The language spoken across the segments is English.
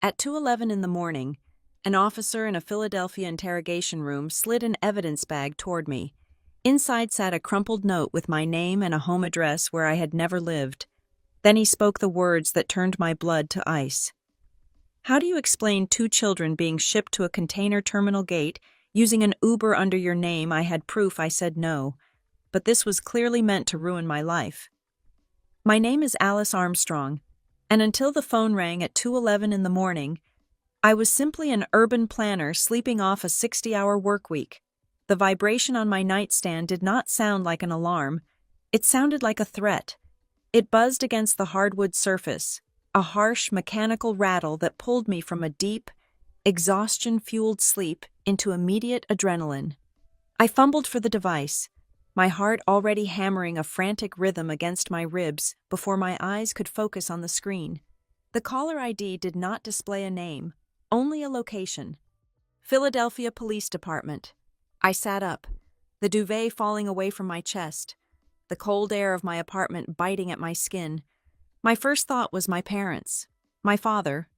At 2:11 in the morning, an officer in a Philadelphia interrogation room slid an evidence bag toward me. Inside sat a crumpled note with my name and a home address where I had never lived. Then he spoke the words that turned my blood to ice. How do you explain two children being shipped to a container terminal gate using an Uber under your name? I had proof. I said no, but this was clearly meant to ruin my life. My name is Alice Armstrong, and until the phone rang at 2:11 in the morning, I was simply an urban planner sleeping off a 60-hour work week. The vibration on my nightstand did not sound like an alarm. It sounded like a threat. It buzzed against the hardwood surface, a harsh mechanical rattle that pulled me from a deep, exhaustion-fueled sleep into immediate adrenaline. I fumbled for the device, my heart already hammering a frantic rhythm against my ribs before my eyes could focus on the screen. The caller ID did not display a name, only a location. Philadelphia Police Department. I sat up, the duvet falling away from my chest, the cold air of my apartment biting at my skin. My first thought was my parents. My father,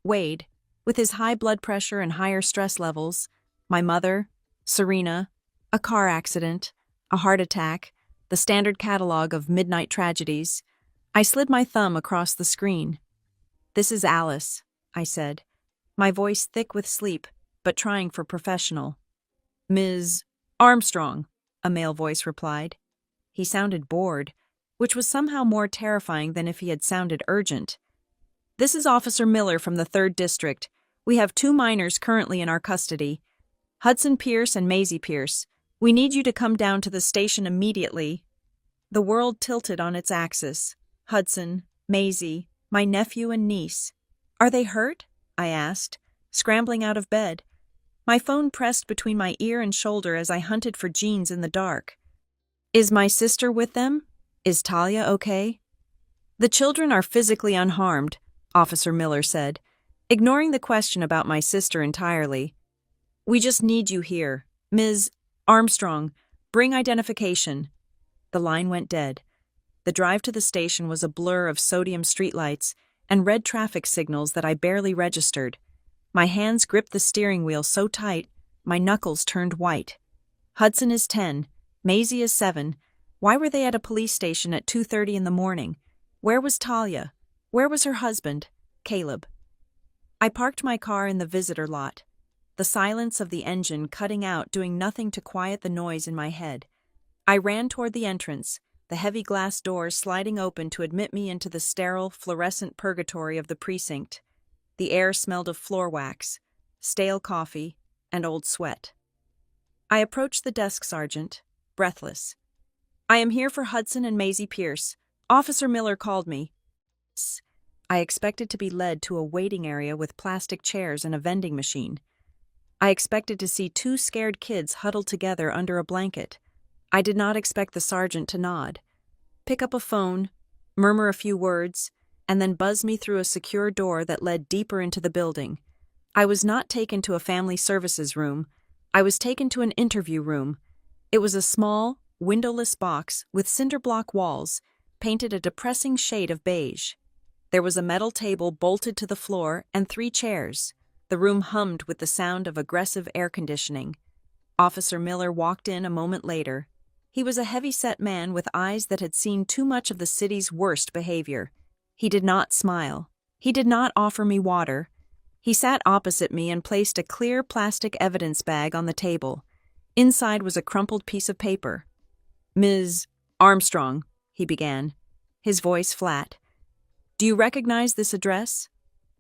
Wade, with his high blood pressure and higher stress levels. My mother, Serena, a car accident, a heart attack, the standard catalog of midnight tragedies. I slid my thumb across the screen. "This is Alice," I said, my voice thick with sleep, but trying for professional. "Ms. Armstrong," a male voice replied. He sounded bored, which was somehow more terrifying than if he had sounded urgent. "This is Officer Miller from the 3rd District. We have 2 minors currently in our custody, Hudson Pierce and Maisie Pierce. We need you to come down to the station immediately." The world tilted on its axis. Hudson, Maisie, my nephew and niece. "Are they hurt?" I asked, scrambling out of bed. My phone pressed between my ear and shoulder as I hunted for jeans in the dark. "Is my sister with them? Is Talia okay?" "The children are physically unharmed," Officer Miller said, ignoring the question about my sister entirely. "We just need you here. Ms. Armstrong, bring identification." The line went dead. The drive to the station was a blur of sodium streetlights and red traffic signals that I barely registered. My hands gripped the steering wheel so tight, my knuckles turned white. Hudson is 10, Maisie is 7. Why were they at a police station at 2:30 in the morning? Where was Talia? Where was her husband, Caleb? I parked my car in the visitor lot, the silence of the engine cutting out, doing nothing to quiet the noise in my head. I ran toward the entrance, the heavy glass doors sliding open to admit me into the sterile, fluorescent purgatory of the precinct. The air smelled of floor wax, stale coffee, and old sweat. I approached the desk sergeant, breathless. "I am here for Hudson and Maisie Pierce. Officer Miller called me." I expected to be led to a waiting area with plastic chairs and a vending machine. I expected to see 2 scared kids huddled together under a blanket. I did not expect the sergeant to nod, pick up a phone, murmur a few words, and then buzz me through a secure door that led deeper into the building. I was not taken to a family services room. I was taken to an interview room. It was a small, windowless box with cinder block walls, painted a depressing shade of beige. There was a metal table bolted to the floor and 3 chairs. The room hummed with the sound of aggressive air conditioning. Officer Miller walked in a moment later. He was a heavy-set man with eyes that had seen too much of the city's worst behavior. He did not smile. He did not offer me water. He sat opposite me and placed a clear plastic evidence bag on the table. Inside was a crumpled piece of paper. "Ms. Armstrong," he began, his voice flat. "Do you recognize this address?"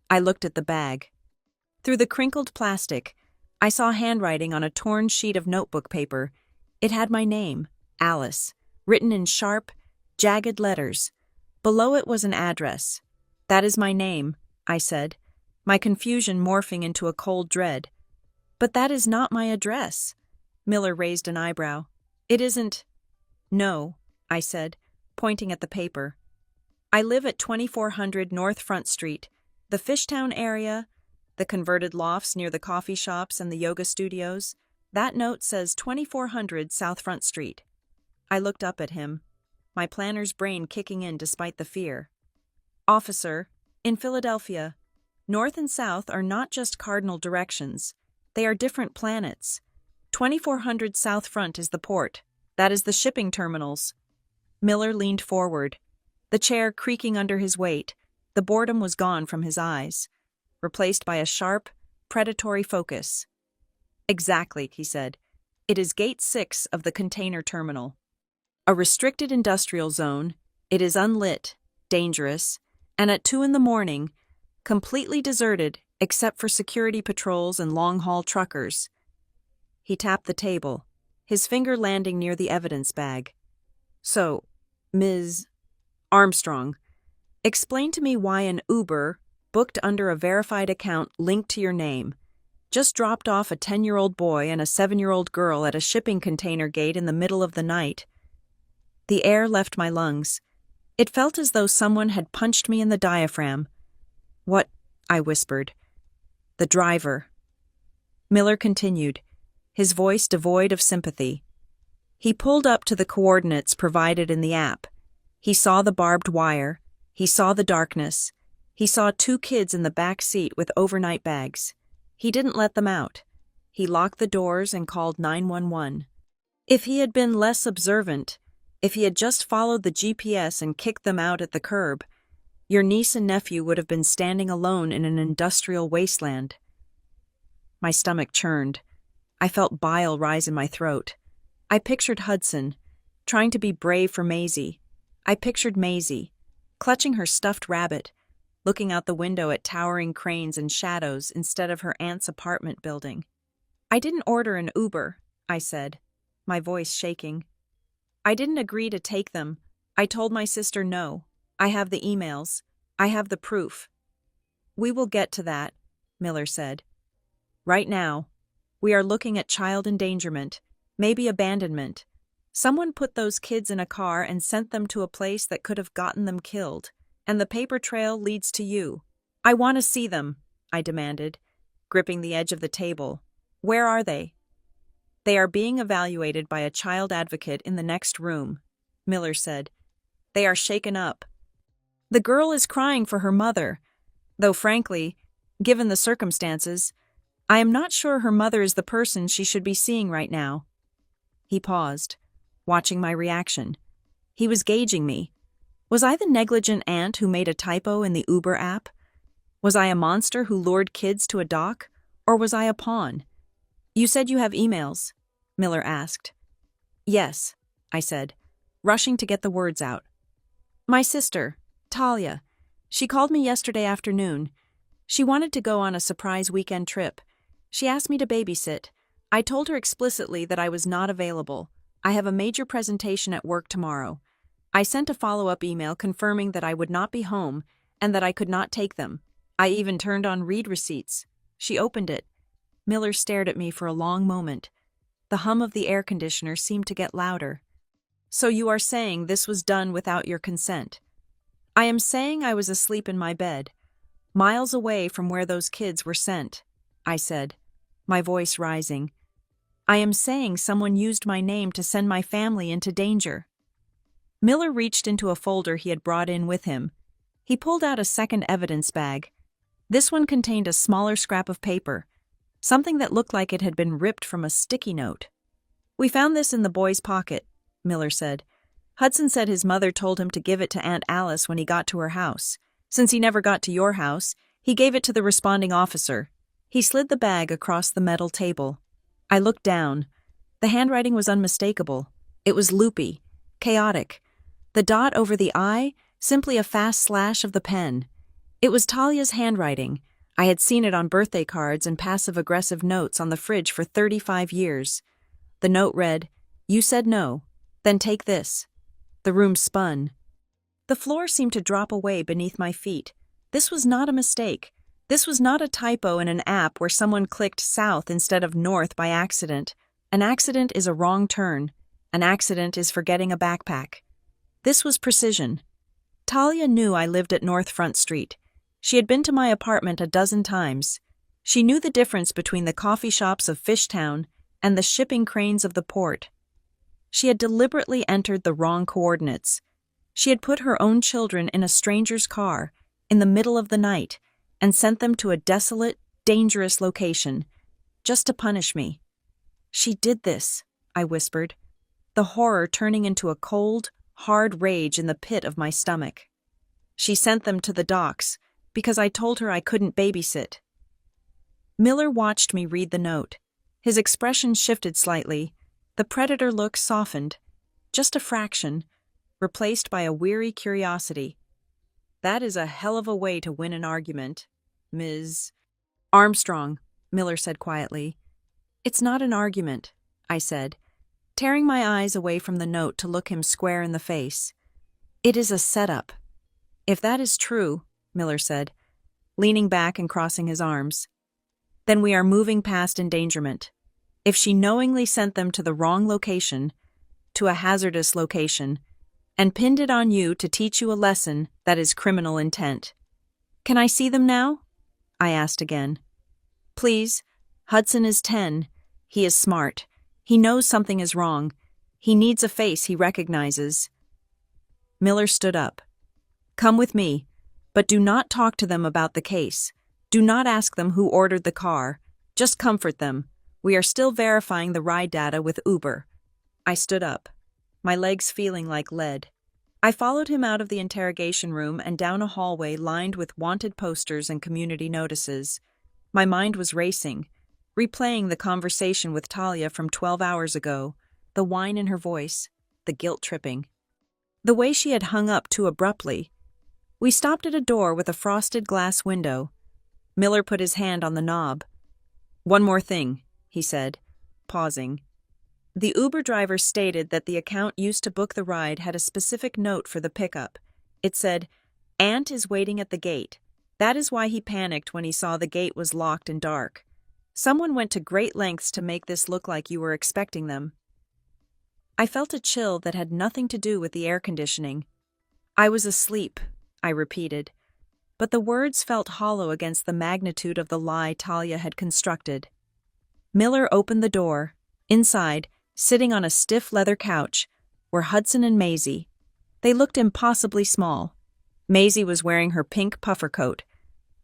I looked at the bag. Through the crinkled plastic, I saw handwriting on a torn sheet of notebook paper. It had my name, Alice, written in sharp, jagged letters. Below it was an address. "That is my name," I said, my confusion morphing into a cold dread. "But that is not my address." Miller raised an eyebrow. "It isn't—" "No," I said, pointing at the paper. "I live at 2400 North Front Street, the Fishtown area, the converted lofts near the coffee shops and the yoga studios. That note says 2400 South Front Street." I looked up at him, my planner's brain kicking in despite the fear. "Officer, in Philadelphia, North and south are not just cardinal directions. They are different planets. 2400 South Front is the port. That is the shipping terminals. Miller leaned forward, the chair creaking under his weight. The boredom was gone from his eyes, replaced by a sharp, predatory focus. Exactly, he said. It is Gate 6 of the container terminal. A restricted industrial zone. It is unlit, dangerous, and at 2 a.m, completely deserted except for security patrols and long-haul truckers. He tapped the table, his finger landing near the evidence bag. So, Ms. Armstrong, explain to me why an Uber, booked under a verified account linked to your name, just dropped off a 10-year-old boy and a 7-year-old girl at a shipping container gate in the middle of the night. The air left my lungs. It felt as though someone had punched me in the diaphragm. What? I whispered. The driver. Miller continued, his voice devoid of sympathy. He pulled up to the coordinates provided in the app. He saw the barbed wire. He saw the darkness. He saw 2 kids in the back seat with overnight bags. He didn't let them out. He locked the doors and called 911. If he had been less observant, if he had just followed the GPS and kicked them out at the curb, your niece and nephew would have been standing alone in an industrial wasteland. My stomach churned. I felt bile rise in my throat. I pictured Hudson, trying to be brave for Maisie. I pictured Maisie, clutching her stuffed rabbit, looking out the window at towering cranes and shadows instead of her aunt's apartment building. I didn't order an Uber, I said, my voice shaking. I didn't agree to take them. I told my sister no. I have the emails. I have the proof. We will get to that, Miller said. Right now, we are looking at child endangerment, maybe abandonment. Someone put those kids in a car and sent them to a place that could have gotten them killed, and the paper trail leads to you. I want to see them, I demanded, gripping the edge of the table. Where are they? They are being evaluated by a child advocate in the next room, Miller said. They are shaken up. The girl is crying for her mother, though frankly, given the circumstances, I am not sure her mother is the person she should be seeing right now. He paused, watching my reaction. He was gauging me. Was I the negligent aunt who made a typo in the Uber app? Was I a monster who lured kids to a dock? Or was I a pawn? You said you have emails, Miller asked. Yes, I said, rushing to get the words out. My sister, Talia. She called me yesterday afternoon. She wanted to go on a surprise weekend trip. She asked me to babysit. I told her explicitly that I was not available. I have a major presentation at work tomorrow. I sent a follow-up email confirming that I would not be home and that I could not take them. I even turned on read receipts. She opened it. Miller stared at me for a long moment. The hum of the air conditioner seemed to get louder. So you are saying this was done without your consent? I am saying I was asleep in my bed, miles away from where those kids were sent, I said, my voice rising. I am saying someone used my name to send my family into danger. Miller reached into a folder he had brought in with him. He pulled out a second evidence bag. This one contained a smaller scrap of paper, something that looked like it had been ripped from a sticky note. We found this in the boy's pocket, Miller said. Hudson said his mother told him to give it to Aunt Alice when he got to her house. Since he never got to your house, he gave it to the responding officer. He slid the bag across the metal table. I looked down. The handwriting was unmistakable. It was loopy, chaotic. The dot over the I, simply a fast slash of the pen. It was Talia's handwriting. I had seen it on birthday cards and passive-aggressive notes on the fridge for 35 years. The note read, "You said no. Then take this." The room spun. The floor seemed to drop away beneath my feet. This was not a mistake. This was not a typo in an app where someone clicked south instead of north by accident. An accident is a wrong turn. An accident is forgetting a backpack. This was precision. Talia knew I lived at North Front Street. She had been to my apartment a dozen times. She knew the difference between the coffee shops of Fishtown and the shipping cranes of the port. She had deliberately entered the wrong coordinates. She had put her own children in a stranger's car, in the middle of the night, and sent them to a desolate, dangerous location, just to punish me. She did this, I whispered, the horror turning into a cold, hard rage in the pit of my stomach. She sent them to the docks because I told her I couldn't babysit. Miller watched me read the note. His expression shifted slightly. The predator look softened, just a fraction, replaced by a weary curiosity. That is a hell of a way to win an argument, Ms. Armstrong, Miller said quietly. It's not an argument, I said, tearing my eyes away from the note to look him square in the face. It is a setup. If that is true, Miller said, leaning back and crossing his arms, then we are moving past endangerment. If she knowingly sent them to the wrong location, to a hazardous location, and pinned it on you to teach you a lesson that is criminal intent. Can I see them now? I asked again. Please. Hudson is 10. He is smart. He knows something is wrong. He needs a face he recognizes. Miller stood up. Come with me, but do not talk to them about the case. Do not ask them who ordered the car. Just comfort them. We are still verifying the ride data with Uber. I stood up, my legs feeling like lead. I followed him out of the interrogation room and down a hallway lined with wanted posters and community notices. My mind was racing, replaying the conversation with Talia from 12 hours ago, the whine in her voice, the guilt-tripping. The way she had hung up too abruptly. We stopped at a door with a frosted glass window. Miller put his hand on the knob. One more thing, he said, pausing. The Uber driver stated that the account used to book the ride had a specific note for the pickup. It said, Aunt is waiting at the gate. That is why he panicked when he saw the gate was locked and dark. Someone went to great lengths to make this look like you were expecting them. I felt a chill that had nothing to do with the air conditioning. I was asleep, I repeated, but the words felt hollow against the magnitude of the lie Talia had constructed. Miller opened the door. Inside, sitting on a stiff leather couch, were Hudson and Maisie. They looked impossibly small. Maisie was wearing her pink puffer coat,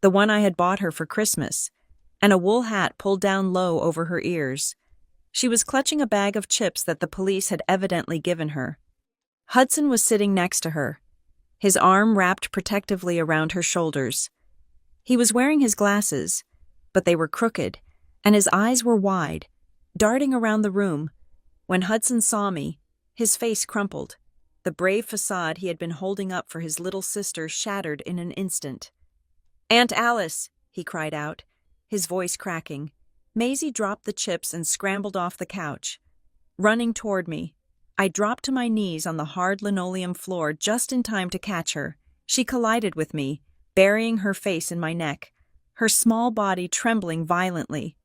the one I had bought her for Christmas, and a wool hat pulled down low over her ears. She was clutching a bag of chips that the police had evidently given her. Hudson was sitting next to her, his arm wrapped protectively around her shoulders. He was wearing his glasses, but they were crooked, and his eyes were wide, darting around the room. When Hudson saw me, his face crumpled. The brave facade he had been holding up for his little sister shattered in an instant. Aunt Alice, he cried out, his voice cracking. Maisie dropped the chips and scrambled off the couch. Running toward me, I dropped to my knees on the hard linoleum floor just in time to catch her. She collided with me, burying her face in my neck, her small body trembling violently.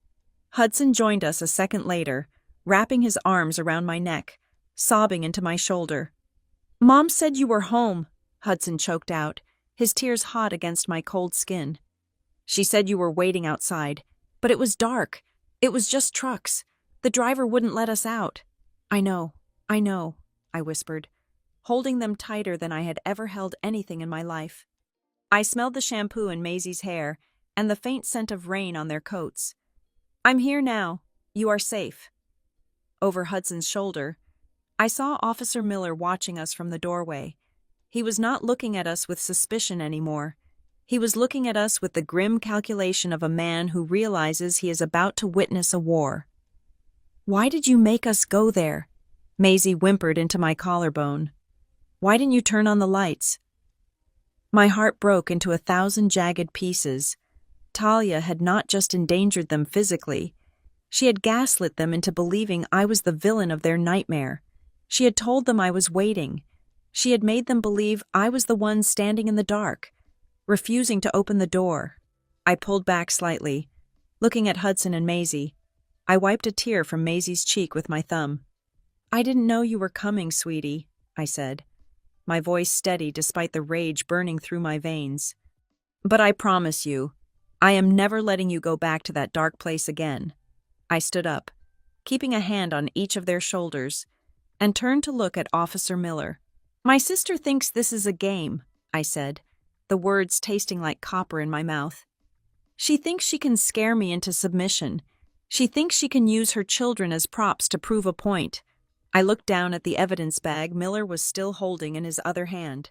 Hudson joined us a second later, wrapping his arms around my neck, sobbing into my shoulder. Mom said you were home, Hudson choked out, his tears hot against my cold skin. She said you were waiting outside, but it was dark. It was just trucks. The driver wouldn't let us out. I know, I whispered, holding them tighter than I had ever held anything in my life. I smelled the shampoo in Maisie's hair and the faint scent of rain on their coats. I'm here now. You are safe. Over Hudson's shoulder, I saw Officer Miller watching us from the doorway. He was not looking at us with suspicion anymore. He was looking at us with the grim calculation of a man who realizes he is about to witness a war. Why did you make us go there? Maisie whimpered into my collarbone. Why didn't you turn on the lights? My heart broke into 1,000 jagged pieces. Talia had not just endangered them physically. She had gaslit them into believing I was the villain of their nightmare. She had told them I was waiting. She had made them believe I was the one standing in the dark, refusing to open the door. I pulled back slightly, looking at Hudson and Maisie. I wiped a tear from Maisie's cheek with my thumb. I didn't know you were coming, sweetie, I said, my voice steady despite the rage burning through my veins. But I promise you, I am never letting you go back to that dark place again. I stood up, keeping a hand on each of their shoulders, and turned to look at Officer Miller. My sister thinks this is a game, I said, the words tasting like copper in my mouth. She thinks she can scare me into submission. She thinks she can use her children as props to prove a point. I looked down at the evidence bag Miller was still holding in his other hand.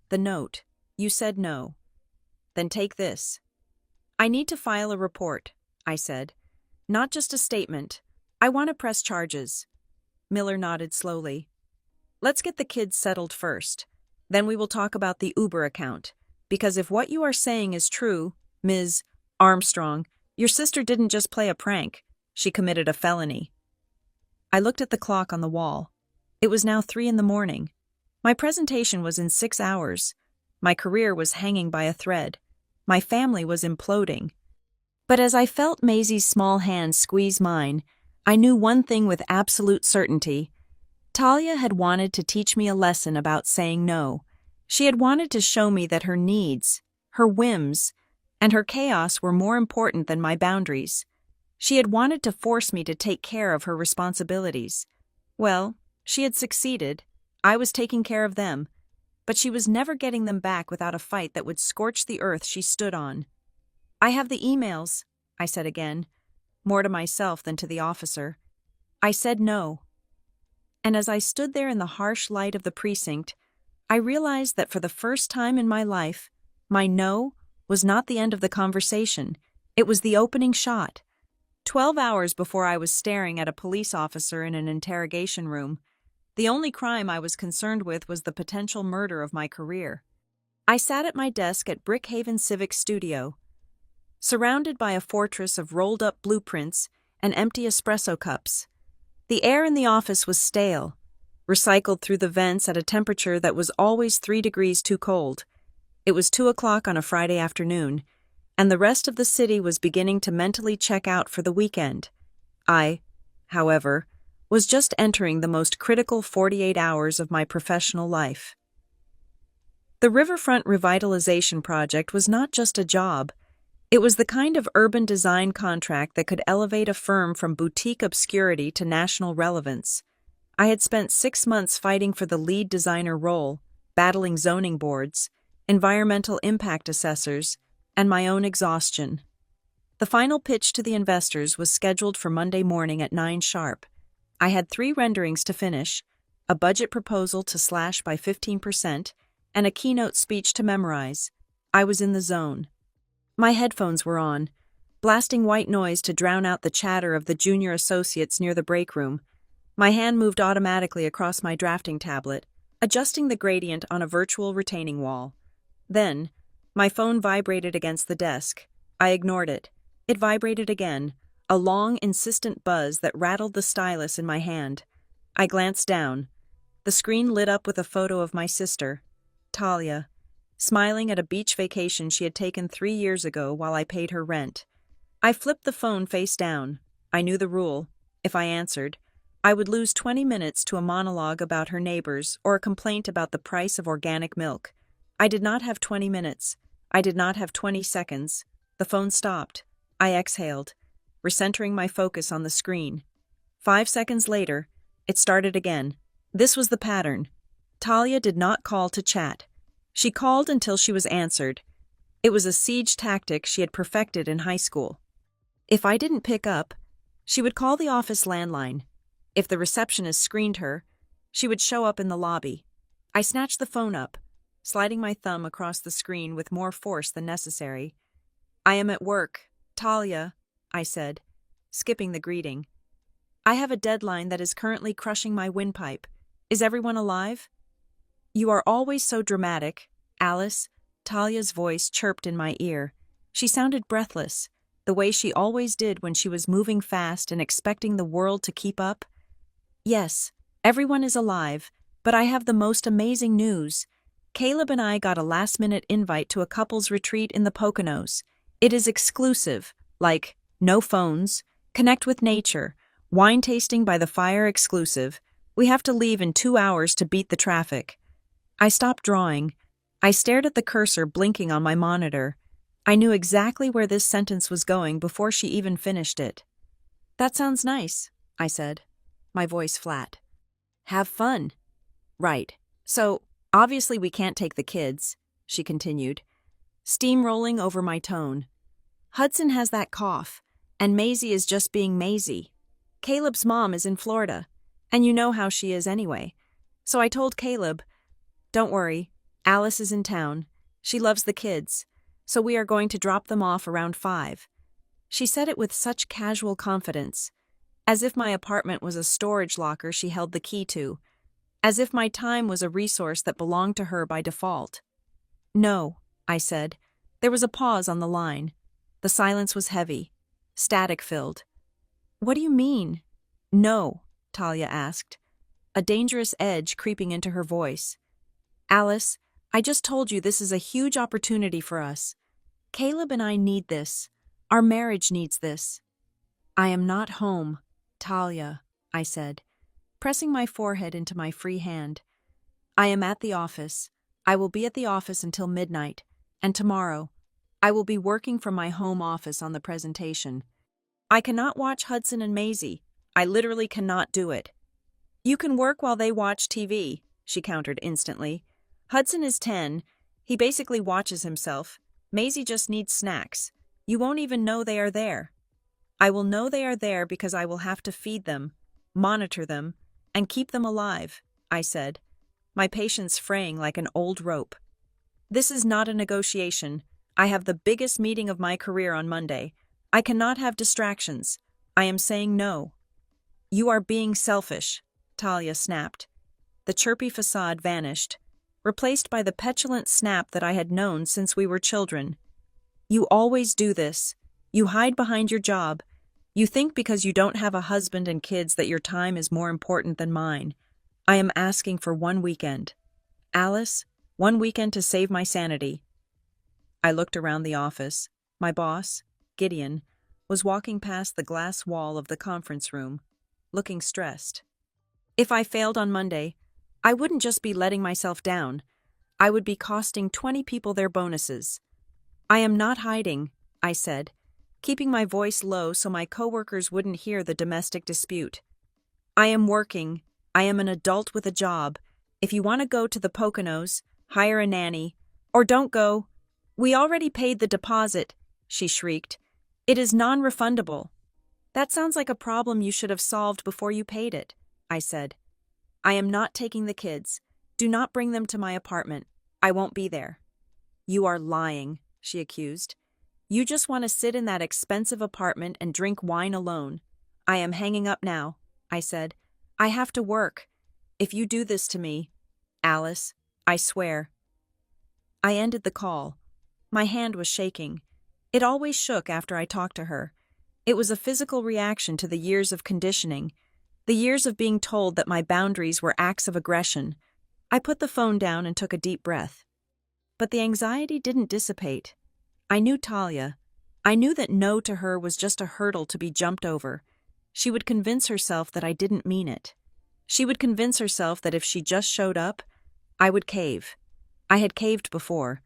The note. You said no. Then take this. I need to file a report, I said. Not just a statement. I want to press charges. Miller nodded slowly. Let's get the kids settled first. Then we will talk about the Uber account. Because if what you are saying is true, Ms. Armstrong, your sister didn't just play a prank. She committed a felony. I looked at the clock on the wall. It was now 3 a.m. My presentation was in 6 hours. My career was hanging by a thread. My family was imploding. But as I felt Maisie's small hand squeeze mine, I knew one thing with absolute certainty. Talia had wanted to teach me a lesson about saying no. She had wanted to show me that her needs, her whims, and her chaos were more important than my boundaries. She had wanted to force me to take care of her responsibilities. Well, she had succeeded. I was taking care of them. But she was never getting them back without a fight that would scorch the earth she stood on. I have the emails, I said again, more to myself than to the officer. I said no. And as I stood there in the harsh light of the precinct, I realized that for the first time in my life, my no was not the end of the conversation. It was the opening shot. 12 hours before I was staring at a police officer in an interrogation room. The only crime I was concerned with was the potential murder of my career. I sat at my desk at Brickhaven Civic Studio, surrounded by a fortress of rolled-up blueprints and empty espresso cups. The air in the office was stale, recycled through the vents at a temperature that was always 3 degrees too cold. It was 2 o'clock on a Friday afternoon, and the rest of the city was beginning to mentally check out for the weekend. I, however, was just entering the most critical 48 hours of my professional life. The Riverfront Revitalization Project was not just a job. It was the kind of urban design contract that could elevate a firm from boutique obscurity to national relevance. I had spent 6 months fighting for the lead designer role, battling zoning boards, environmental impact assessors, and my own exhaustion. The final pitch to the investors was scheduled for Monday morning at 9 sharp. I had 3 renderings to finish, a budget proposal to slash by 15%, and a keynote speech to memorize. I was in the zone. My headphones were on, blasting white noise to drown out the chatter of the junior associates near the break room. My hand moved automatically across my drafting tablet, adjusting the gradient on a virtual retaining wall. Then, my phone vibrated against the desk. I ignored it. It vibrated again, a long, insistent buzz that rattled the stylus in my hand. I glanced down. The screen lit up with a photo of my sister, Talia, smiling at a beach vacation she had taken 3 years ago while I paid her rent. I flipped the phone face down. I knew the rule. If I answered, I would lose 20 minutes to a monologue about her neighbors or a complaint about the price of organic milk. I did not have 20 minutes. I did not have 20 seconds. The phone stopped. I exhaled, recentering my focus on the screen. 5 seconds later, it started again. This was the pattern. Talia did not call to chat. She called until she was answered. It was a siege tactic she had perfected in high school. If I didn't pick up, she would call the office landline. If the receptionist screened her, she would show up in the lobby. I snatched the phone up, sliding my thumb across the screen with more force than necessary. I am at work, Talia, I said, skipping the greeting. I have a deadline that is currently crushing my windpipe. Is everyone alive? You are always so dramatic, Alice, Talia's voice chirped in my ear. She sounded breathless, the way she always did when she was moving fast and expecting the world to keep up. Yes, everyone is alive, but I have the most amazing news. Caleb and I got a last-minute invite to a couple's retreat in the Poconos. It is exclusive, like no phones, connect with nature, wine tasting by the fire exclusive. We have to leave in 2 hours to beat the traffic. I stopped drawing. I stared at the cursor blinking on my monitor. I knew exactly where this sentence was going before she even finished it. That sounds nice, I said, my voice flat. Have fun. Right. So, obviously we can't take the kids, she continued, steamrolling over my tone. Hudson has that cough, and Maisie is just being Maisie. Caleb's mom is in Florida, and you know how she is anyway. So I told Caleb, don't worry, Alice is in town. She loves the kids, so we are going to drop them off around 5. She said it with such casual confidence, as if my apartment was a storage locker she held the key to, as if my time was a resource that belonged to her by default. No, I said. There was a pause on the line. The silence was heavy, static-filled. What do you mean? No, Talia asked, a dangerous edge creeping into her voice. Alice, I just told you this is a huge opportunity for us. Caleb and I need this. Our marriage needs this. I am not home, Talia, I said, pressing my forehead into my free hand. I am at the office. I will be at the office until midnight, and tomorrow, I will be working from my home office on the presentation. I cannot watch Hudson and Maisie. I literally cannot do it. You can work while they watch TV, she countered instantly. Hudson is 10. He basically watches himself. Maisie just needs snacks. You won't even know they are there. I will know they are there because I will have to feed them, monitor them, and keep them alive, I said, my patience fraying like an old rope. This is not a negotiation. I have the biggest meeting of my career on Monday. I cannot have distractions. I am saying no. You are being selfish, Talia snapped. The chirpy facade vanished, replaced by the petulant snap that I had known since we were children. You always do this. You hide behind your job. You think because you don't have a husband and kids that your time is more important than mine. I am asking for one weekend. Alice, one weekend to save my sanity. I looked around the office. My boss, Gideon, was walking past the glass wall of the conference room, looking stressed. If I failed on Monday, I wouldn't just be letting myself down. I would be costing 20 people their bonuses. I am not hiding, I said, keeping my voice low so my coworkers wouldn't hear the domestic dispute. I am working. I am an adult with a job. If you want to go to the Poconos, hire a nanny, or don't go. We already paid the deposit, she shrieked. It is non-refundable. That sounds like a problem you should have solved before you paid it, I said. I am not taking the kids. Do not bring them to my apartment. I won't be there. You are lying, she accused. You just want to sit in that expensive apartment and drink wine alone. I am hanging up now, I said. I have to work. If you do this to me, Alice, I swear. I ended the call. My hand was shaking. It always shook after I talked to her. It was a physical reaction to the years of conditioning, the years of being told that my boundaries were acts of aggression. I put the phone down and took a deep breath. But the anxiety didn't dissipate. I knew Talia. I knew that no to her was just a hurdle to be jumped over. She would convince herself that I didn't mean it. She would convince herself that if she just showed up, I would cave. I had caved before.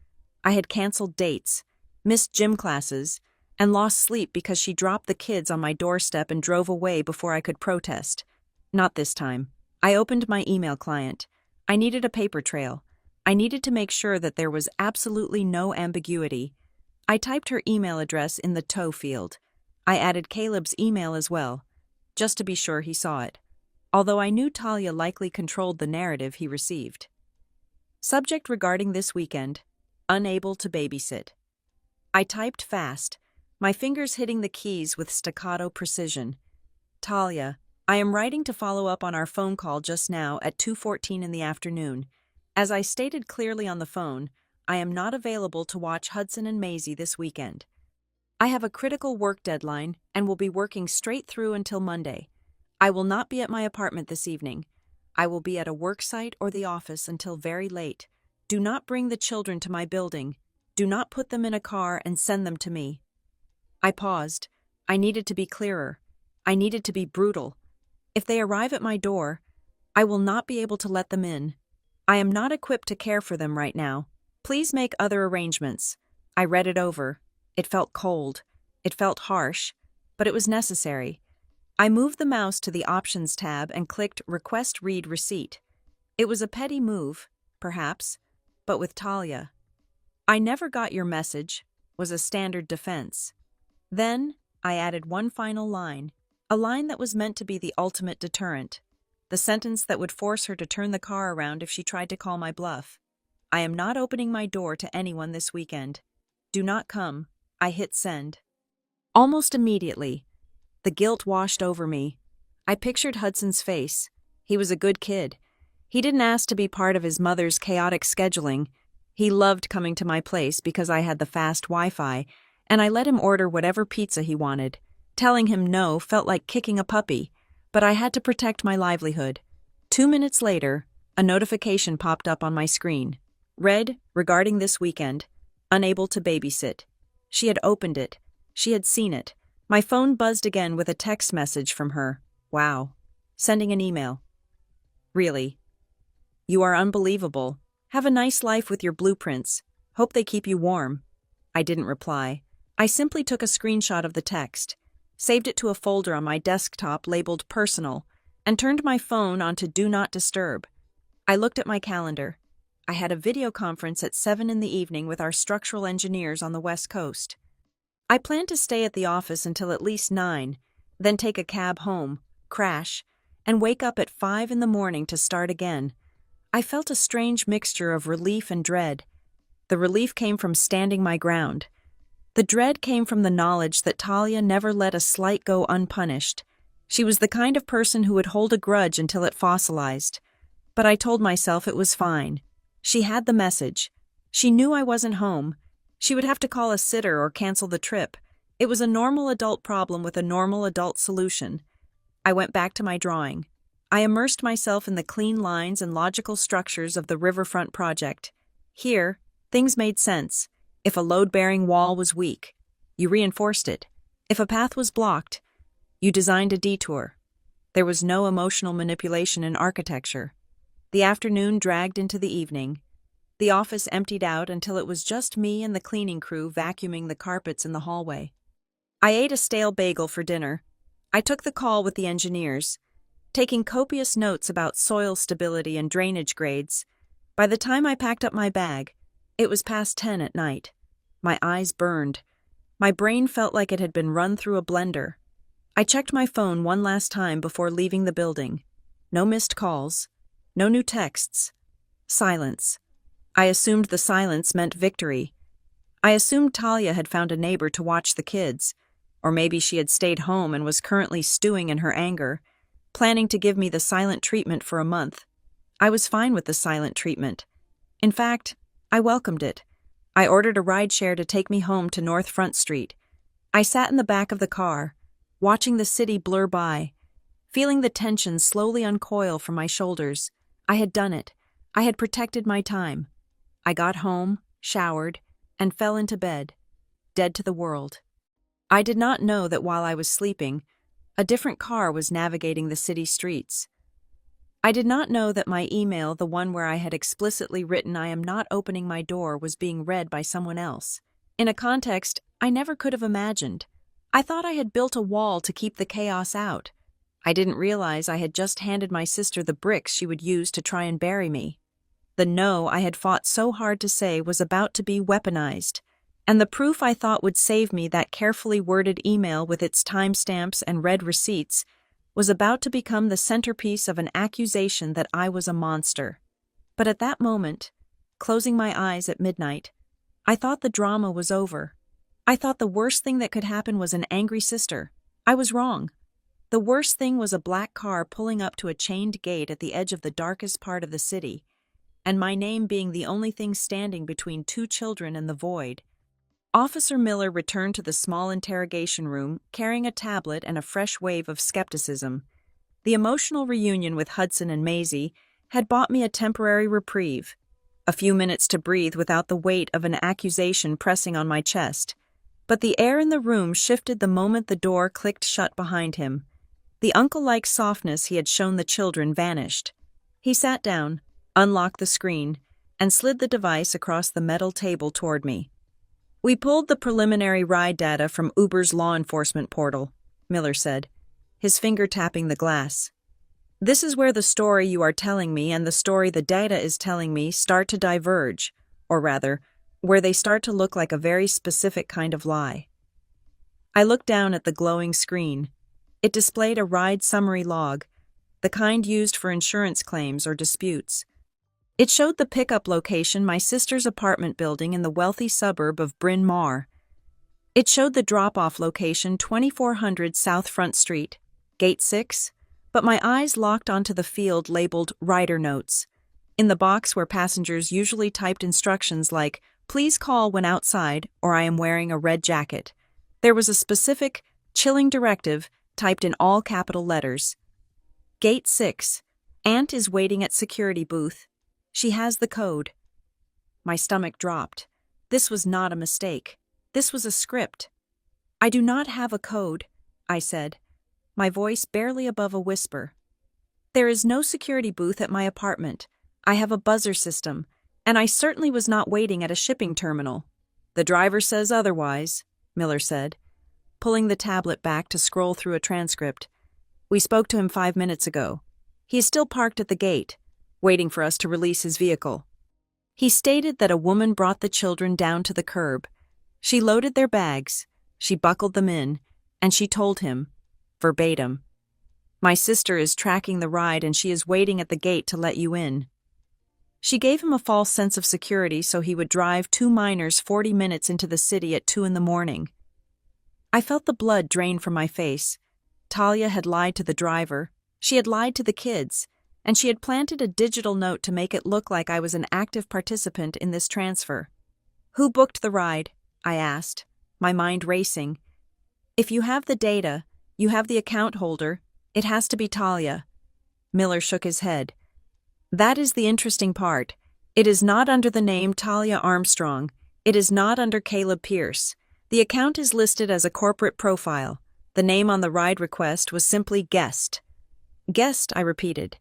I had canceled dates, missed gym classes, and lost sleep because she dropped the kids on my doorstep and drove away before I could protest. Not this time. I opened my email client. I needed a paper trail. I needed to make sure that there was absolutely no ambiguity. I typed her email address in the to field. I added Caleb's email as well, just to be sure he saw it, although I knew Talia likely controlled the narrative he received. Subject regarding this weekend, unable to babysit. I typed fast, my fingers hitting the keys with staccato precision. Talia, I am writing to follow up on our phone call just now at 2:14 in the afternoon. As I stated clearly on the phone, I am not available to watch Hudson and Maisie this weekend. I have a critical work deadline and will be working straight through until Monday. I will not be at my apartment this evening. I will be at a work site or the office until very late. Do not bring the children to my building. Do not put them in a car and send them to me. I paused. I needed to be clearer. I needed to be brutal. If they arrive at my door, I will not be able to let them in. I am not equipped to care for them right now. Please make other arrangements. I read it over. It felt cold. It felt harsh, but it was necessary. I moved the mouse to the Options tab and clicked Request Read Receipt. It was a petty move, perhaps, but with Talia. I never got your message, was a standard defense. Then, I added one final line, a line that was meant to be the ultimate deterrent, the sentence that would force her to turn the car around if she tried to call my bluff. I am not opening my door to anyone this weekend. Do not come. I hit send. Almost immediately, the guilt washed over me. I pictured Hudson's face. He was a good kid. He didn't ask to be part of his mother's chaotic scheduling. He loved coming to my place because I had the fast Wi-Fi, and I let him order whatever pizza he wanted. Telling him no felt like kicking a puppy, but I had to protect my livelihood. 2 minutes later, a notification popped up on my screen. Read, regarding this weekend, unable to babysit. She had opened it. She had seen it. My phone buzzed again with a text message from her. Wow. Sending an email. Really? You are unbelievable. Have a nice life with your blueprints. Hope they keep you warm. I didn't reply. I simply took a screenshot of the text, saved it to a folder on my desktop labeled Personal, and turned my phone onto Do Not Disturb. I looked at my calendar. I had a video conference at 7 in the evening with our structural engineers on the West Coast. I planned to stay at the office until at least 9, then take a cab home, crash, and wake up at 5 in the morning to start again. I felt a strange mixture of relief and dread. The relief came from standing my ground. The dread came from the knowledge that Talia never let a slight go unpunished. She was the kind of person who would hold a grudge until it fossilized. But I told myself it was fine. She had the message. She knew I wasn't home. She would have to call a sitter or cancel the trip. It was a normal adult problem with a normal adult solution. I went back to my drawing. I immersed myself in the clean lines and logical structures of the riverfront project. Here, things made sense. If a load-bearing wall was weak, you reinforced it. If a path was blocked, you designed a detour. There was no emotional manipulation in architecture. The afternoon dragged into the evening. The office emptied out until it was just me and the cleaning crew vacuuming the carpets in the hallway. I ate a stale bagel for dinner. I took the call with the engineers, taking copious notes about soil stability and drainage grades. By the time I packed up my bag, it was past 10 at night. My eyes burned. My brain felt like it had been run through a blender. I checked my phone one last time before leaving the building. No missed calls. No new texts. Silence. I assumed the silence meant victory. I assumed Talia had found a neighbor to watch the kids, or maybe she had stayed home and was currently stewing in her anger, planning to give me the silent treatment for a month. I was fine with the silent treatment. In fact, I welcomed it. I ordered a rideshare to take me home to North Front Street. I sat in the back of the car, watching the city blur by, feeling the tension slowly uncoil from my shoulders. I had done it. I had protected my time. I got home, showered, and fell into bed, dead to the world. I did not know that while I was sleeping, a different car was navigating the city streets. I did not know that my email, the one where I had explicitly written I am not opening my door, was being read by someone else, in a context I never could have imagined. I thought I had built a wall to keep the chaos out. I didn't realize I had just handed my sister the bricks she would use to try and bury me. The no I had fought so hard to say was about to be weaponized, and the proof I thought would save me, that carefully worded email with its timestamps and red receipts, was about to become the centerpiece of an accusation that I was a monster. But at that moment, closing my eyes at midnight, I thought the drama was over. I thought the worst thing that could happen was an angry sister. I was wrong. The worst thing was a black car pulling up to a chained gate at the edge of the darkest part of the city, and my name being the only thing standing between two children and the void. Officer Miller returned to the small interrogation room, carrying a tablet and a fresh wave of skepticism. The emotional reunion with Hudson and Maisie had bought me a temporary reprieve, a few minutes to breathe without the weight of an accusation pressing on my chest. But the air in the room shifted the moment the door clicked shut behind him. The uncle-like softness he had shown the children vanished. He sat down, unlocked the screen, and slid the device across the metal table toward me. "We pulled the preliminary ride data from Uber's law enforcement portal," Miller said, his finger tapping the glass. "This is where the story you are telling me and the story the data is telling me start to diverge, or rather, where they start to look like a very specific kind of lie." I looked down at the glowing screen. It displayed a ride summary log, the kind used for insurance claims or disputes. It showed the pickup location, my sister's apartment building in the wealthy suburb of Bryn Mawr. It showed the drop-off location, 2400 South Front Street, Gate 6, but my eyes locked onto the field labeled Rider Notes. In the box where passengers usually typed instructions like, "Please call when outside," or "I am wearing a red jacket," there was a specific, chilling directive typed in all capital letters. Gate 6. Aunt is waiting at security booth. She has the code. My stomach dropped. This was not a mistake. This was a script. "I do not have a code," I said, my voice barely above a whisper. "There is no security booth at my apartment. I have a buzzer system, and I certainly was not waiting at a shipping terminal." "The driver says otherwise," Miller said, pulling the tablet back to scroll through a transcript. "We spoke to him 5 minutes ago. He is still parked at the gate, waiting for us to release his vehicle." He stated that a woman brought the children down to the curb. She loaded their bags, she buckled them in, and she told him, verbatim, "My sister is tracking the ride and she is waiting at the gate to let you in." She gave him a false sense of security so he would drive 2 minors 40 minutes into the city at 2 in the morning. I felt the blood drain from my face. Talia had lied to the driver, she had lied to the kids, and she had planted a digital note to make it look like I was an active participant in this transfer. "Who booked the ride?" I asked, my mind racing. "If you have the data, you have the account holder, it has to be Talia." Miller shook his head. "That is the interesting part. It is not under the name Talia Armstrong. It is not under Caleb Pierce. The account is listed as a corporate profile. The name on the ride request was simply Guest." "Guest," I repeated.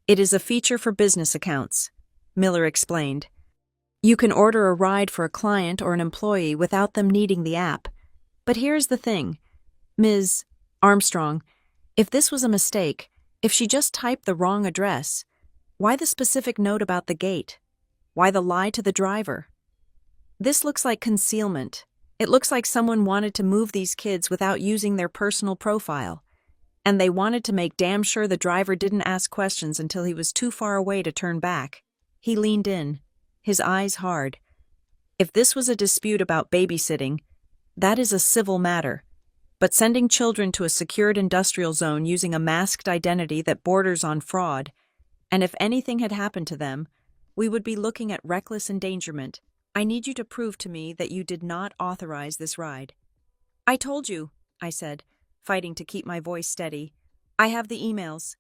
"It is a feature for business accounts," Miller explained. "You can order a ride for a client or an employee without them needing the app. But here's the thing, Ms. Armstrong, if this was a mistake, if she just typed the wrong address, why the specific note about the gate? Why the lie to the driver? This looks like concealment. It looks like someone wanted to move these kids without using their personal profile. And they wanted to make damn sure the driver didn't ask questions until he was too far away to turn back." He leaned in, his eyes hard. "If this was a dispute about babysitting, that is a civil matter. But sending children to a secured industrial zone using a masked identity that borders on fraud, and if anything had happened to them, we would be looking at reckless endangerment. I need you to prove to me that you did not authorize this ride." "I told you," I said, fighting to keep my voice steady. "I have the emails."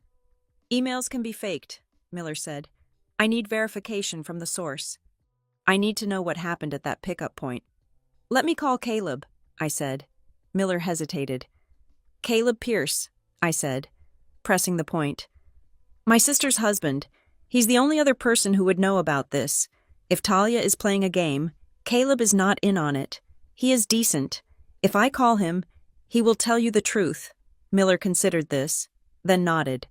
"Emails can be faked," Miller said. "I need verification from the source. I need to know what happened at that pickup point." "Let me call Caleb," I said. Miller hesitated. "Caleb Pierce," I said, pressing the point. "My sister's husband. He's the only other person who would know about this. If Talia is playing a game, Caleb is not in on it. He is decent. If I call him, he will tell you the truth." Miller considered this, then nodded.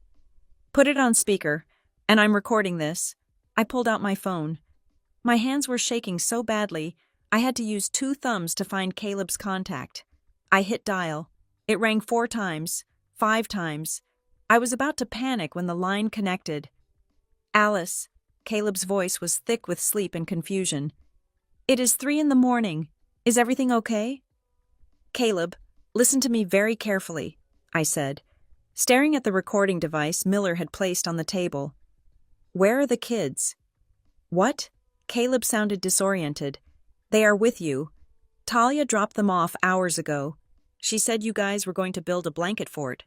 "Put it on speaker, and I'm recording this." I pulled out my phone. My hands were shaking so badly, I had to use 2 thumbs to find Caleb's contact. I hit dial. It rang 4 times, 5 times. I was about to panic when the line connected. "Alice," Caleb's voice was thick with sleep and confusion. "It is 3 in the morning. Is everything okay?" "Caleb, listen to me very carefully," I said, staring at the recording device Miller had placed on the table. "Where are the kids?" "What?" Caleb sounded disoriented. "They are with you. Talia dropped them off hours ago. She said you guys were going to build a blanket fort."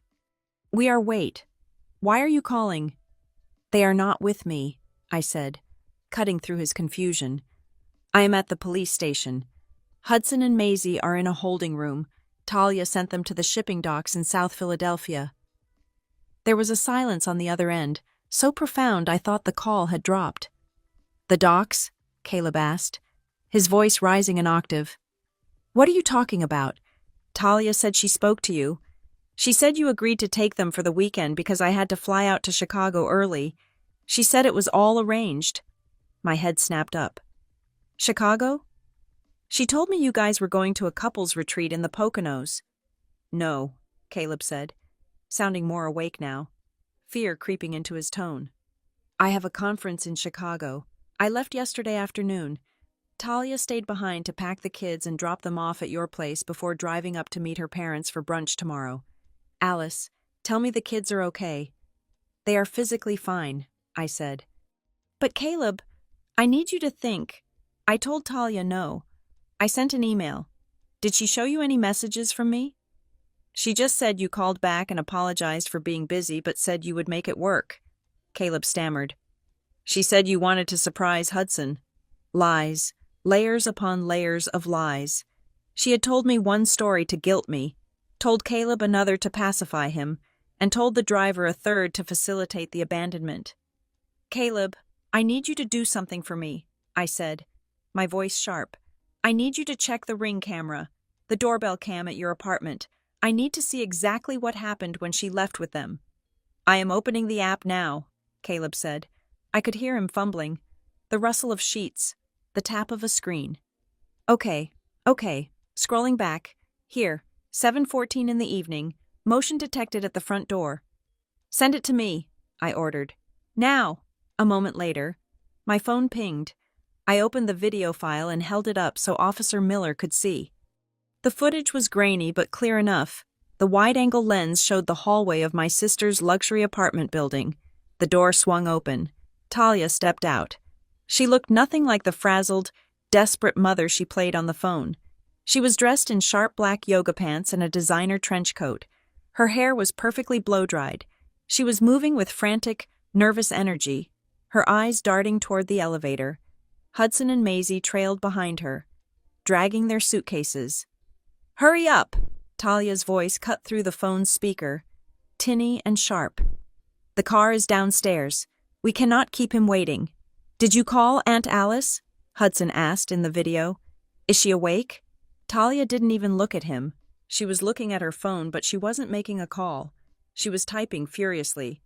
"We are. Wait. Why are you calling?" "They are not with me," I said, cutting through his confusion. "I am at the police station. Hudson and Maisie are in a holding room. Talia sent them to the shipping docks in South Philadelphia." There was a silence on the other end, so profound I thought the call had dropped. "The docks?" Caleb asked, his voice rising an octave. "What are you talking about? Talia said she spoke to you. She said you agreed to take them for the weekend because I had to fly out to Chicago early. She said it was all arranged." My head snapped up. "Chicago?" "She told me you guys were going to a couples retreat in the Poconos. No, Caleb said, sounding more awake now, fear creeping into his tone. I have a conference in Chicago. I left yesterday afternoon. Talia stayed behind to pack the kids and drop them off at your place before driving up to meet her parents for brunch tomorrow. Alice, tell me the kids are okay. They are physically fine, I said. But Caleb, I need you to think. I told Talia no. I sent an email. Did she show you any messages from me? She just said you called back and apologized for being busy but said you would make it work. Caleb stammered. She said you wanted to surprise Hudson. Lies. Layers upon layers of lies. She had told me one story to guilt me, told Caleb another to pacify him, and told the driver a third to facilitate the abandonment. Caleb, I need you to do something for me, I said, my voice sharp. I need you to check the Ring camera, the doorbell cam at your apartment. I need to see exactly what happened when she left with them. I am opening the app now, Caleb said. I could hear him fumbling. The rustle of sheets, the tap of a screen. Okay. Scrolling back. Here, 7:14 in the evening. Motion detected at the front door. Send it to me, I ordered. Now. A moment later, my phone pinged. I opened the video file and held it up so Officer Miller could see. The footage was grainy but clear enough. The wide-angle lens showed the hallway of my sister's luxury apartment building. The door swung open. Talia stepped out. She looked nothing like the frazzled, desperate mother she played on the phone. She was dressed in sharp black yoga pants and a designer trench coat. Her hair was perfectly blow-dried. She was moving with frantic, nervous energy, her eyes darting toward the elevator. Hudson and Maisie trailed behind her, dragging their suitcases. Hurry up! Talia's voice cut through the phone's speaker, tinny and sharp. The car is downstairs. We cannot keep him waiting. Did you call Aunt Alice? Hudson asked in the video. Is she awake? Talia didn't even look at him. She was looking at her phone, but she wasn't making a call. She was typing furiously.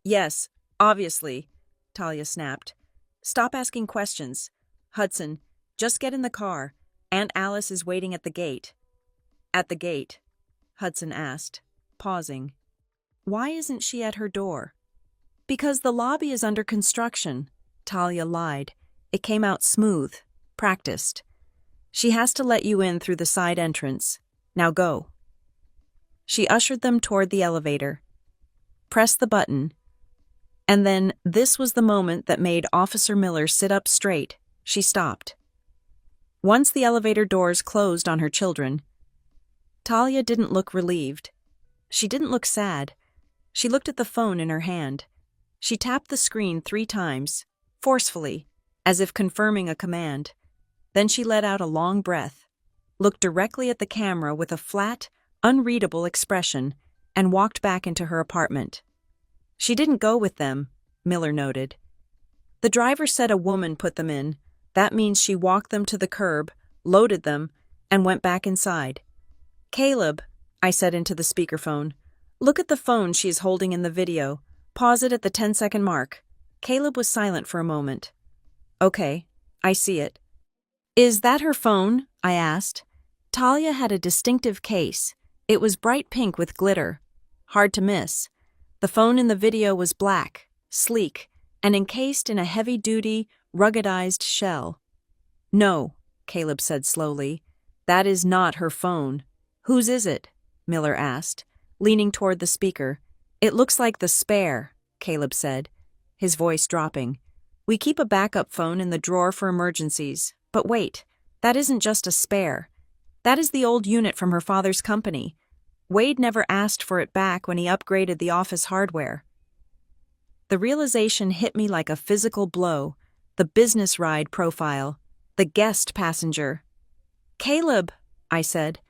Yes, obviously, Talia snapped. Stop asking questions. Hudson, just get in the car. Aunt Alice is waiting at the gate. At the gate? Hudson asked, pausing. Why isn't she at her door? Because the lobby is under construction, Talia lied. It came out smooth, practiced. She has to let you in through the side entrance. Now go. She ushered them toward the elevator. Press the button. And then this was the moment that made Officer Miller sit up straight. She stopped. Once the elevator doors closed on her children, Talia didn't look relieved. She didn't look sad. She looked at the phone in her hand. She tapped the screen 3 times, forcefully, as if confirming a command. Then she let out a long breath, looked directly at the camera with a flat, unreadable expression, and walked back into her apartment. She didn't go with them, Miller noted. The driver said a woman put them in. That means she walked them to the curb, loaded them, and went back inside. Caleb, I said into the speakerphone, look at the phone she is holding in the video. Pause it at the 10-second mark. Caleb was silent for a moment. Okay, I see it. Is that her phone? I asked. Talia had a distinctive case. It was bright pink with glitter. Hard to miss. The phone in the video was black, sleek, and encased in a heavy-duty, ruggedized shell. No, Caleb said slowly. That is not her phone. Whose is it? Miller asked, leaning toward the speaker. It looks like the spare, Caleb said, his voice dropping. We keep a backup phone in the drawer for emergencies. But wait, that isn't just a spare. That is the old unit from her father's company. Wade never asked for it back when he upgraded the office hardware. The realization hit me like a physical blow. The business ride profile. The guest passenger. Caleb, I said,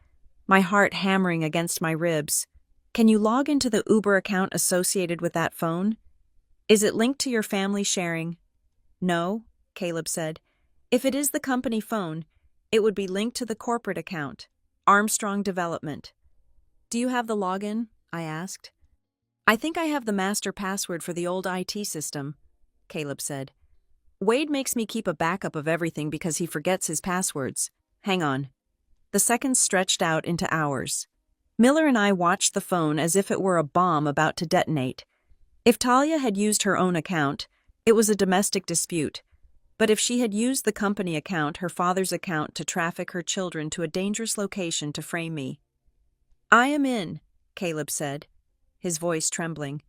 my heart hammering against my ribs. Can you log into the Uber account associated with that phone? Is it linked to your family sharing? No, Caleb said. If it is the company phone, it would be linked to the corporate account, Armstrong Development. Do you have the login? I asked. I think I have the master password for the old IT system, Caleb said. Wade makes me keep a backup of everything because he forgets his passwords. Hang on. The seconds stretched out into hours. Miller and I watched the phone as if it were a bomb about to detonate. If Talia had used her own account, it was a domestic dispute. But if she had used the company account, her father's account, to traffic her children to a dangerous location to frame me. "I am in," Caleb said, his voice trembling.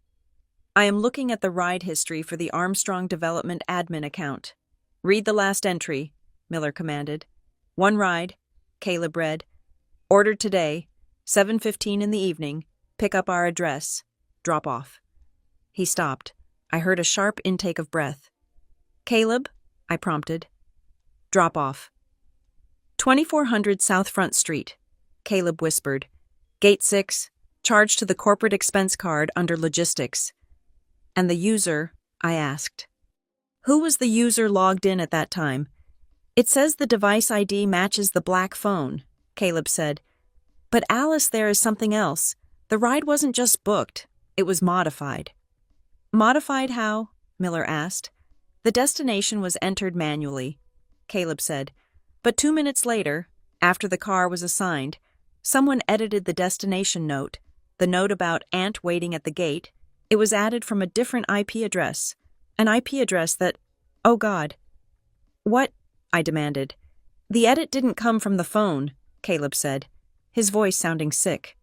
"I am looking at the ride history for the Armstrong Development admin account." "Read the last entry," Miller commanded. "One ride," Caleb read. "Ordered today, 7:15 in the evening. Pick up our address. Drop off." He stopped. I heard a sharp intake of breath. "Caleb?" I prompted. "Drop off." 2400 South Front Street, Caleb whispered. "Gate 6, charge to the corporate expense card under logistics." "And the user?" I asked. "Who was the user logged in at that time?" "It says the device ID matches the black phone," Caleb said. "But Alice, there is something else. The ride wasn't just booked, it was modified." "Modified how?" Miller asked. "The destination was entered manually," Caleb said. "But 2 minutes later, after the car was assigned, someone edited the destination note, the note about Aunt waiting at the gate. It was added from a different IP address, an IP address that, oh God." "What?" I demanded. "The edit didn't come from the phone," Caleb said, his voice sounding sick.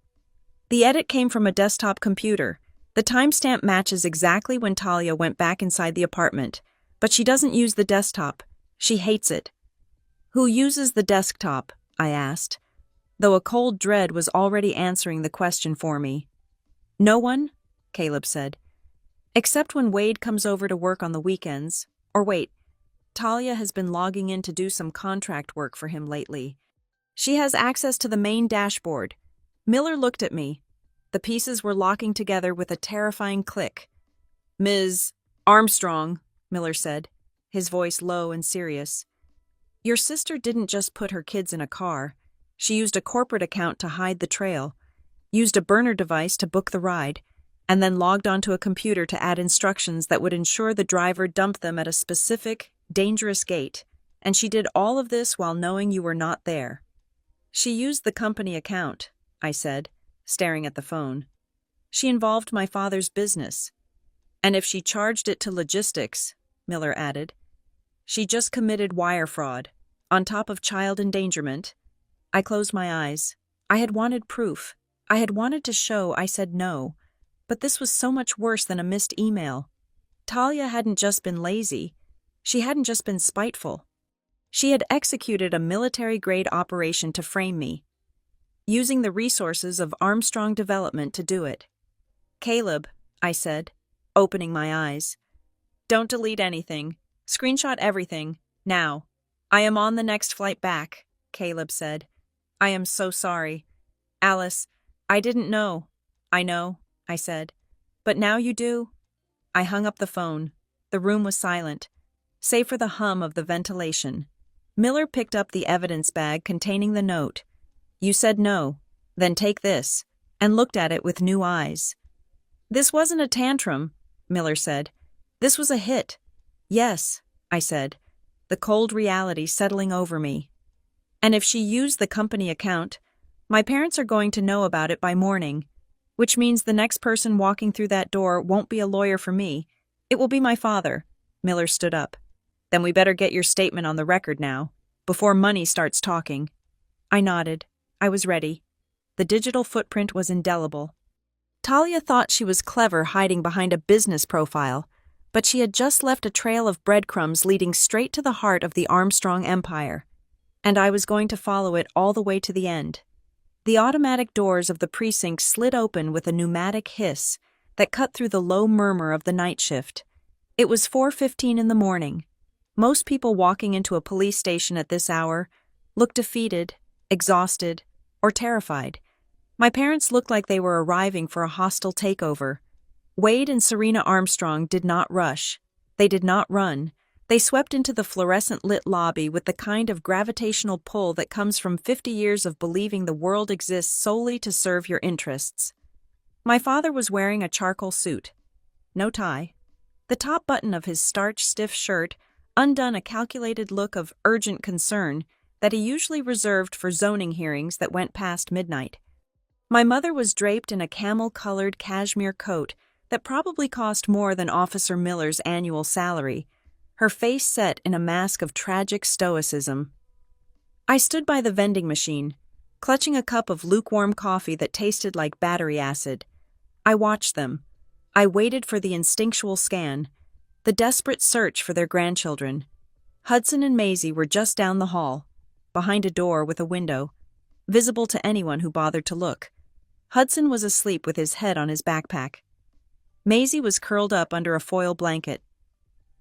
"The edit came from a desktop computer. The timestamp matches exactly when Talia went back inside the apartment, but she doesn't use the desktop. She hates it." "Who uses the desktop?" I asked, though a cold dread was already answering the question for me. "No one," Caleb said, "except when Wade comes over to work on the weekends. Or wait, Talia has been logging in to do some contract work for him lately. She has access to the main dashboard." Miller looked at me. The pieces were locking together with a terrifying click. "Ms. Armstrong," Miller said, his voice low and serious. "Your sister didn't just put her kids in a car. She used a corporate account to hide the trail, used a burner device to book the ride, and then logged onto a computer to add instructions that would ensure the driver dumped them at a specific, dangerous gate. And she did all of this while knowing you were not there." "She used the company account," I said, staring at the phone. "She involved my father's business. And if she charged it to logistics," Miller added, "she just committed wire fraud, on top of child endangerment." I closed my eyes. I had wanted proof. I had wanted to show I said no. But this was so much worse than a missed email. Talia hadn't just been lazy. She hadn't just been spiteful. She had executed a military-grade operation to frame me, using the resources of Armstrong Development to do it. "Caleb," I said, opening my eyes. "Don't delete anything. Screenshot everything, now. I am on the next flight back," Caleb said. "I am so sorry. Alice, I didn't know." "I know," I said. "But now you do." I hung up the phone. The room was silent, save for the hum of the ventilation. Miller picked up the evidence bag containing the note. "You said no, then take this," and looked at it with new eyes. "This wasn't a tantrum," Miller said. "This was a hit." "Yes," I said, the cold reality settling over me. "And if she used the company account, my parents are going to know about it by morning, which means the next person walking through that door won't be a lawyer for me. It will be my father." Miller stood up. "Then we better get your statement on the record now, before money starts talking." I nodded. I was ready. The digital footprint was indelible. Talia thought she was clever hiding behind a business profile, but she had just left a trail of breadcrumbs leading straight to the heart of the Armstrong empire. And I was going to follow it all the way to the end. The automatic doors of the precinct slid open with a pneumatic hiss that cut through the low murmur of the night shift. It was 4:15 in the morning. Most people walking into a police station at this hour looked defeated, exhausted, or terrified. My parents looked like they were arriving for a hostile takeover. Wade and Serena Armstrong did not rush. They did not run. They swept into the fluorescent-lit lobby with the kind of gravitational pull that comes from 50 years of believing the world exists solely to serve your interests. My father was wearing a charcoal suit. No tie. The top button of his starch-stiff shirt undone a calculated look of urgent concern that he usually reserved for zoning hearings that went past midnight. My mother was draped in a camel-colored cashmere coat that probably cost more than Officer Miller's annual salary, her face set in a mask of tragic stoicism. I stood by the vending machine, clutching a cup of lukewarm coffee that tasted like battery acid. I watched them. I waited for the instinctual scan, the desperate search for their grandchildren. Hudson and Maisie were just down the hall, behind a door with a window, visible to anyone who bothered to look. Hudson was asleep with his head on his backpack. Maisie was curled up under a foil blanket.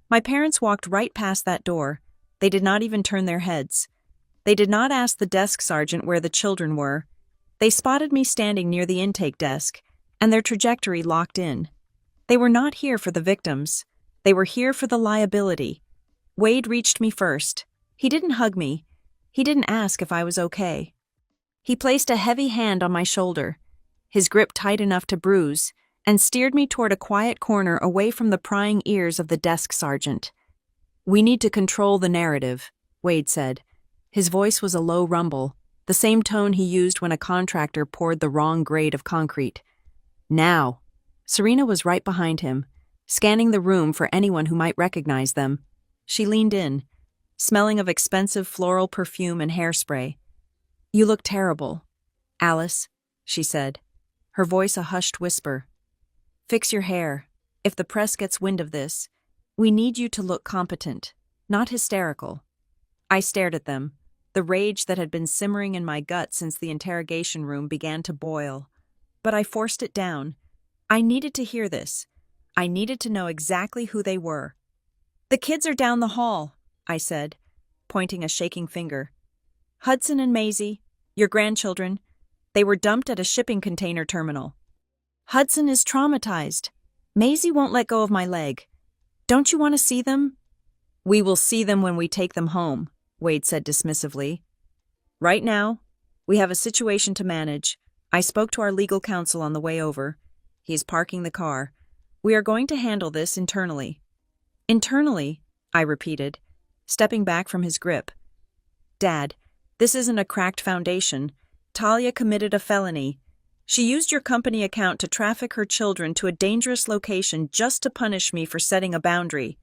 My parents walked right past that door. They did not even turn their heads. They did not ask the desk sergeant where the children were. They spotted me standing near the intake desk, and their trajectory locked in. They were not here for the victims. They were here for the liability. Wade reached me first. He didn't hug me. He didn't ask if I was okay. He placed a heavy hand on my shoulder, his grip tight enough to bruise, and steered me toward a quiet corner away from the prying ears of the desk sergeant. "We need to control the narrative," Wade said. His voice was a low rumble, the same tone he used when a contractor poured the wrong grade of concrete. "Now." Serena was right behind him, scanning the room for anyone who might recognize them. She leaned in, smelling of expensive floral perfume and hairspray. "You look terrible, Alice," she said, her voice a hushed whisper. "Fix your hair. If the press gets wind of this, we need you to look competent, not hysterical." I stared at them. The rage that had been simmering in my gut since the interrogation room began to boil. But I forced it down. I needed to hear this. I needed to know exactly who they were. "The kids are down the hall," I said, pointing a shaking finger. "Hudson and Maisie, your grandchildren, they were dumped at a shipping container terminal. Hudson is traumatized. Maisie won't let go of my leg. Don't you want to see them?" "We will see them when we take them home," Wade said dismissively. "Right now, we have a situation to manage. I spoke to our legal counsel on the way over. He is parking the car. We are going to handle this internally." "Internally?" I repeated, stepping back from his grip. "Dad, this isn't a cracked foundation. Talia committed a felony. She used your company account to traffic her children to a dangerous location just to punish me for setting a boundary."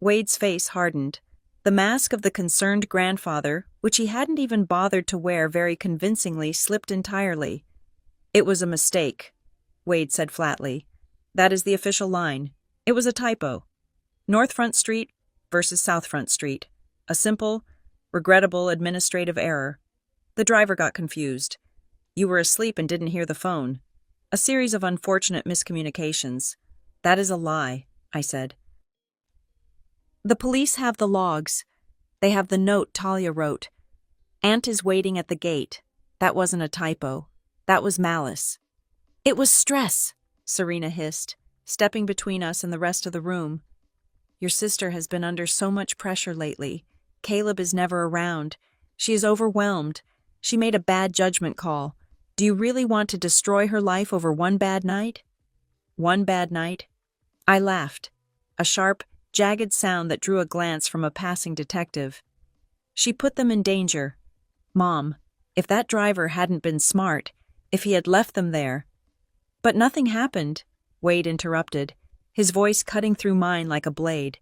Wade's face hardened. The mask of the concerned grandfather, which he hadn't even bothered to wear very convincingly, slipped entirely. "It was a mistake," Wade said flatly. "That is the official line. It was a typo. North Front Street versus South Front Street. A simple, regrettable administrative error. The driver got confused. You were asleep and didn't hear the phone. A series of unfortunate miscommunications. That is a lie," I said. "The police have the logs. They have the note Talia wrote. Aunt is waiting at the gate. That wasn't a typo. That was malice." "It was stress," Serena hissed, stepping between us and the rest of the room. "Your sister has been under so much pressure lately. Caleb is never around. She is overwhelmed. She made a bad judgment call. Do you really want to destroy her life over one bad night?" "One bad night?" I laughed, a sharp, jagged sound that drew a glance from a passing detective. "She put them in danger. Mom, if that driver hadn't been smart, if he had left them there—" "But nothing happened," Wade interrupted, his voice cutting through mine like a blade.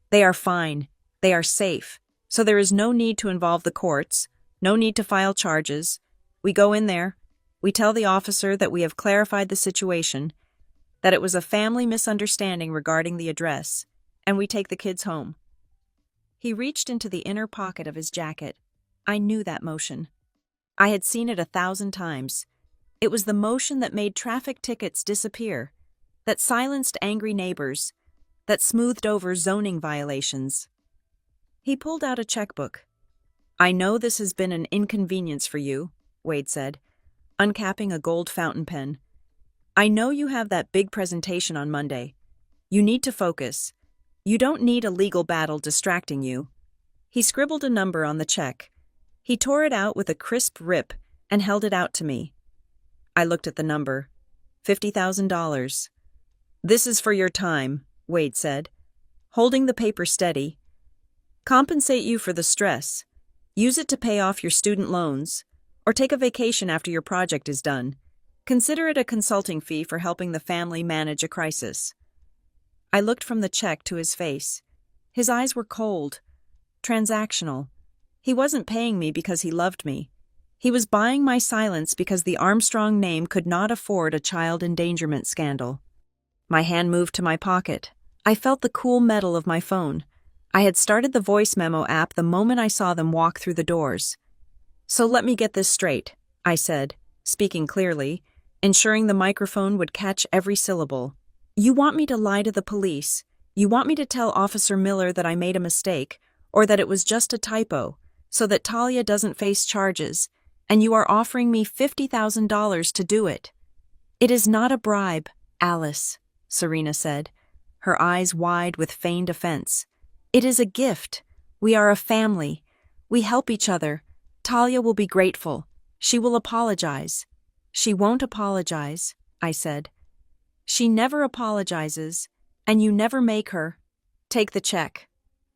"They are fine. They are safe. So there is no need to involve the courts, no need to file charges. We go in there. We tell the officer that we have clarified the situation, that it was a family misunderstanding regarding the address, and we take the kids home." He reached into the inner pocket of his jacket. I knew that motion. I had seen it 1,000 times. It was the motion that made traffic tickets disappear, that silenced angry neighbors, that smoothed over zoning violations. He pulled out a checkbook. "I know this has been an inconvenience for you," Wade said, uncapping a gold fountain pen. "I know you have that big presentation on Monday. You need to focus. You don't need a legal battle distracting you." He scribbled a number on the check. He tore it out with a crisp rip and held it out to me. I looked at the number. $50,000. "This is for your time," Wade said, holding the paper steady. "Compensate you for the stress. Use it to pay off your student loans, or take a vacation after your project is done. Consider it a consulting fee for helping the family manage a crisis. I looked from the check to his face. His eyes were cold, transactional. He wasn't paying me because he loved me. He was buying my silence because the Armstrong name could not afford a child endangerment scandal. My hand moved to my pocket. I felt the cool metal of my phone. I had started the voice memo app the moment I saw them walk through the doors. So let me get this straight, I said, speaking clearly, ensuring the microphone would catch every syllable. You want me to lie to the police? You want me to tell Officer Miller that I made a mistake, or that it was just a typo, so that Talia doesn't face charges, and you are offering me $50,000 to do it? It is not a bribe, Alice, Serena said, her eyes wide with feigned offense. It is a gift. We are a family. We help each other. Talia will be grateful. She will apologize. She won't apologize, I said. She never apologizes, and you never make her. Take the check.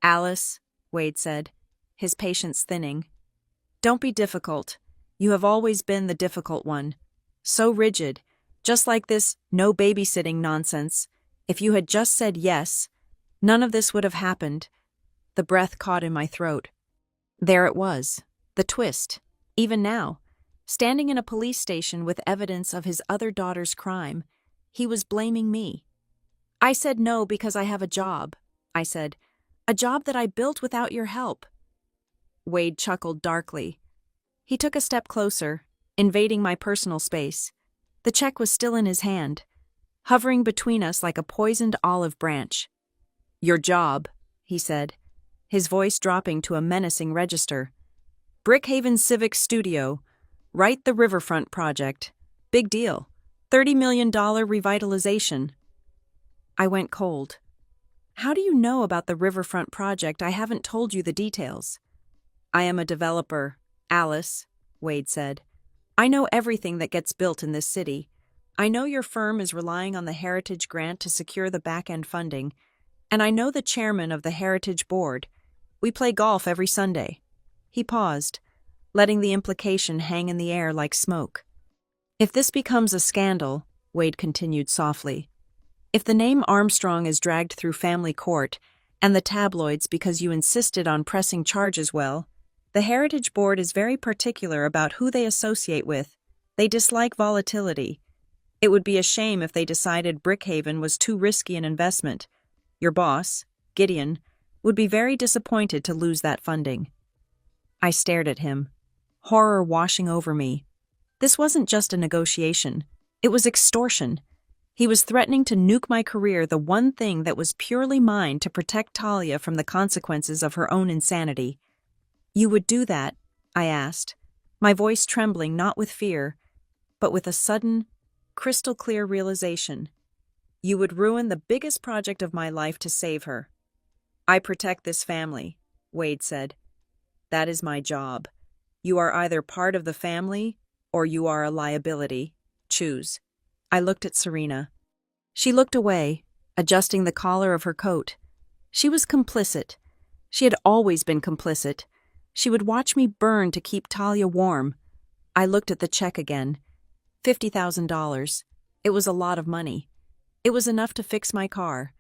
Alice, Wade said, his patience thinning. Don't be difficult. You have always been the difficult one. So rigid, just like this no babysitting nonsense. If you had just said yes, none of this would have happened. The breath caught in my throat. There it was, the twist. Even now, standing in a police station with evidence of his other daughter's crime, he was blaming me. I said no because I have a job, I said. A job that I built without your help. Wade chuckled darkly. He took a step closer, invading my personal space. The check was still in his hand, hovering between us like a poisoned olive branch. Your job, he said, his voice dropping to a menacing register. Brickhaven Civic Studio. Write the Riverfront Project. Big deal. $30 million revitalization. I went cold. How do you know about the Riverfront Project? I haven't told you the details. I am a developer, Alice, Wade said. I know everything that gets built in this city. I know your firm is relying on the Heritage Grant to secure the back-end funding, and I know the chairman of the Heritage Board. We play golf every Sunday. He paused, letting the implication hang in the air like smoke. If this becomes a scandal, Wade continued softly, if the name Armstrong is dragged through family court and the tabloids because you insisted on pressing charges, well, the Heritage Board is very particular about who they associate with. They dislike volatility. It would be a shame if they decided Brickhaven was too risky an investment. Your boss, Gideon, would be very disappointed to lose that funding. I stared at him, horror washing over me. This wasn't just a negotiation. It was extortion. He was threatening to nuke my career, the one thing that was purely mine, to protect Talia from the consequences of her own insanity. You would do that? I asked, my voice trembling not with fear, but with a sudden, crystal-clear realization. You would ruin the biggest project of my life to save her. I protect this family, Wade said. That is my job. You are either part of the family or you are a liability. Choose. I looked at Serena. She looked away, adjusting the collar of her coat. She was complicit. She had always been complicit. She would watch me burn to keep Talia warm. I looked at the check again. $50,000. It was a lot of money. It was enough to fix my car,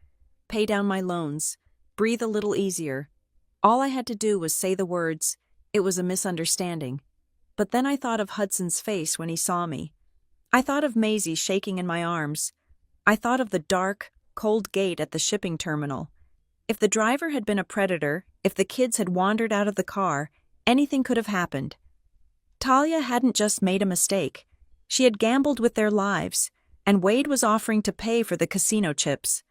pay down my loans, breathe a little easier. All I had to do was say the words, "It was a misunderstanding." But then I thought of Hudson's face when he saw me. I thought of Maisie shaking in my arms. I thought of the dark, cold gate at the shipping terminal. If the driver had been a predator, if the kids had wandered out of the car, anything could have happened. Talia hadn't just made a mistake. She had gambled with their lives, and Wade was offering to pay for the casino chips.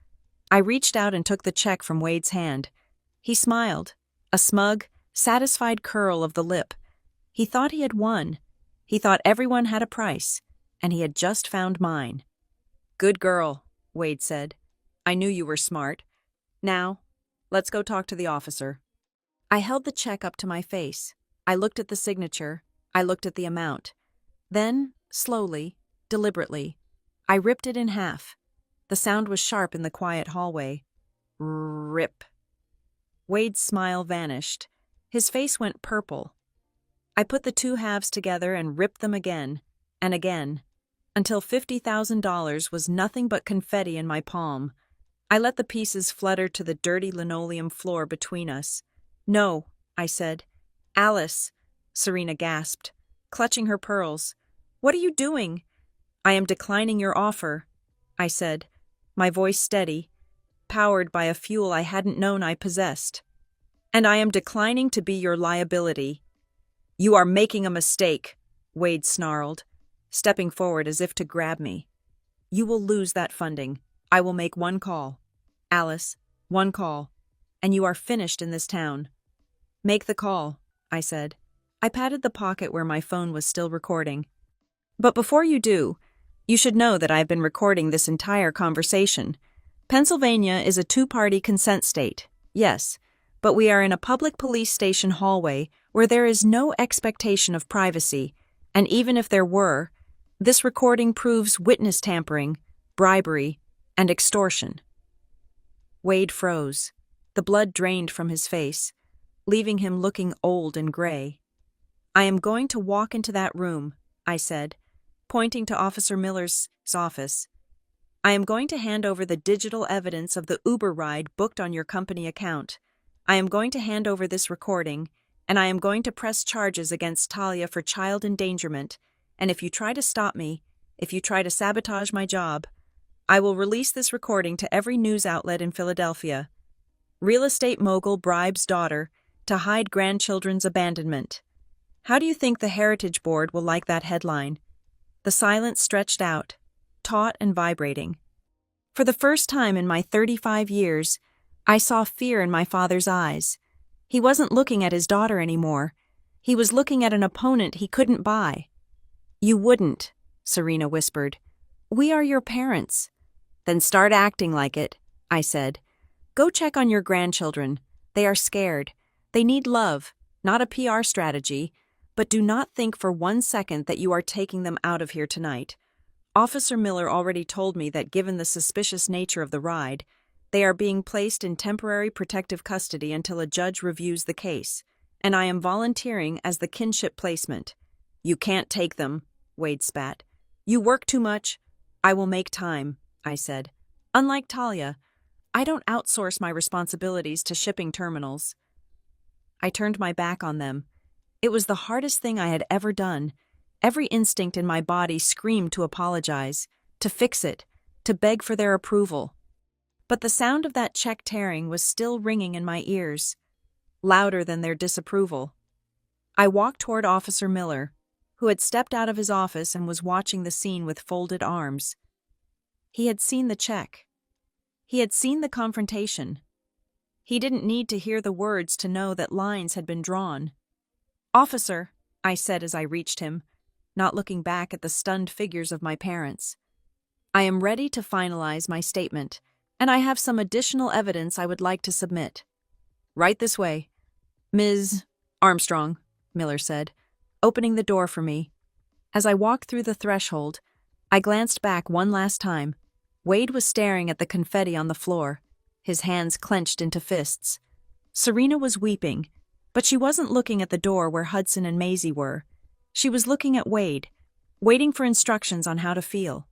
I reached out and took the check from Wade's hand. He smiled, a smug, satisfied curl of the lip. He thought he had won. He thought everyone had a price, and he had just found mine. Good girl, Wade said. I knew you were smart. Now, let's go talk to the officer. I held the check up to my face. I looked at the signature. I looked at the amount. Then, slowly, deliberately, I ripped it in half. The sound was sharp in the quiet hallway. Rip. Wade's smile vanished. His face went purple. I put the two halves together and ripped them again, and again. until $50,000 was nothing but confetti in my palm. I let the pieces flutter to the dirty linoleum floor between us. "No," I said. "Alice," Serena gasped, clutching her pearls. "What are you doing?" "I am declining your offer," I said, my voice steady, powered by a fuel I hadn't known I possessed. "And I am declining to be your liability." "You are making a mistake," Wade snarled, stepping forward as if to grab me. "You will lose that funding. I will make one call. Alice, one call, and you are finished in this town." "Make the call," I said. I patted the pocket where my phone was still recording. "But before you do, you should know that I've been recording this entire conversation. Pennsylvania is a two-party consent state, yes, but we are in a public police station hallway where there is no expectation of privacy, and even if there were, this recording proves witness tampering, bribery, and extortion." Wade froze. The blood drained from his face, leaving him looking old and gray. "I am going to walk into that room," I said, pointing to Officer Miller's office. "I am going to hand over the digital evidence of the Uber ride booked on your company account. I am going to hand over this recording, and I am going to press charges against Talia for child endangerment, and if you try to stop me, if you try to sabotage my job, I will release this recording to every news outlet in Philadelphia. Real estate mogul bribes daughter to hide grandchildren's abandonment." How do you think the Heritage Board will like that headline? The silence stretched out, taut and vibrating. For the first time in my 35 years, I saw fear in my father's eyes. He wasn't looking at his daughter anymore. He was looking at an opponent he couldn't buy. "You wouldn't," Serena whispered. "We are your parents." "Then start acting like it," I said. "Go check on your grandchildren. They are scared. They need love, not a PR strategy. But do not think for 1 second that you are taking them out of here tonight. Officer Miller already told me that given the suspicious nature of the ride, they are being placed in temporary protective custody until a judge reviews the case, and I am volunteering as the kinship placement." "You can't take them," Wade spat. "You work too much." "I will make time," I said. "Unlike Talia, I don't outsource my responsibilities to shipping terminals." I turned my back on them. It was the hardest thing I had ever done. Every instinct in my body screamed to apologize, to fix it, to beg for their approval. But the sound of that check tearing was still ringing in my ears, louder than their disapproval. I walked toward Officer Miller, who had stepped out of his office and was watching the scene with folded arms. He had seen the check. He had seen the confrontation. He didn't need to hear the words to know that lines had been drawn. "Officer," I said as I reached him, not looking back at the stunned figures of my parents. "I am ready to finalize my statement, and I have some additional evidence I would like to submit." "Right this way." "Ms. Armstrong," Miller said, opening the door for me. As I walked through the threshold, I glanced back one last time. Wade was staring at the confetti on the floor, his hands clenched into fists. Serena was weeping, but she wasn't looking at the door where Hudson and Maisie were. She was looking at Wade, waiting for instructions on how to feel.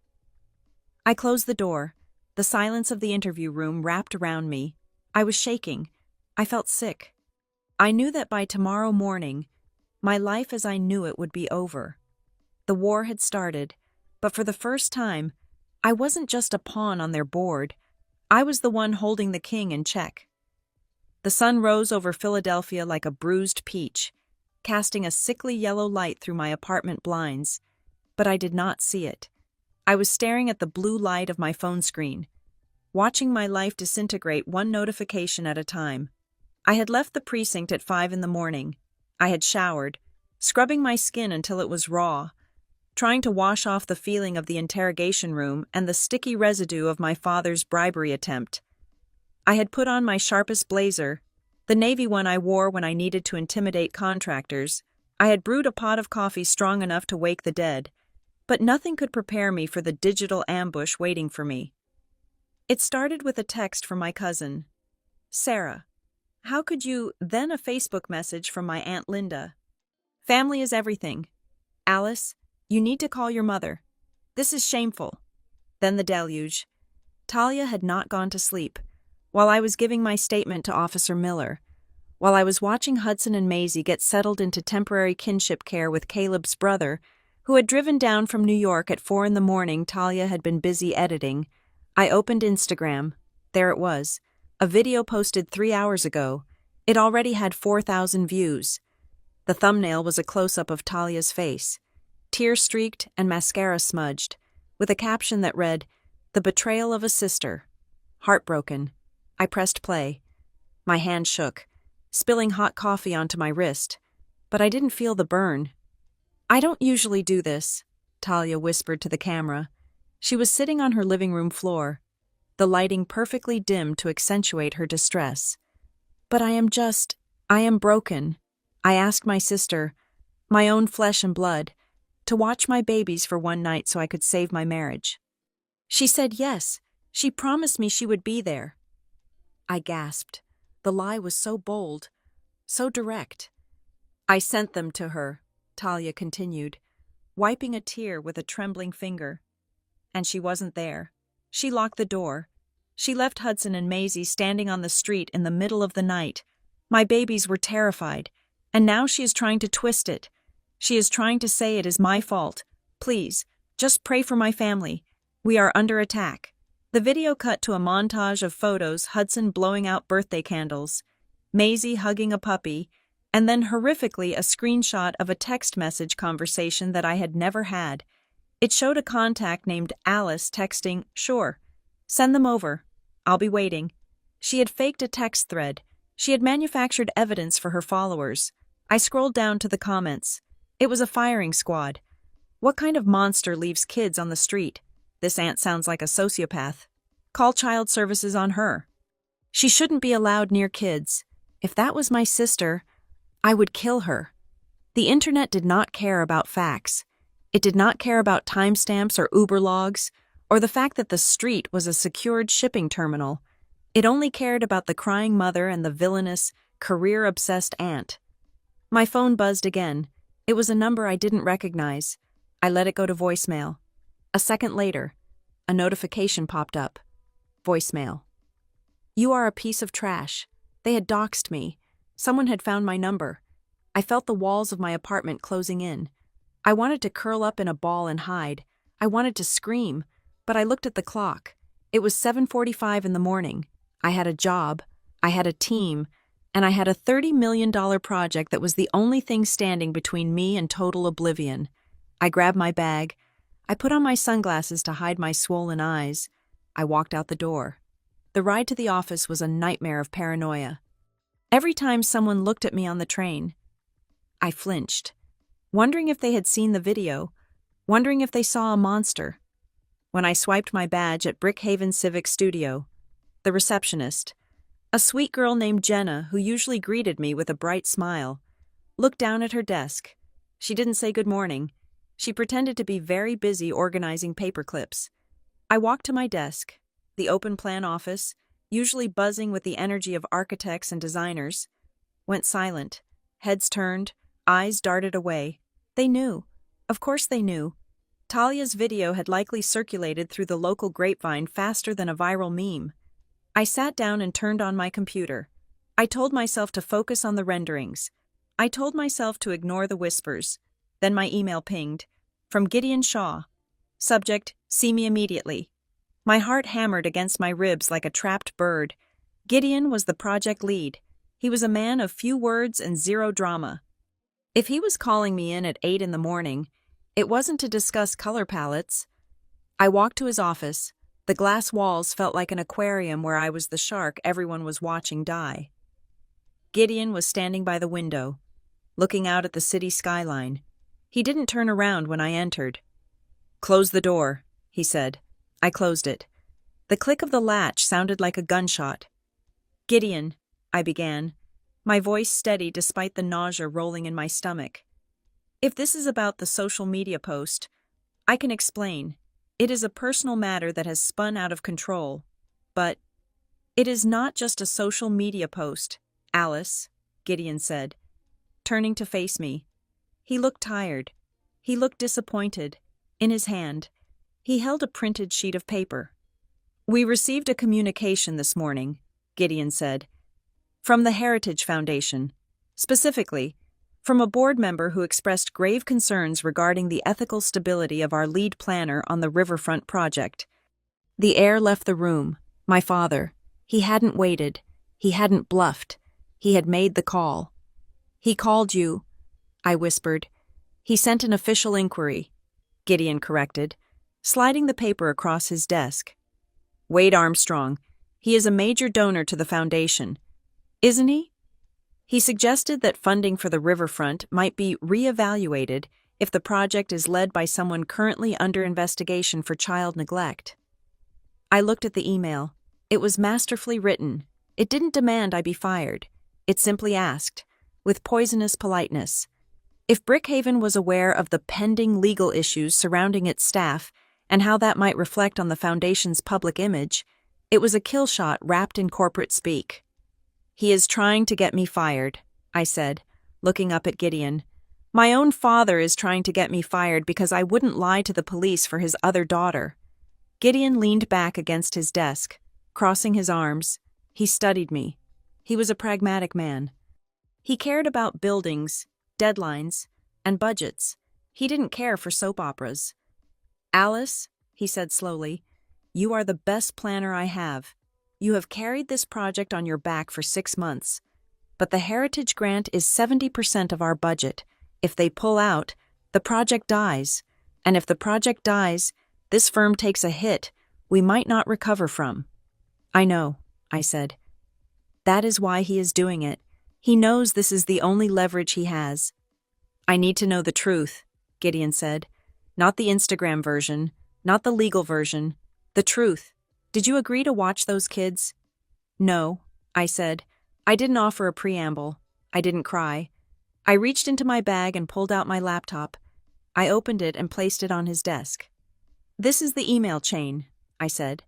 I closed the door. The silence of the interview room wrapped around me. I was shaking. I felt sick. I knew that by tomorrow morning, my life as I knew it would be over. The war had started, but for the first time, I wasn't just a pawn on their board. I was the one holding the king in check. The sun rose over Philadelphia like a bruised peach, casting a sickly yellow light through my apartment blinds, but I did not see it. I was staring at the blue light of my phone screen, watching my life disintegrate one notification at a time. I had left the precinct at 5 a.m. I had showered, scrubbing my skin until it was raw, trying to wash off the feeling of the interrogation room and the sticky residue of my father's bribery attempt. I had put on my sharpest blazer, the navy one I wore when I needed to intimidate contractors. I had brewed a pot of coffee strong enough to wake the dead, but nothing could prepare me for the digital ambush waiting for me. It started with a text from my cousin. "Sarah, how could you?" Then a Facebook message from my Aunt Linda. "Family is everything. Alice, you need to call your mother." This is shameful. Then the deluge. Talia had not gone to sleep. While I was giving my statement to Officer Miller, while I was watching Hudson and Maisie get settled into temporary kinship care with Caleb's brother, who had driven down from New York at 4 a.m, Talia had been busy editing. I opened Instagram. There it was. A video posted 3 hours ago. It already had 4,000 views. The thumbnail was a close-up of Talia's face, tear-streaked and mascara smudged, with a caption that read, "The betrayal of a sister." Heartbroken. I pressed play. My hand shook, spilling hot coffee onto my wrist, but I didn't feel the burn. "I don't usually do this," Talia whispered to the camera. She was sitting on her living room floor, the lighting perfectly dimmed to accentuate her distress. "But I am broken. I asked my sister, my own flesh and blood, to watch my babies for one night so I could save my marriage. She said yes. She promised me she would be there." I gasped. The lie was so bold, so direct. "I sent them to her," Talia continued, wiping a tear with a trembling finger. "And she wasn't there. She locked the door. She left Hudson and Maisie standing on the street in the middle of the night. My babies were terrified, and now she is trying to twist it. She is trying to say it is my fault. Please, just pray for my family. We are under attack." The video cut to a montage of photos, Hudson blowing out birthday candles, Maisie hugging a puppy, and then horrifically a screenshot of a text message conversation that I had never had. It showed a contact named Alice texting, "Sure, send them over. I'll be waiting." She had faked a text thread. She had manufactured evidence for her followers. I scrolled down to the comments. It was a firing squad. "What kind of monster leaves kids on the street? This aunt sounds like a sociopath. Call child services on her. She shouldn't be allowed near kids. If that was my sister, I would kill her." The internet did not care about facts. It did not care about timestamps or Uber logs, or the fact that the street was a secured shipping terminal. It only cared about the crying mother and the villainous, career-obsessed aunt. My phone buzzed again. It was a number I didn't recognize. I let it go to voicemail. A second later, a notification popped up. Voicemail. "You are a piece of trash. They had doxed me. Someone had found my number." I felt the walls of my apartment closing in. I wanted to curl up in a ball and hide. I wanted to scream, but I looked at the clock. It was 7:45 in the morning. I had a job, I had a team, and I had a $30 million project that was the only thing standing between me and total oblivion. I grabbed my bag. I put on my sunglasses to hide my swollen eyes. I walked out the door. The ride to the office was a nightmare of paranoia. Every time someone looked at me on the train, I flinched, wondering if they had seen the video, wondering if they saw a monster. When I swiped my badge at Brickhaven Civic Studio, the receptionist, a sweet girl named Jenna, who usually greeted me with a bright smile, looked down at her desk. She didn't say good morning. She pretended to be very busy organizing paper clips. I walked to my desk, the open plan office, usually buzzing with the energy of architects and designers, went silent, heads turned, eyes darted away. They knew. Of course they knew. Talia's video had likely circulated through the local grapevine faster than a viral meme. I sat down and turned on my computer. I told myself to focus on the renderings. I told myself to ignore the whispers. Then my email pinged. From Gideon Shaw. Subject, see me immediately. My heart hammered against my ribs like a trapped bird. Gideon was the project lead. He was a man of few words and zero drama. If he was calling me in at 8 in the morning, it wasn't to discuss color palettes. I walked to his office. The glass walls felt like an aquarium where I was the shark everyone was watching die. Gideon was standing by the window, looking out at the city skyline. He didn't turn around when I entered. "Close the door," he said. I closed it. The click of the latch sounded like a gunshot. "Gideon," I began, my voice steady despite the nausea rolling in my stomach. "If this is about the social media post, I can explain. It is a personal matter that has spun out of control. But it is not just a social media post, Alice," Gideon said, turning to face me. He looked tired. He looked disappointed. In his hand, He held a printed sheet of paper. "We received a communication this morning," Gideon said, "from the Heritage Foundation. Specifically, from a board member who expressed grave concerns regarding the ethical stability of our lead planner on the riverfront project." The air left the room. My father. He hadn't waited. He hadn't bluffed. He had made the call. "He called you," I whispered. "He sent an official inquiry," Gideon corrected, sliding the paper across his desk. "Wade Armstrong. He is a major donor to the foundation. Isn't he? He suggested that funding for the riverfront might be re-evaluated if the project is led by someone currently under investigation for child neglect." I looked at the email. It was masterfully written. It didn't demand I be fired. It simply asked, with poisonous politeness, if Brickhaven was aware of the pending legal issues surrounding its staff and how that might reflect on the foundation's public image. It was a kill shot wrapped in corporate speak. "He is trying to get me fired," I said, looking up at Gideon. "My own father is trying to get me fired because I wouldn't lie to the police for his other daughter." Gideon leaned back against his desk, crossing his arms. He studied me. He was a pragmatic man. He cared about buildings, deadlines, and budgets. He didn't care for soap operas. "Alice," he said slowly, "you are the best planner I have. You have carried this project on your back for 6 months. But the Heritage Grant is 70% of our budget. If they pull out, the project dies. And if the project dies, this firm takes a hit we might not recover from." "I know," I said. "That is why he is doing it. He knows this is the only leverage he has." "I need to know the truth," Gideon said. "Not the Instagram version, not the legal version. The truth. Did you agree to watch those kids?" "No," I said. I didn't offer a preamble. I didn't cry. I reached into my bag and pulled out my laptop. I opened it and placed it on his desk. "This is the email chain," I said,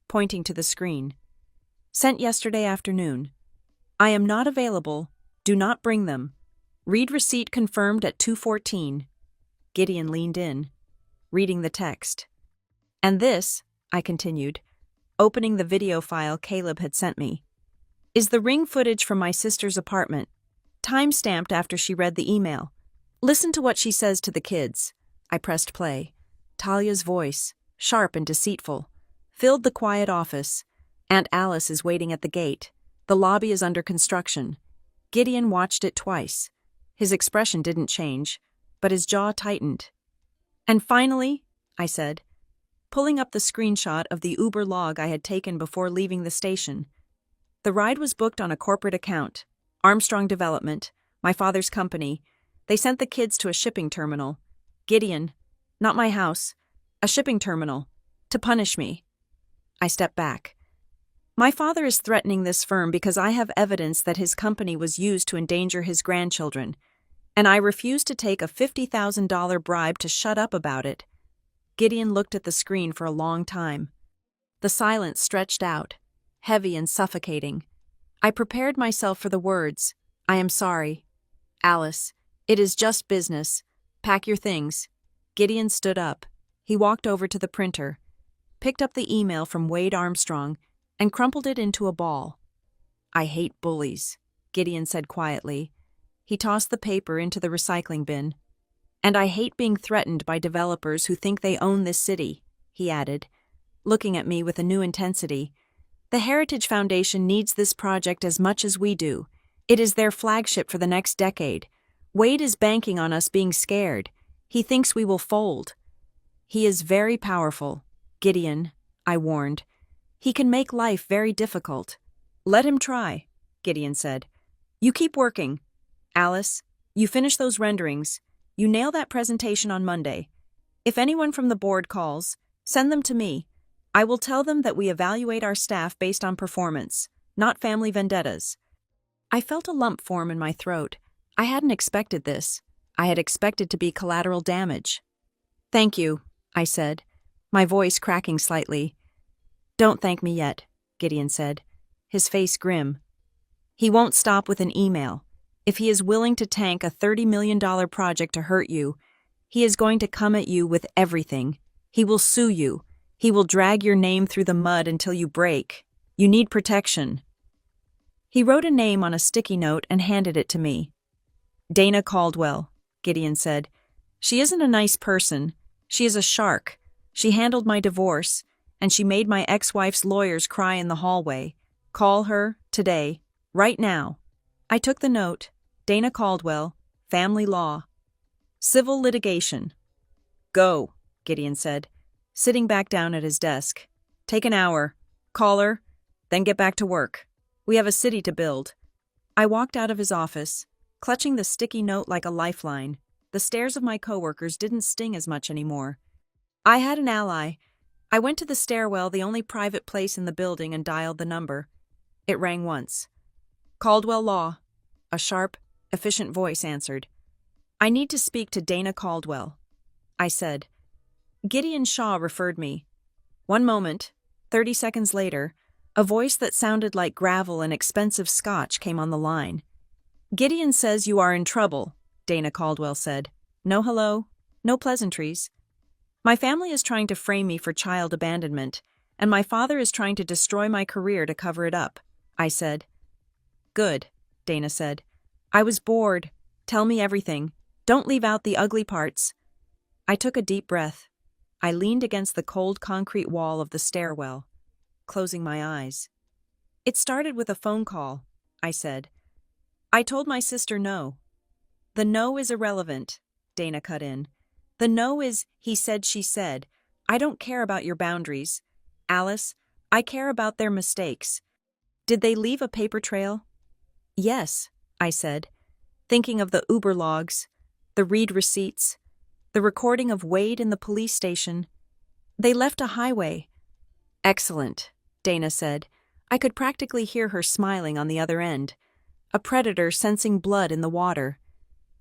pointing to the screen. "Sent yesterday afternoon. I am not available. Do not bring them. Read receipt confirmed at 2:14. Gideon leaned in, reading the text. "And this," I continued, opening the video file Caleb had sent me, "is the ring footage from my sister's apartment, time-stamped after she read the email. Listen to what she says to the kids." I pressed play. Talia's voice, sharp and deceitful, filled the quiet office. Aunt Alice is waiting at the gate. The lobby is under construction. Gideon watched it twice. His expression didn't change, but his jaw tightened. "And finally," I said, pulling up the screenshot of the Uber log I had taken before leaving the station. The ride was booked on a corporate account, Armstrong Development, my father's company. They sent the kids to a shipping terminal. Gideon, not my house, a shipping terminal, to punish me. I stepped back. My father is threatening this firm because I have evidence that his company was used to endanger his grandchildren, and I refuse to take a $50,000 bribe to shut up about it. Gideon looked at the screen for a long time. The silence stretched out, heavy and suffocating. I prepared myself for the words, "I am sorry. Alice, it is just business. Pack your things." Gideon stood up. He walked over to the printer, picked up the email from Wade Armstrong, and crumpled it into a ball. "I hate bullies," Gideon said quietly. He tossed the paper into the recycling bin. "And I hate being threatened by developers who think they own this city," he added, looking at me with a new intensity. "The Heritage Foundation needs this project as much as we do. It is their flagship for the next decade. Wade is banking on us being scared. He thinks we will fold." "He is very powerful, Gideon," I warned. "He can make life very difficult." "Let him try," Gideon said. "You keep working. Alice, you finish those renderings. You nail that presentation on Monday. If anyone from the board calls, send them to me. I will tell them that we evaluate our staff based on performance, not family vendettas." I felt a lump form in my throat. I hadn't expected this. I had expected to be collateral damage. "Thank you," I said, my voice cracking slightly. "Don't thank me yet," Gideon said, his face grim. "He won't stop with an email. If he is willing to tank a $30 million project to hurt you, he is going to come at you with everything. He will sue you. He will drag your name through the mud until you break. You need protection." He wrote a name on a sticky note and handed it to me. "Dana Caldwell," Gideon said. "She isn't a nice person. She is a shark. She handled my divorce, and she made my ex-wife's lawyers cry in the hallway. Call her, today, right now." I took the note. Dana Caldwell, family law. Civil litigation. "Go," Gideon said, sitting back down at his desk. "Take an hour. Call her, then get back to work. We have a city to build." I walked out of his office, clutching the sticky note like a lifeline. The stares of my coworkers didn't sting as much anymore. I had an ally. I went to the stairwell, the only private place in the building, and dialed the number. It rang once. "Caldwell Law." A sharp, efficient voice answered. "I need to speak to Dana Caldwell," I said. Gideon Shaw referred me. 1 moment, 30 seconds later, a voice that sounded like gravel and expensive scotch came on the line. "Gideon says you are in trouble," Dana Caldwell said. "No hello, no pleasantries. My family is trying to frame me for child abandonment, and my father is trying to destroy my career to cover it up," I said. "Good," Dana said. "I was bored. Tell me everything. Don't leave out the ugly parts." I took a deep breath. I leaned against the cold concrete wall of the stairwell, closing my eyes. "It started with a phone call," I said. "I told my sister no." "The no is irrelevant," Dana cut in. "The no is, he said, she said. I don't care about your boundaries. Alice, I care about their mistakes. Did they leave a paper trail?" "Yes," I said, thinking of the Uber logs, the read receipts, the recording of Wade in the police station. "They left a highway." "Excellent," Dana said. I could practically hear her smiling on the other end. A predator sensing blood in the water.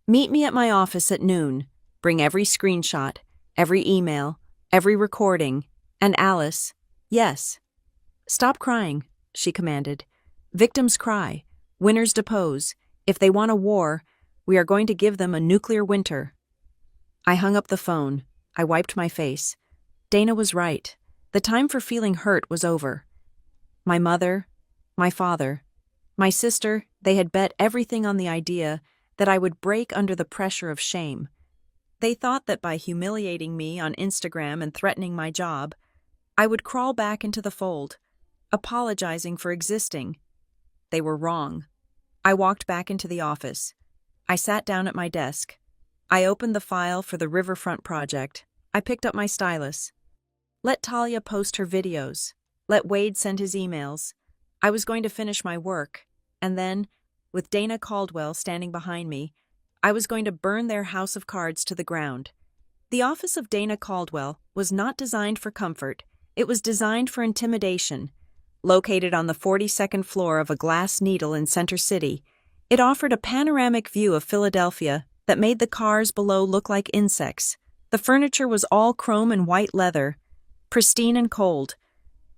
"Meet me at my office at noon. Bring every screenshot, every email, every recording. And Alice, yes." "Stop crying," she commanded. "Victims cry. Winners depose. If they want a war, we are going to give them a nuclear winter." I hung up the phone. I wiped my face. Dana was right. The time for feeling hurt was over. My mother, my father, my sister, they had bet everything on the idea that I would break under the pressure of shame. They thought that by humiliating me on Instagram and threatening my job, I would crawl back into the fold, apologizing for existing. They were wrong. I walked back into the office. I sat down at my desk. I opened the file for the Riverfront project. I picked up my stylus. Let Talia post her videos. Let Wade send his emails. I was going to finish my work, and then, with Dana Caldwell standing behind me, I was going to burn their house of cards to the ground. The office of Dana Caldwell was not designed for comfort. It was designed for intimidation. Located on the 42nd floor of a Glass Needle in Center City, it offered a panoramic view of Philadelphia that made the cars below look like insects. The furniture was all chrome and white leather, pristine and cold.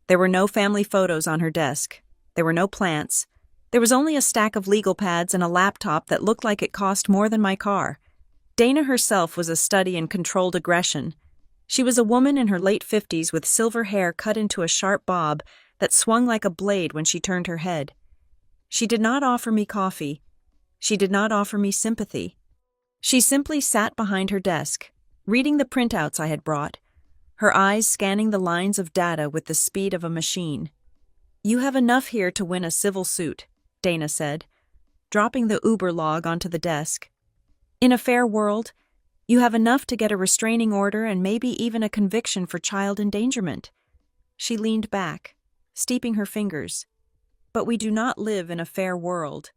There were no family photos on her desk. There were no plants. There was only a stack of legal pads and a laptop that looked like it cost more than my car. Dana herself was a study in controlled aggression. She was a woman in her late 50s with silver hair cut into a sharp bob that swung like a blade when she turned her head. She did not offer me coffee. She did not offer me sympathy. She simply sat behind her desk, reading the printouts I had brought, her eyes scanning the lines of data with the speed of a machine. "You have enough here to win a civil suit," Dana said, dropping the Uber log onto the desk. "In a fair world, you have enough to get a restraining order and maybe even a conviction for child endangerment." She leaned back, steeping her fingers. "But we do not live in a fair world.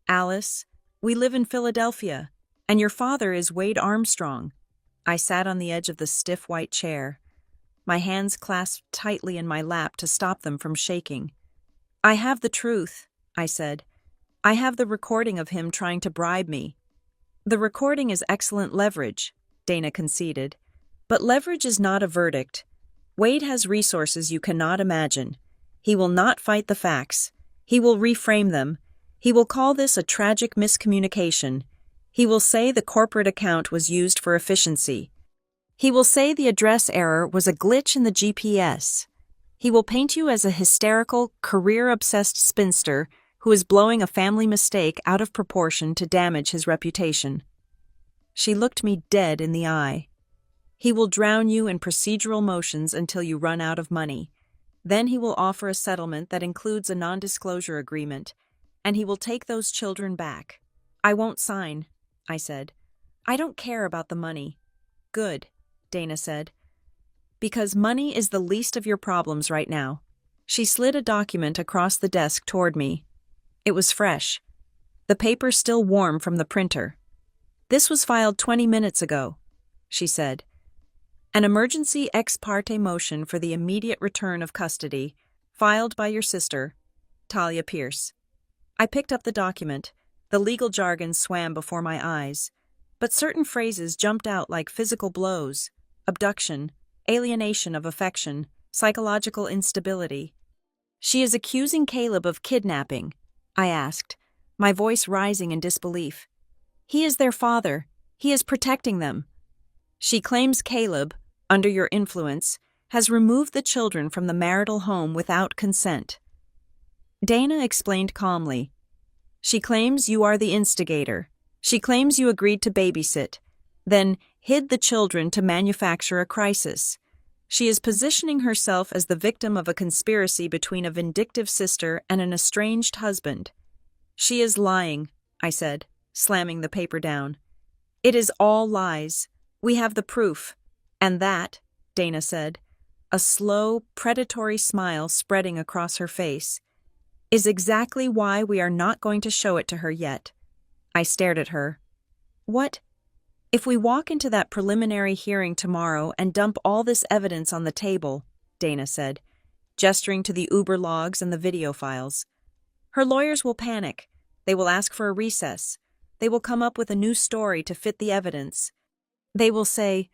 Alice, we live in Philadelphia, and your father is Wade Armstrong." I sat on the edge of the stiff white chair, my hands clasped tightly in my lap to stop them from shaking. "I have the truth," I said. "I have the recording of him trying to bribe me." "The recording is excellent leverage," Dana conceded. "But leverage is not a verdict. Wade has resources you cannot imagine. He will not fight the facts. He will reframe them. He will call this a tragic miscommunication. He will say the corporate account was used for efficiency. He will say the address error was a glitch in the GPS. He will paint you as a hysterical, career-obsessed spinster who is blowing a family mistake out of proportion to damage his reputation. She looked me dead in the eye. He will drown you in procedural motions until you run out of money. Then he will offer a settlement that includes a non-disclosure agreement, and he will take those children back. I won't sign, I said. I don't care about the money. Good, Dana said. Because money is the least of your problems right now. She slid a document across the desk toward me. It was fresh. The paper still warm from the printer. This was filed 20 minutes ago, she said. An emergency ex parte motion for the immediate return of custody, filed by your sister, Talia Pierce. I picked up the document. The legal jargon swam before my eyes, but certain phrases jumped out like physical blows, abduction, alienation of affection, psychological instability. She is accusing Caleb of kidnapping, I asked, my voice rising in disbelief. He is their father. He is protecting them. She claims Caleb, under your influence, has removed the children from the marital home without consent. Dana explained calmly. She claims you are the instigator. She claims you agreed to babysit, then hid the children to manufacture a crisis. She is positioning herself as the victim of a conspiracy between a vindictive sister and an estranged husband. She is lying, I said, slamming the paper down. It is all lies. We have the proof. And that, Dana said, a slow, predatory smile spreading across her face, is exactly why we are not going to show it to her yet. I stared at her. What? If we walk into that preliminary hearing tomorrow and dump all this evidence on the table, Dana said, gesturing to the Uber logs and the video files. Her lawyers will panic. They will ask for a recess. They will come up with a new story to fit the evidence. They will say,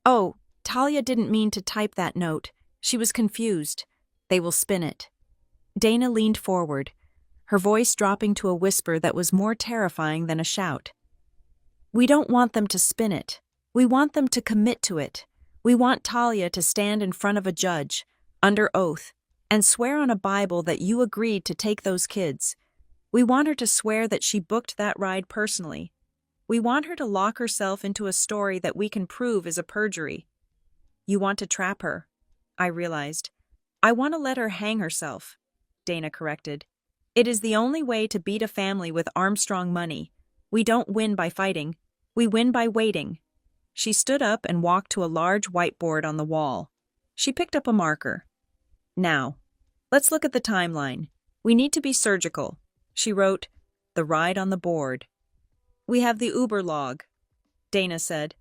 "Oh, Talia didn't mean to type that note. She was confused." They will spin it. Dana leaned forward, her voice dropping to a whisper that was more terrifying than a shout. We don't want them to spin it. We want them to commit to it. We want Talia to stand in front of a judge, under oath, and swear on a Bible that you agreed to take those kids. We want her to swear that she booked that ride personally. We want her to lock herself into a story that we can prove is a perjury. You want to trap her, I realized. I want to let her hang herself, Dana corrected. It is the only way to beat a family with Armstrong money. We don't win by fighting. We win by waiting. She stood up and walked to a large whiteboard on the wall. She picked up a marker. Now, let's look at the timeline. We need to be surgical. She wrote, the ride on the board. We have the Uber log, Dana said.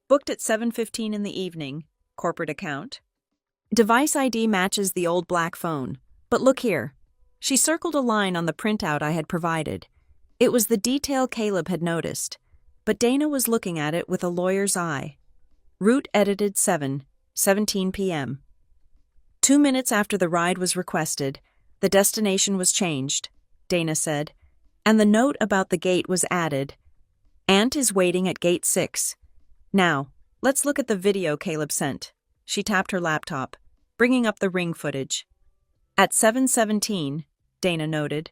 Booked at 7:15 in the evening. Corporate account. Device ID matches the old black phone. But look here. She circled a line on the printout I had provided. It was the detail Caleb had noticed, but Dana was looking at it with a lawyer's eye. Route edited 7:17 p.m. 2 minutes after the ride was requested, the destination was changed, Dana said, and the note about the gate was added. Aunt is waiting at gate 6. Now, let's look at the video Caleb sent. She tapped her laptop, bringing up the ring footage. At 7:17, Dana noted,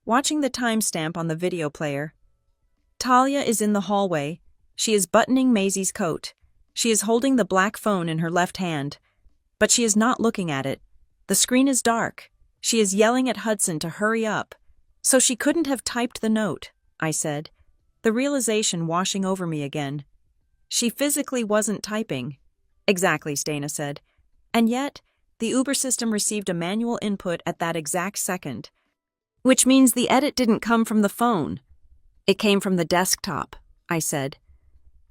watching the timestamp on the video player. Talia is in the hallway. She is buttoning Maisie's coat. She is holding the black phone in her left hand. But she is not looking at it. The screen is dark. She is yelling at Hudson to hurry up. So she couldn't have typed the note, I said, the realization washing over me again. She physically wasn't typing. Exactly, Dana said. And yet, the Uber system received a manual input at that exact second. Which means the edit didn't come from the phone. It came from the desktop, I said.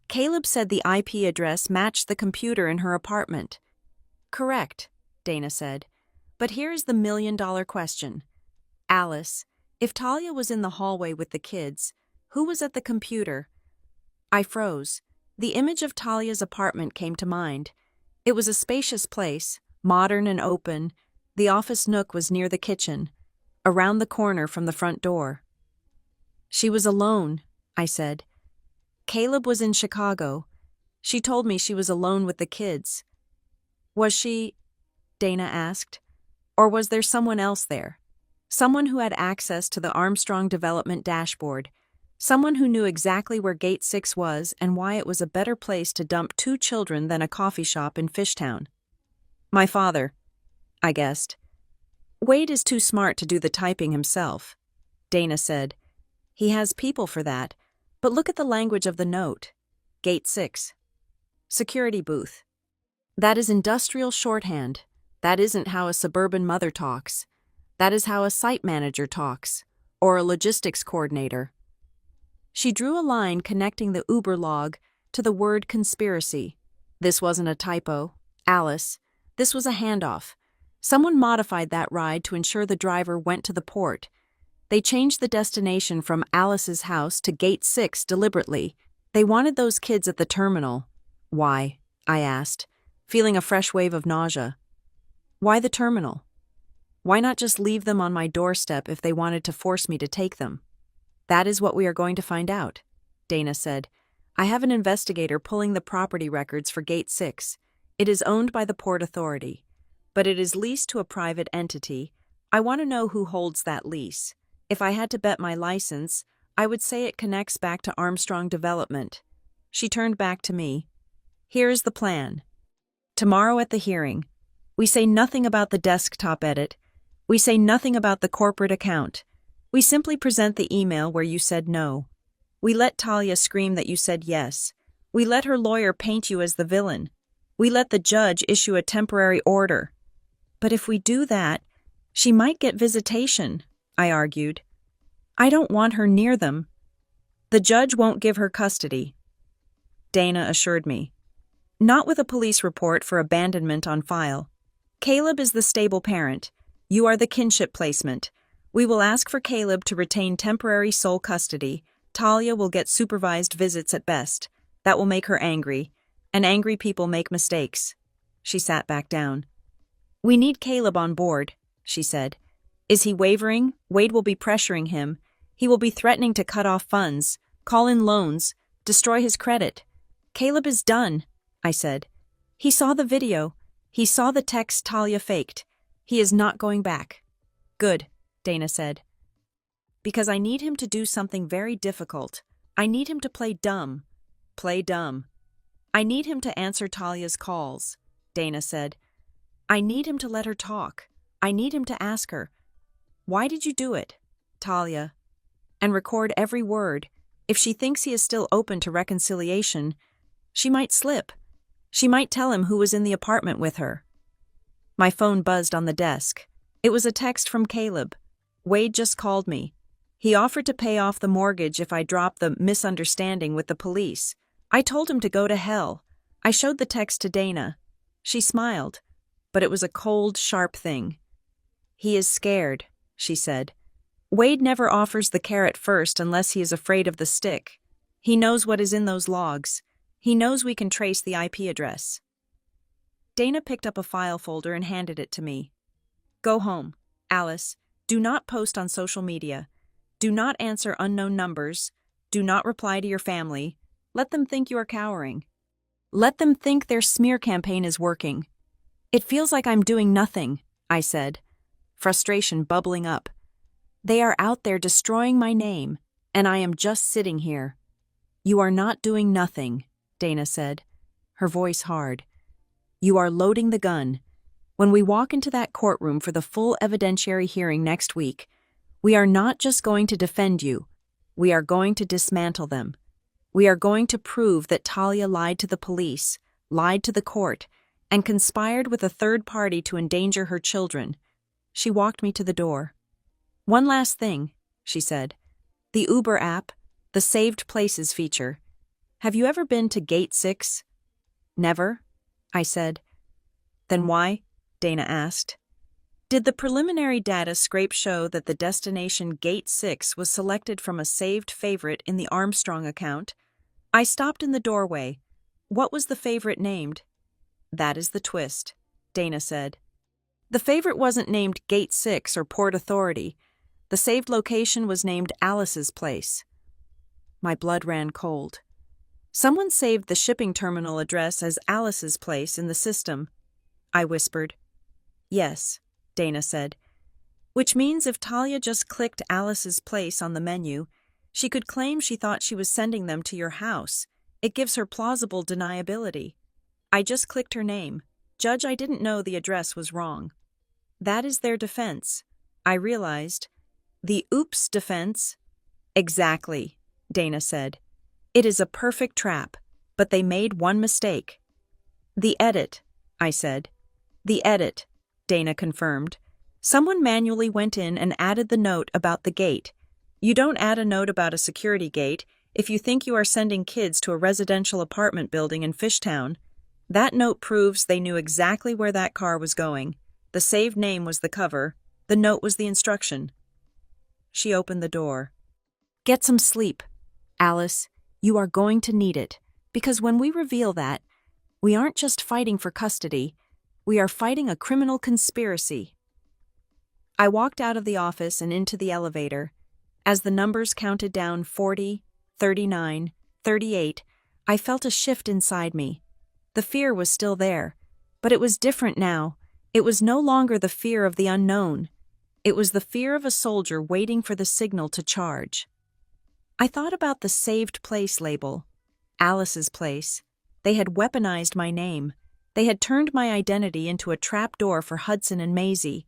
Caleb said the IP address matched the computer in her apartment. Correct, Dana said. But here is the million-dollar question. Alice, if Talia was in the hallway with the kids, who was at the computer? I froze. The image of Talia's apartment came to mind. It was a spacious place, modern and open. The office nook was near the kitchen, around the corner from the front door. She was alone, I said. Caleb was in Chicago. She told me she was alone with the kids. Was she? Dana asked. Or was there someone else there? Someone who had access to the Armstrong Development dashboard. Someone who knew exactly where Gate 6 was and why it was a better place to dump 2 children than a coffee shop in Fishtown. My father, I guessed. Wade is too smart to do the typing himself, Dana said. He has people for that, but look at the language of the note. Gate 6. Security booth. That is industrial shorthand. That isn't how a suburban mother talks. That is how a site manager talks, or a logistics coordinator. She drew a line connecting the Uber log to the word conspiracy. This wasn't a typo, Alice. This was a handoff. Someone modified that ride to ensure the driver went to the port. They changed the destination from Alice's house to Gate 6 deliberately. They wanted those kids at the terminal. Why? I asked, feeling a fresh wave of nausea. Why the terminal? Why not just leave them on my doorstep if they wanted to force me to take them? That is what we are going to find out, Dana said. I have an investigator pulling the property records for Gate 6. It is owned by the Port Authority, but it is leased to a private entity. I want to know who holds that lease. If I had to bet my license, I would say it connects back to Armstrong Development. She turned back to me. Here is the plan. Tomorrow at the hearing, we say nothing about the desktop edit. We say nothing about the corporate account. We simply present the email where you said no. We let Talia scream that you said yes. We let her lawyer paint you as the villain. We let the judge issue a temporary order. But if we do that, she might get visitation, I argued. I don't want her near them. The judge won't give her custody, Dana assured me. Not with a police report for abandonment on file. Caleb is the stable parent. You are the kinship placement. We will ask for Caleb to retain temporary sole custody. Talia will get supervised visits at best. That will make her angry. And angry people make mistakes. She sat back down. We need Caleb on board, she said. Is he wavering? Wade will be pressuring him. He will be threatening to cut off funds, call in loans, destroy his credit. Caleb is done, I said. He saw the video. He saw the text Talia faked. He is not going back. Good, Dana said. Because I need him to do something very difficult. I need him to play dumb. Play dumb. I need him to answer Talia's calls, Dana said. I need him to let her talk. I need him to ask her, why did you do it, Talia? And record every word. If she thinks he is still open to reconciliation, she might slip. She might tell him who was in the apartment with her. My phone buzzed on the desk. It was a text from Caleb. Wade just called me. He offered to pay off the mortgage if I dropped the misunderstanding with the police. I told him to go to hell. I showed the text to Dana. She smiled, but it was a cold, sharp thing. He is scared, she said. Wade never offers the carrot first unless he is afraid of the stick. He knows what is in those logs. He knows we can trace the IP address. Dana picked up a file folder and handed it to me. Go home, Alice. Do not post on social media. Do not answer unknown numbers. Do not reply to your family. Let them think you are cowering. Let them think their smear campaign is working. It feels like I'm doing nothing, I said, frustration bubbling up. They are out there destroying my name, and I am just sitting here. You are not doing nothing, Dana said, her voice hard. You are loading the gun. When we walk into that courtroom for the full evidentiary hearing next week, we are not just going to defend you. We are going to dismantle them. We are going to prove that Talia lied to the police, lied to the court, and conspired with a third party to endanger her children. She walked me to the door. One last thing, she said. The Uber app, the Saved Places feature. Have you ever been to Gate 6? Never, I said. Then why? Dana asked. Did the preliminary data scrape show that the destination Gate 6 was selected from a saved favorite in the Armstrong account? I stopped in the doorway. What was the favorite named? That is the twist, Dana said. The favorite wasn't named Gate 6 or Port Authority. The saved location was named Alice's place. My blood ran cold. Someone saved the shipping terminal address as Alice's place in the system, I whispered. Yes, Dana said. Which means if Talia just clicked Alice's place on the menu, she could claim she thought she was sending them to your house. It gives her plausible deniability. I just clicked her name. Judge, I didn't know the address was wrong. That is their defense. I realized. The oops defense? Exactly, Dana said. It is a perfect trap, but they made one mistake. The edit, I said. The edit, Dana confirmed. Someone manually went in and added the note about the gate. You don't add a note about a security gate if you think you are sending kids to a residential apartment building in Fishtown. That note proves they knew exactly where that car was going. The saved name was the cover. The note was the instruction. She opened the door. Get some sleep, Alice. You are going to need it, because when we reveal that, we aren't just fighting for custody, we are fighting a criminal conspiracy. I walked out of the office and into the elevator. As the numbers counted down 40, 39, 38, I felt a shift inside me. The fear was still there, but it was different now. It was no longer the fear of the unknown. It was the fear of a soldier waiting for the signal to charge. I thought about the saved place label, Alice's place. They had weaponized my name. They had turned my identity into a trapdoor for Hudson and Maisie.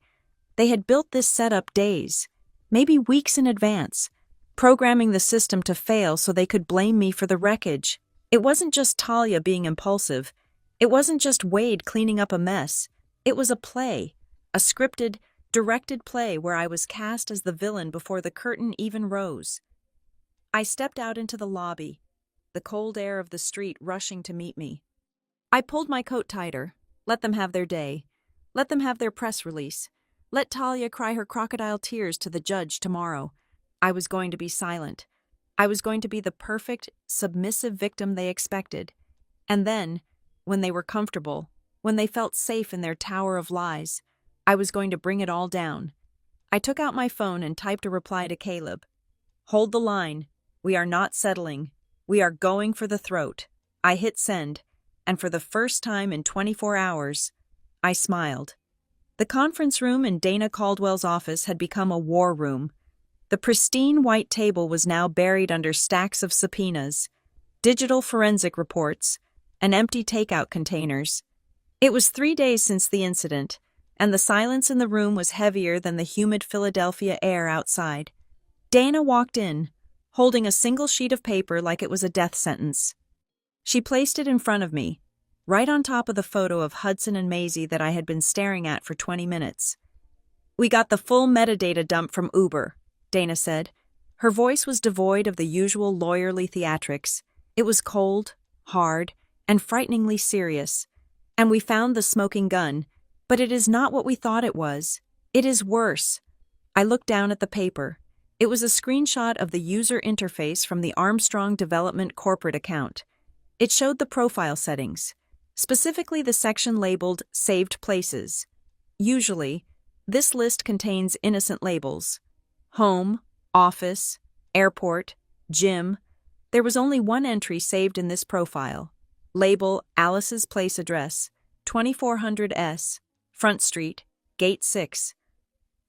They had built this setup days, maybe weeks in advance, programming the system to fail so they could blame me for the wreckage. It wasn't just Talia being impulsive. It wasn't just Wade cleaning up a mess. It was a play, a scripted, directed play where I was cast as the villain before the curtain even rose. I stepped out into the lobby, the cold air of the street rushing to meet me. I pulled my coat tighter. Let them have their day. Let them have their press release. Let Talia cry her crocodile tears to the judge tomorrow. I was going to be silent. I was going to be the perfect, submissive victim they expected. And then, when they were comfortable, when they felt safe in their tower of lies, I was going to bring it all down. I took out my phone and typed a reply to Caleb. Hold the line. We are not settling. We are going for the throat. I hit send, and for the first time in 24 hours, I smiled. The conference room in Dana Caldwell's office had become a war room. The pristine white table was now buried under stacks of subpoenas, digital forensic reports, and empty takeout containers. It was 3 days since the incident, and the silence in the room was heavier than the humid Philadelphia air outside. Dana walked in, holding a single sheet of paper like it was a death sentence. She placed it in front of me, right on top of the photo of Hudson and Maisie that I had been staring at for 20 minutes. We got the full metadata dump from Uber, Dana said. Her voice was devoid of the usual lawyerly theatrics. It was cold, hard, and frighteningly serious. And we found the smoking gun, but it is not what we thought it was. It is worse. I looked down at the paper. It was a screenshot of the user interface from the Armstrong Development corporate account. It showed the profile settings, specifically the section labeled Saved Places. Usually, this list contains innocent labels. Home, office, airport, gym. There was only one entry saved in this profile. Label Alice's place address, 2400 S, Front Street, Gate 6.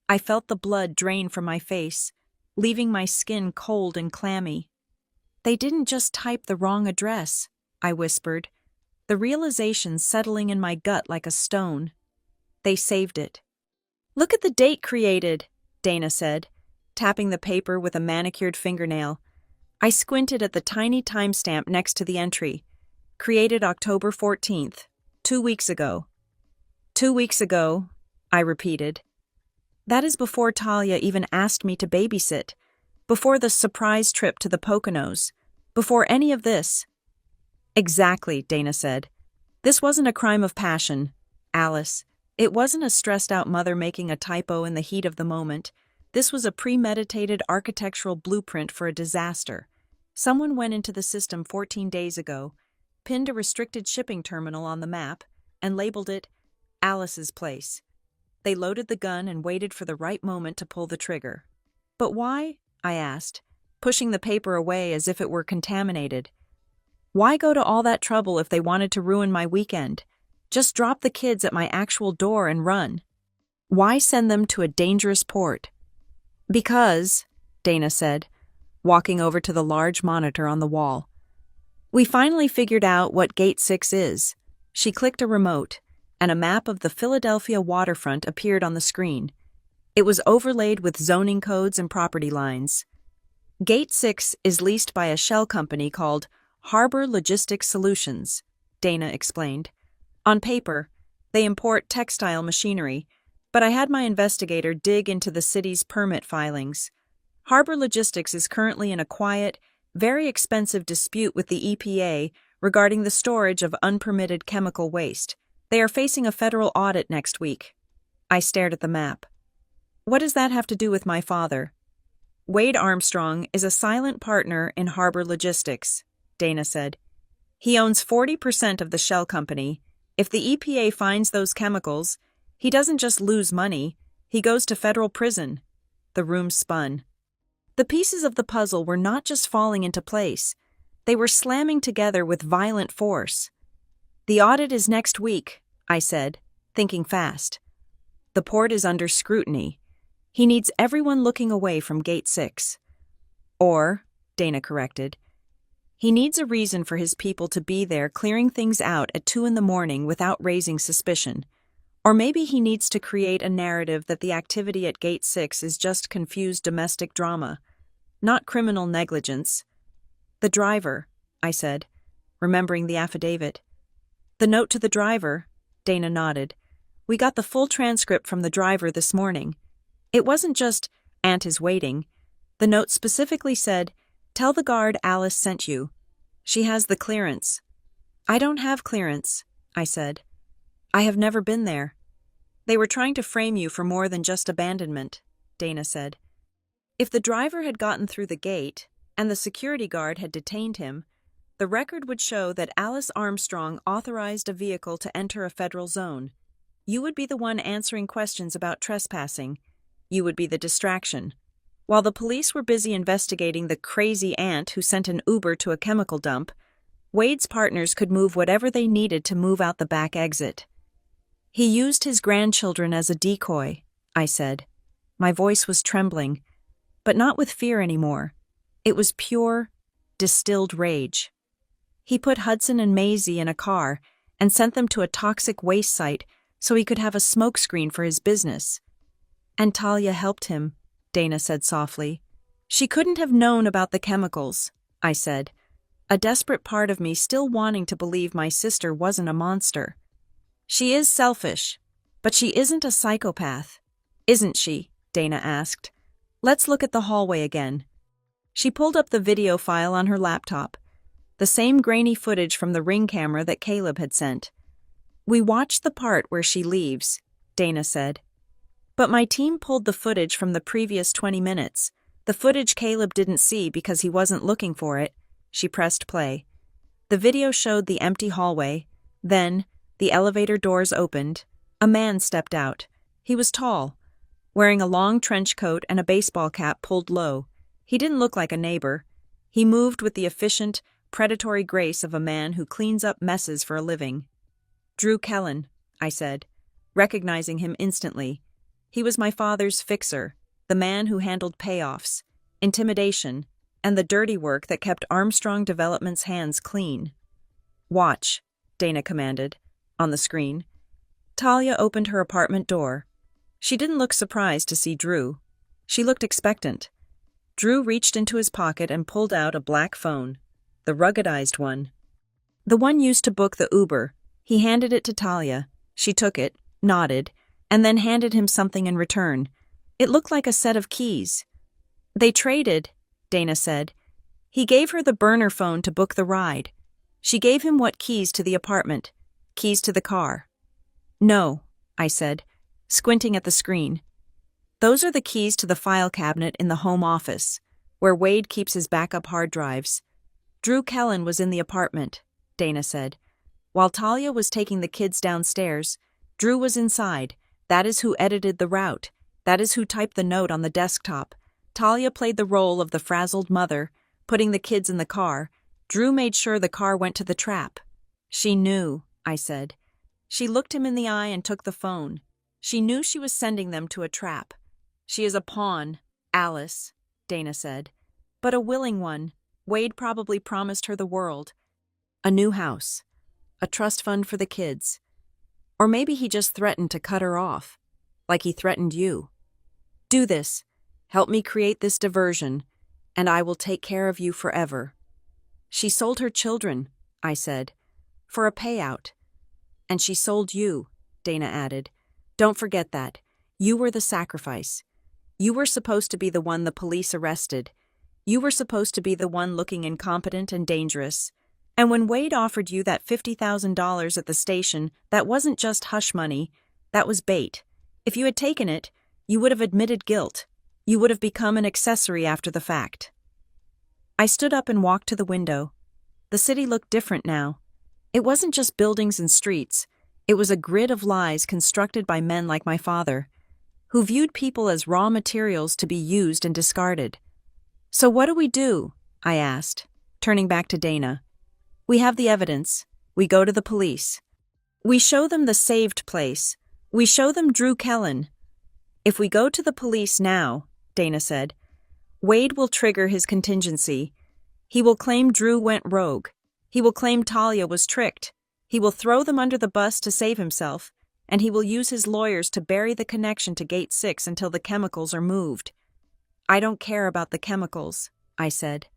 I felt the blood drain from my face, leaving my skin cold and clammy. They didn't just type the wrong address, I whispered, the realization settling in my gut like a stone. They saved it. Look at the date created, Dana said, tapping the paper with a manicured fingernail. I squinted at the tiny timestamp next to the entry. Created October 14th, 2 weeks ago. 2 weeks ago, I repeated. That is before Talia even asked me to babysit, before the surprise trip to the Poconos, before any of this. Exactly, Dana said. This wasn't a crime of passion, Alice. It wasn't a stressed-out mother making a typo in the heat of the moment. This was a premeditated architectural blueprint for a disaster. Someone went into the system 14 days ago, pinned a restricted shipping terminal on the map, and labeled it Alice's place. They loaded the gun and waited for the right moment to pull the trigger. But why? I asked, pushing the paper away as if it were contaminated. Why go to all that trouble if they wanted to ruin my weekend? Just drop the kids at my actual door and run. Why send them to a dangerous port? Because, Dana said, walking over to the large monitor on the wall. We finally figured out what Gate 6 is. She clicked a remote, and a map of the Philadelphia waterfront appeared on the screen. It was overlaid with zoning codes and property lines. Gate 6 is leased by a shell company called Harbor Logistics Solutions, Dana explained. On paper, they import textile machinery, but I had my investigator dig into the city's permit filings. Harbor Logistics is currently in a quiet, very expensive dispute with the EPA regarding the storage of unpermitted chemical waste. They are facing a federal audit next week. I stared at the map. What does that have to do with my father? Wade Armstrong is a silent partner in Harbor Logistics, Dana said. He owns 40% of the shell company. If the EPA finds those chemicals, he doesn't just lose money, he goes to federal prison. The room spun. The pieces of the puzzle were not just falling into place, they were slamming together with violent force. The audit is next week, I said, thinking fast. The port is under scrutiny. He needs everyone looking away from Gate 6. Or, Dana corrected, he needs a reason for his people to be there clearing things out at 2 a.m. without raising suspicion. Or maybe he needs to create a narrative that the activity at Gate 6 is just confused domestic drama, not criminal negligence. The driver, I said, remembering the affidavit. The note to the driver, Dana nodded. We got the full transcript from the driver this morning. It wasn't just, Aunt is waiting. The note specifically said, tell the guard Alice sent you. She has the clearance. I don't have clearance, I said. I have never been there. They were trying to frame you for more than just abandonment, Dana said. If the driver had gotten through the gate, and the security guard had detained him, the record would show that Alice Armstrong authorized a vehicle to enter a federal zone. You would be the one answering questions about trespassing. You would be the distraction. While the police were busy investigating the crazy aunt who sent an Uber to a chemical dump, Wade's partners could move whatever they needed to move out the back exit. He used his grandchildren as a decoy, I said. My voice was trembling, but not with fear anymore. It was pure, distilled rage. He put Hudson and Maisie in a car and sent them to a toxic waste site so he could have a smokescreen for his business. And Talia helped him, Dana said softly. She couldn't have known about the chemicals, I said, a desperate part of me still wanting to believe my sister wasn't a monster. She is selfish, but she isn't a psychopath. Isn't she? Dana asked. Let's look at the hallway again. She pulled up the video file on her laptop, the same grainy footage from the Ring camera that Caleb had sent. We watched the part where she leaves, Dana said. But my team pulled the footage from the previous 20 minutes, the footage Caleb didn't see because he wasn't looking for it. She pressed play. The video showed the empty hallway. Then, the elevator doors opened. A man stepped out. He was tall, wearing a long trench coat and a baseball cap pulled low. He didn't look like a neighbor. He moved with the efficient, predatory grace of a man who cleans up messes for a living. Drew Kellen, I said, recognizing him instantly. He was my father's fixer, the man who handled payoffs, intimidation, and the dirty work that kept Armstrong Development's hands clean. Watch, Dana commanded, on the screen. Talia opened her apartment door. She didn't look surprised to see Drew. She looked expectant. Drew reached into his pocket and pulled out a black phone, the ruggedized one. The one used to book the Uber. He handed it to Talia. She took it, nodded, and then handed him something in return. It looked like a set of keys. They traded, Dana said. He gave her the burner phone to book the ride. She gave him what keys to the apartment, keys to the car. No, I said, squinting at the screen. Those are the keys to the file cabinet in the home office, where Wade keeps his backup hard drives. Drew Kellen was in the apartment, Dana said. While Talia was taking the kids downstairs, Drew was inside. That is who edited the route. That is who typed the note on the desktop. Talia played the role of the frazzled mother, putting the kids in the car. Drew made sure the car went to the trap. She knew, I said. She looked him in the eye and took the phone. She knew she was sending them to a trap. She is a pawn, Alice, Dana said. But a willing one. Wade probably promised her the world. A new house. A trust fund for the kids. Or maybe he just threatened to cut her off, like he threatened you. Do this. Help me create this diversion, and I will take care of you forever. She sold her children, I said, for a payout. And she sold you, Dana added. Don't forget that. You were the sacrifice. You were supposed to be the one the police arrested. You were supposed to be the one looking incompetent and dangerous. And when Wade offered you that $50,000 at the station, that wasn't just hush money, that was bait. If you had taken it, you would have admitted guilt. You would have become an accessory after the fact. I stood up and walked to the window. The city looked different now. It wasn't just buildings and streets. It was a grid of lies constructed by men like my father, who viewed people as raw materials to be used and discarded. So what do? I asked, turning back to Dana. We have the evidence. We go to the police. We show them the saved place. We show them Drew Kellen. If we go to the police now, Dana said, Wade will trigger his contingency. He will claim Drew went rogue. He will claim Talia was tricked. He will throw them under the bus to save himself, and he will use his lawyers to bury the connection to Gate 6 until the chemicals are moved. I don't care about the chemicals, I said.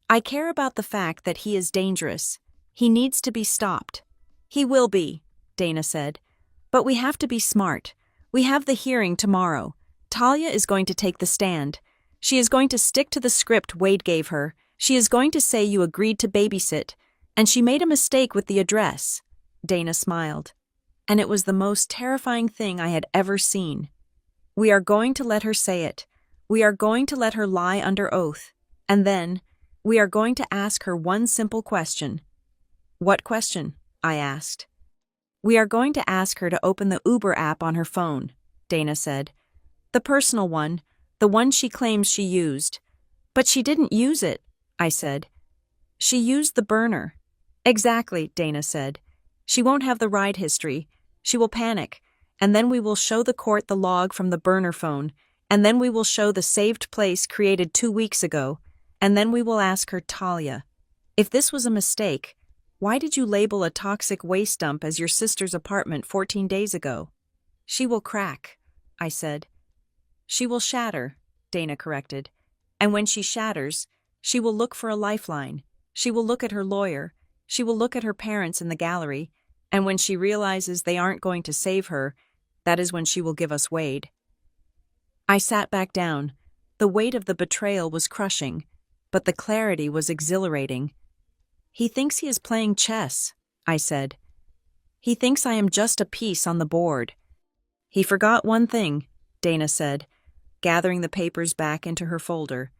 I care about the fact that he is dangerous. He needs to be stopped. He will be, Dana said. But we have to be smart. We have the hearing tomorrow. Talia is going to take the stand. She is going to stick to the script Wade gave her. She is going to say you agreed to babysit, and she made a mistake with the address. Dana smiled. And it was the most terrifying thing I had ever seen. We are going to let her say it. We are going to let her lie under oath. And then, we are going to ask her one simple question. What question? I asked. We are going to ask her to open the Uber app on her phone, Dana said. The personal one, the one she claims she used. But she didn't use it, I said. She used the burner. Exactly, Dana said. She won't have the ride history. She will panic, and then we will show the court the log from the burner phone, and then we will show the saved place created 2 weeks ago, and then we will ask her, Talia, if this was a mistake, why did you label a toxic waste dump as your sister's apartment 14 days ago? She will crack, I said. She will shatter, Dana corrected. And when she shatters, she will look for a lifeline. She will look at her lawyer. She will look at her parents in the gallery. And when she realizes they aren't going to save her, that is when she will give us Wade. I sat back down. The weight of the betrayal was crushing, but the clarity was exhilarating. He thinks he is playing chess, I said. He thinks I am just a piece on the board. He forgot one thing, Dana said, gathering the papers back into her folder.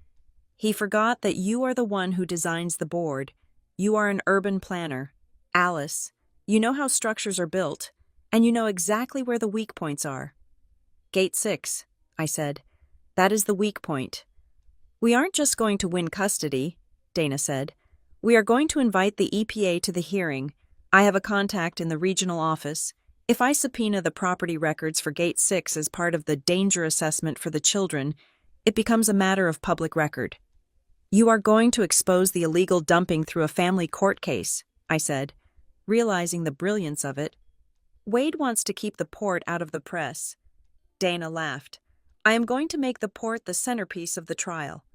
He forgot that you are the one who designs the board. You are an urban planner. Alice, you know how structures are built, and you know exactly where the weak points are. Gate 6, I said. That is the weak point. We aren't just going to win custody, Dana said. We are going to invite the EPA to the hearing. I have a contact in the regional office. If I subpoena the property records for Gate 6 as part of the danger assessment for the children, it becomes a matter of public record. You are going to expose the illegal dumping through a family court case, I said, realizing the brilliance of it. Wade wants to keep the port out of the press. Dana laughed. I am going to make the port the centerpiece of the trial.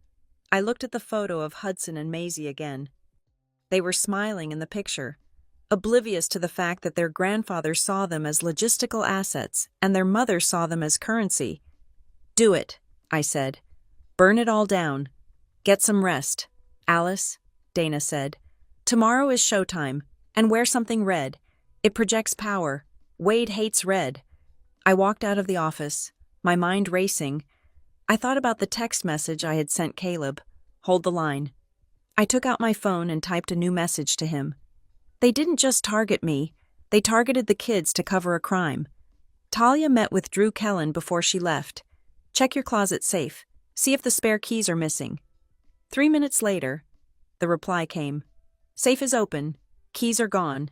I looked at the photo of Hudson and Maisie again. They were smiling in the picture, oblivious to the fact that their grandfather saw them as logistical assets and their mother saw them as currency. Do it, I said. Burn it all down. Get some rest. Alice, Dana said. Tomorrow is showtime, and wear something red. It projects power. Wade hates red. I walked out of the office, my mind racing. I thought about the text message I had sent Caleb. Hold the line. I took out my phone and typed a new message to him. They didn't just target me, they targeted the kids to cover a crime. Talia met with Drew Kellen before she left. Check your closet safe. See if the spare keys are missing. 3 minutes later, the reply came. Safe is open. Keys are gone.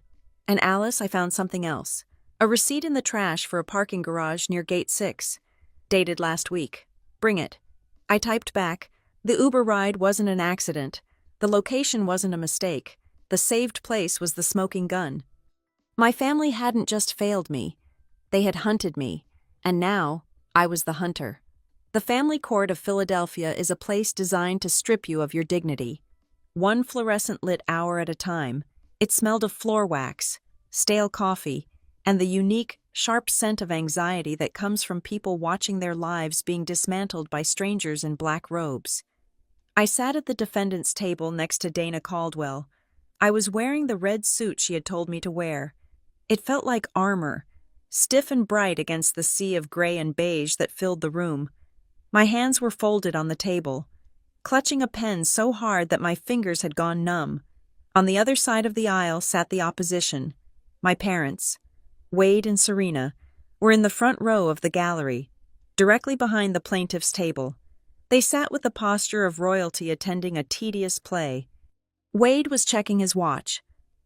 And Alice, I found something else. A receipt in the trash for a parking garage near Gate 6. Dated last week. Bring it. I typed back. The Uber ride wasn't an accident. The location wasn't a mistake. The saved place was the smoking gun. My family hadn't just failed me. They had hunted me. And now, I was the hunter. The family court of Philadelphia is a place designed to strip you of your dignity. One fluorescent-lit hour at a time, it smelled of floor wax, stale coffee, and the unique, sharp scent of anxiety that comes from people watching their lives being dismantled by strangers in black robes. I sat at the defendant's table next to Dana Caldwell. I was wearing the red suit she had told me to wear. It felt like armor, stiff and bright against the sea of gray and beige that filled the room. My hands were folded on the table, clutching a pen so hard that my fingers had gone numb. On the other side of the aisle sat the opposition. My parents, Wade and Serena, were in the front row of the gallery, directly behind the plaintiff's table. They sat with the posture of royalty attending a tedious play. Wade was checking his watch,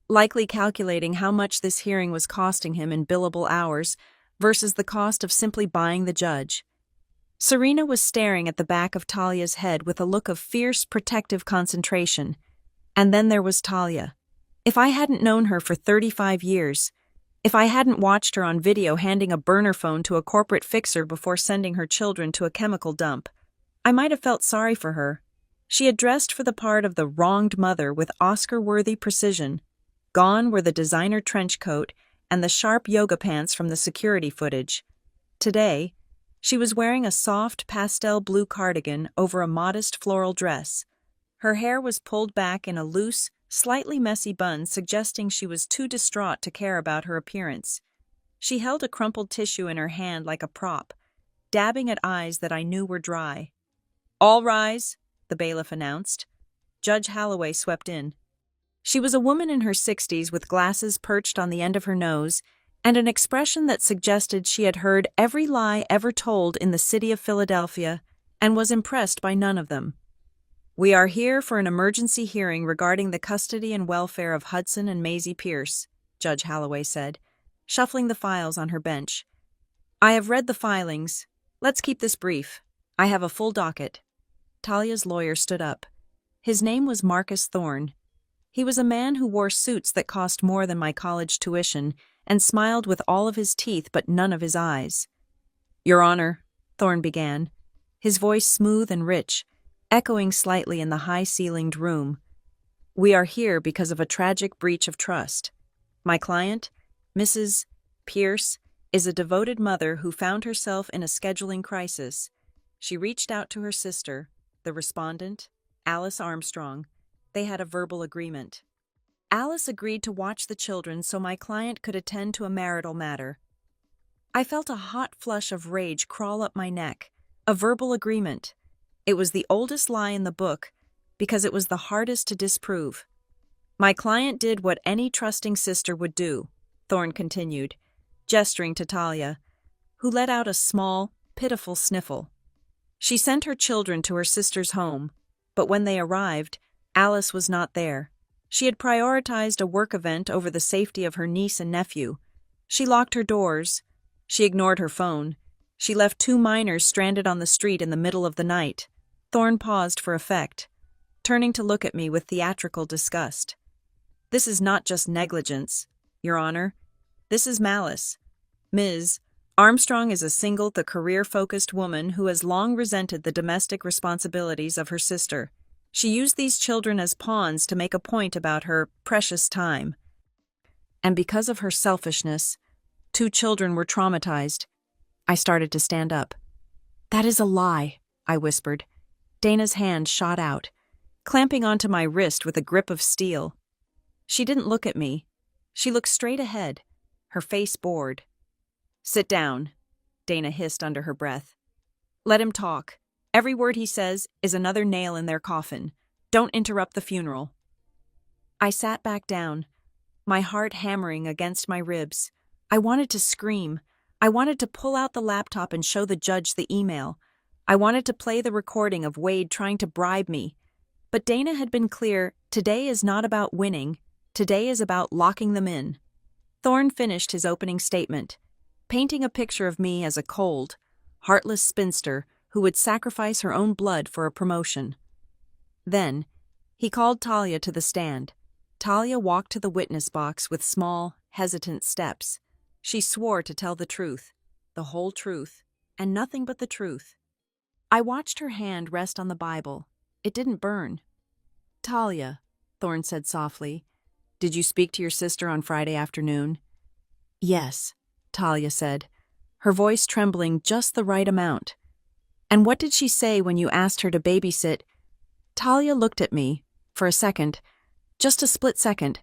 likely calculating how much this hearing was costing him in billable hours versus the cost of simply buying the judge. Serena was staring at the back of Talia's head with a look of fierce, protective concentration. And then there was Talia. If I hadn't known her for 35 years, if I hadn't watched her on video handing a burner phone to a corporate fixer before sending her children to a chemical dump, I might have felt sorry for her. She had dressed for the part of the wronged mother with Oscar-worthy precision. Gone were the designer trench coat and the sharp yoga pants from the security footage. Today, she was wearing a soft pastel blue cardigan over a modest floral dress. Her hair was pulled back in a loose, slightly messy bun, suggesting she was too distraught to care about her appearance. She held a crumpled tissue in her hand like a prop, dabbing at eyes that I knew were dry. "All rise," the bailiff announced. Judge Holloway swept in. She was a woman in her 60s with glasses perched on the end of her nose and an expression that suggested she had heard every lie ever told in the city of Philadelphia and was impressed by none of them. "We are here for an emergency hearing regarding the custody and welfare of Hudson and Maisie Pierce," Judge Holloway said, shuffling the files on her bench. "I have read the filings. Let's keep this brief. I have a full docket." Talia's lawyer stood up. His name was Marcus Thorne. He was a man who wore suits that cost more than my college tuition and smiled with all of his teeth but none of his eyes. "Your Honor," Thorne began, his voice smooth and rich, echoing slightly in the high-ceilinged room. "We are here because of a tragic breach of trust. My client, Mrs. Pierce, is a devoted mother who found herself in a scheduling crisis. She reached out to her sister, the respondent, Alice Armstrong. They had a verbal agreement. Alice agreed to watch the children so my client could attend to a marital matter. I felt a hot flush of rage crawl up my neck. A verbal agreement. It was the oldest lie in the book because it was the hardest to disprove. My client did what any trusting sister would do, Thorne continued, gesturing to Talia, who let out a small, pitiful sniffle. She sent her children to her sister's home, but when they arrived, Alice was not there. She had prioritized a work event over the safety of her niece and nephew. She locked her doors. She ignored her phone. She left 2 minors stranded on the street in the middle of the night. Thorne paused for effect, turning to look at me with theatrical disgust. "This is not just negligence, Your Honor. This is malice. Ms. Armstrong is a single, career-focused woman who has long resented the domestic responsibilities of her sister. She used these children as pawns to make a point about her precious time. And because of her selfishness, 2 children were traumatized." I started to stand up. "That is a lie," I whispered. Dana's hand shot out, clamping onto my wrist with a grip of steel. She didn't look at me. She looked straight ahead, her face bored. "Sit down," Dana hissed under her breath. "Let him talk. Every word he says is another nail in their coffin. Don't interrupt the funeral." I sat back down, my heart hammering against my ribs. I wanted to scream. I wanted to pull out the laptop and show the judge the email. I wanted to play the recording of Wade trying to bribe me. But Dana had been clear, Today is not about winning. Today is about locking them in. Thorne finished his opening statement, painting a picture of me as a cold, heartless spinster who would sacrifice her own blood for a promotion. Then, he called Talia to the stand. Talia walked to the witness box with small, hesitant steps. She swore to tell the truth, the whole truth, and nothing but the truth. I watched her hand rest on the Bible. It didn't burn. "Talia," Thorne said softly, "did you speak to your sister on Friday afternoon?" "Yes," Talia said, her voice trembling just the right amount. "And what did she say when you asked her to babysit?" Talia looked at me, for a second, just a split second.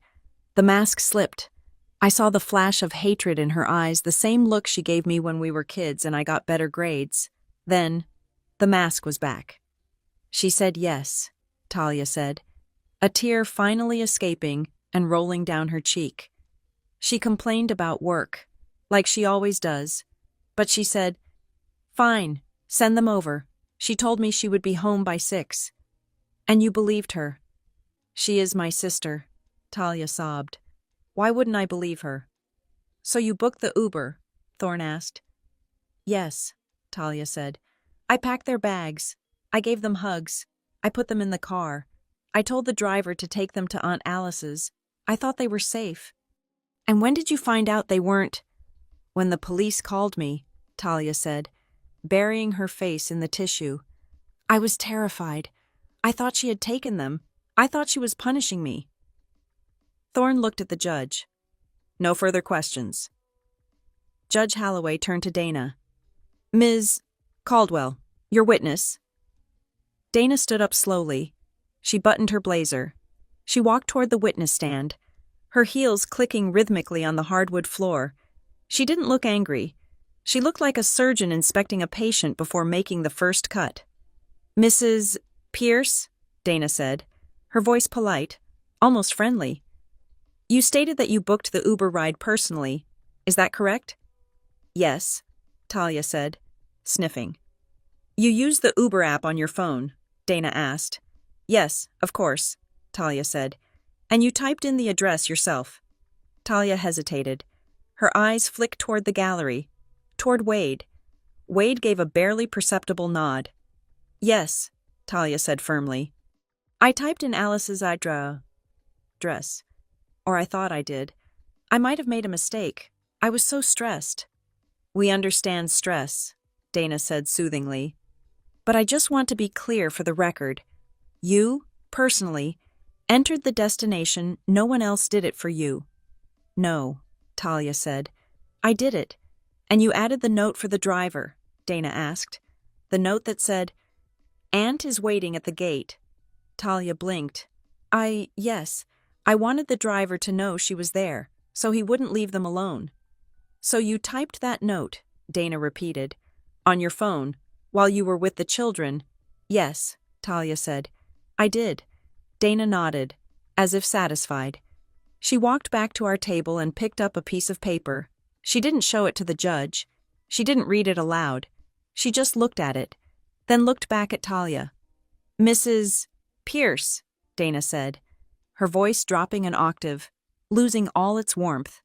The mask slipped. I saw the flash of hatred in her eyes, the same look she gave me when we were kids and I got better grades. Then, the mask was back. "She said yes," Talia said, a tear finally escaping and rolling down her cheek. "She complained about work, like she always does, but she said, 'Fine, send them over.' She told me she would be home by 6. And you believed her." "She is my sister," Talia sobbed. "Why wouldn't I believe her?" "So you booked the Uber?" Thorne asked. "Yes," Talia said. "I packed their bags. I gave them hugs. I put them in the car. I told the driver to take them to Aunt Alice's. I thought they were safe." "And when did you find out they weren't?" "When the police called me," Talia said, burying her face in the tissue. "I was terrified. I thought she had taken them. I thought she was punishing me." Thorne looked at the judge. "No further questions." Judge Holloway turned to Dana. "Ms. Caldwell, your witness." Dana stood up slowly. She buttoned her blazer. She walked toward the witness stand, her heels clicking rhythmically on the hardwood floor. She didn't look angry. She looked like a surgeon inspecting a patient before making the first cut. "Mrs. Pierce," Dana said, her voice polite, almost friendly. "You stated that you booked the Uber ride personally. Is that correct?" "Yes," Talia said, sniffing. "You used the Uber app on your phone?" Dana asked. "Yes, of course," Talia said. "And you typed in the address yourself?" Talia hesitated. Her eyes flicked toward the gallery, toward Wade. Wade gave a barely perceptible nod. "Yes," Talia said firmly. "I typed in Alice's address. Or I thought I did. I might have made a mistake. I was so stressed." "We understand stress," Dana said soothingly. "But I just want to be clear for the record. You, personally, entered the destination. No one else did it for you." "No," Talia said. "I did it. And you added the note for the driver," Dana asked. "The note that said, 'Aunt is waiting at the gate.'" Talia blinked. Yes. I wanted the driver to know she was there, so he wouldn't leave them alone." "So you typed that note," Dana repeated, "on your phone, while you were with the children?" "Yes," Talia said. "I did." Dana nodded, as if satisfied. She walked back to our table and picked up a piece of paper. She didn't show it to the judge. She didn't read it aloud. She just looked at it, then looked back at Talia. "Mrs. Pierce," Dana said, her voice dropping an octave, losing all its warmth.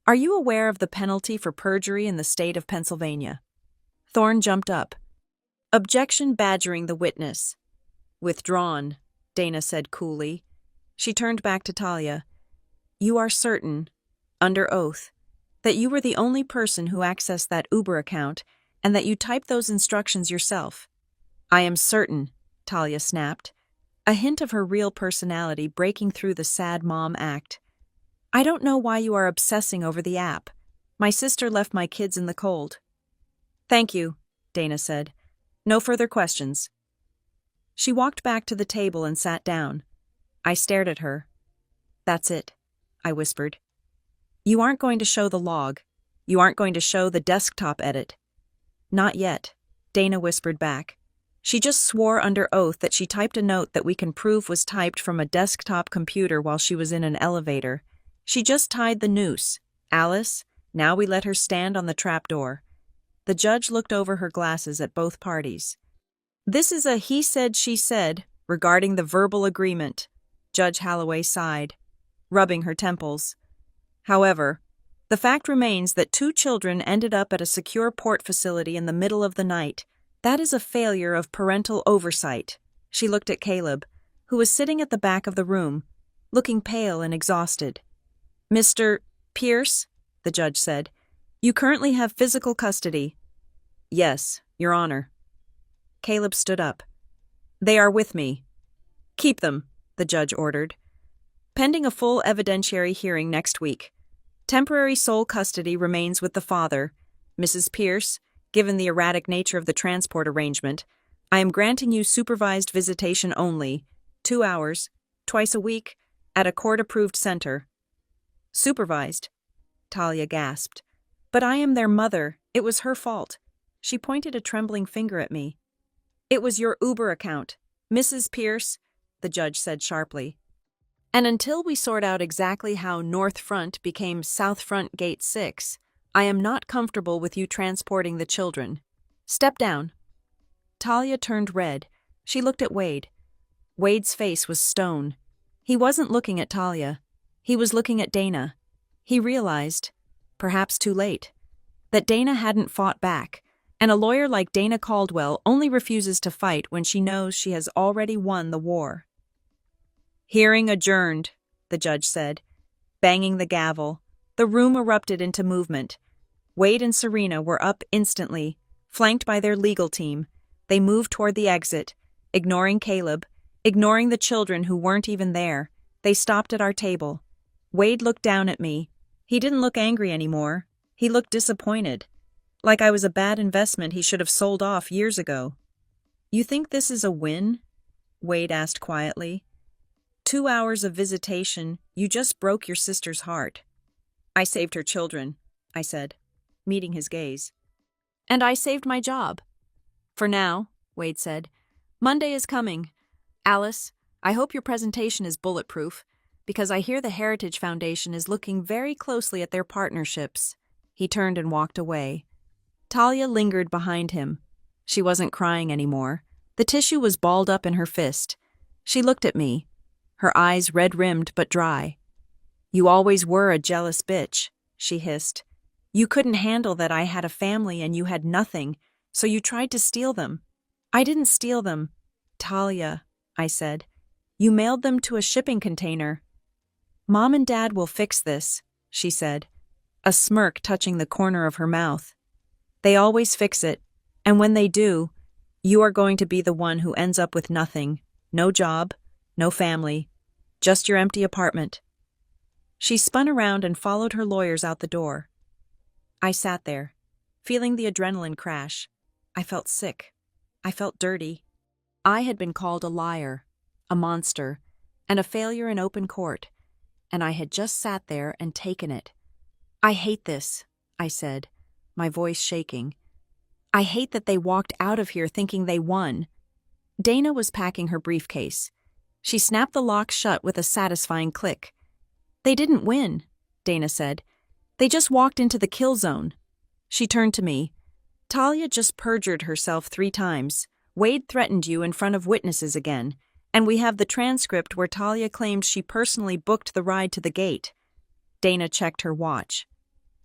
"Are you aware of the penalty for perjury in the state of Pennsylvania?" Thorne jumped up. "Objection badgering the witness." "Withdrawn," Dana said coolly. She turned back to Talia. "You are certain, under oath, that you were the only person who accessed that Uber account and that you typed those instructions yourself?" "I am certain," Talia snapped, a hint of her real personality breaking through the sad mom act. "I don't know why you are obsessing over the app. My sister left my kids in the cold." "Thank you," Dana said. "No further questions." She walked back to the table and sat down. I stared at her. "That's it," I whispered. "You aren't going to show the log. You aren't going to show the desktop edit." "Not yet," Dana whispered back. She just swore under oath that she typed a note that we can prove was typed from a desktop computer while she was in an elevator. She just tied the noose. Alice, now we let her stand on the trapdoor. The judge looked over her glasses at both parties. "This is a he said, she said regarding the verbal agreement." Judge Holloway sighed, rubbing her temples. However, the fact remains that 2 children ended up at a secure port facility in the middle of the night. That is a failure of parental oversight. She looked at Caleb, who was sitting at the back of the room, looking pale and exhausted. Mr. Pierce, the judge said, you currently have physical custody. Yes, Your Honor. Caleb stood up. They are with me. Keep them, the judge ordered. Pending a full evidentiary hearing next week. Temporary sole custody remains with the father. Mrs. Pierce, given the erratic nature of the transport arrangement, I am granting you supervised visitation only, 2 hours, twice a week, at a court-approved center. Supervised? Talia gasped. But I am their mother. It was her fault. She pointed a trembling finger at me. It was your Uber account, Mrs. Pierce, the judge said sharply. And until we sort out exactly how North Front became South Front Gate 6, I am not comfortable with you transporting the children. Step down. Talia turned red. She looked at Wade. Wade's face was stone. He wasn't looking at Talia. He was looking at Dana. He realized, perhaps too late, that Dana hadn't fought back, and a lawyer like Dana Caldwell only refuses to fight when she knows she has already won the war. Hearing adjourned, the judge said. Banging the gavel, the room erupted into movement. Wade and Serena were up instantly, flanked by their legal team. They moved toward the exit, ignoring Caleb, ignoring the children who weren't even there. They stopped at our table. Wade looked down at me. He didn't look angry anymore. He looked disappointed. Like I was a bad investment he should have sold off years ago. You think this is a win? Wade asked quietly. 2 hours of visitation, you just broke your sister's heart. I saved her children, I said, meeting his gaze. And I saved my job. For now, Wade said. Monday is coming. Alice, I hope your presentation is bulletproof, because I hear the Heritage Foundation is looking very closely at their partnerships. He turned and walked away. Talia lingered behind him. She wasn't crying anymore. The tissue was balled up in her fist. She looked at me, her eyes red-rimmed but dry. You always were a jealous bitch, she hissed. You couldn't handle that I had a family and you had nothing, so you tried to steal them. I didn't steal them. Talia, I said. You mailed them to a shipping container. Mom and Dad will fix this, she said, a smirk touching the corner of her mouth. They always fix it, and when they do, you are going to be the one who ends up with nothing. No job, no family, just your empty apartment. She spun around and followed her lawyers out the door. I sat there, feeling the adrenaline crash. I felt sick. I felt dirty. I had been called a liar, a monster, and a failure in open court, and I had just sat there and taken it. I hate this, I said, my voice shaking. I hate that they walked out of here thinking they won. Dana was packing her briefcase. She snapped the lock shut with a satisfying click. They didn't win, Dana said. They just walked into the kill zone. She turned to me. Talia just perjured herself 3 times. Wade threatened you in front of witnesses again, and we have the transcript where Talia claimed she personally booked the ride to the gate. Dana checked her watch.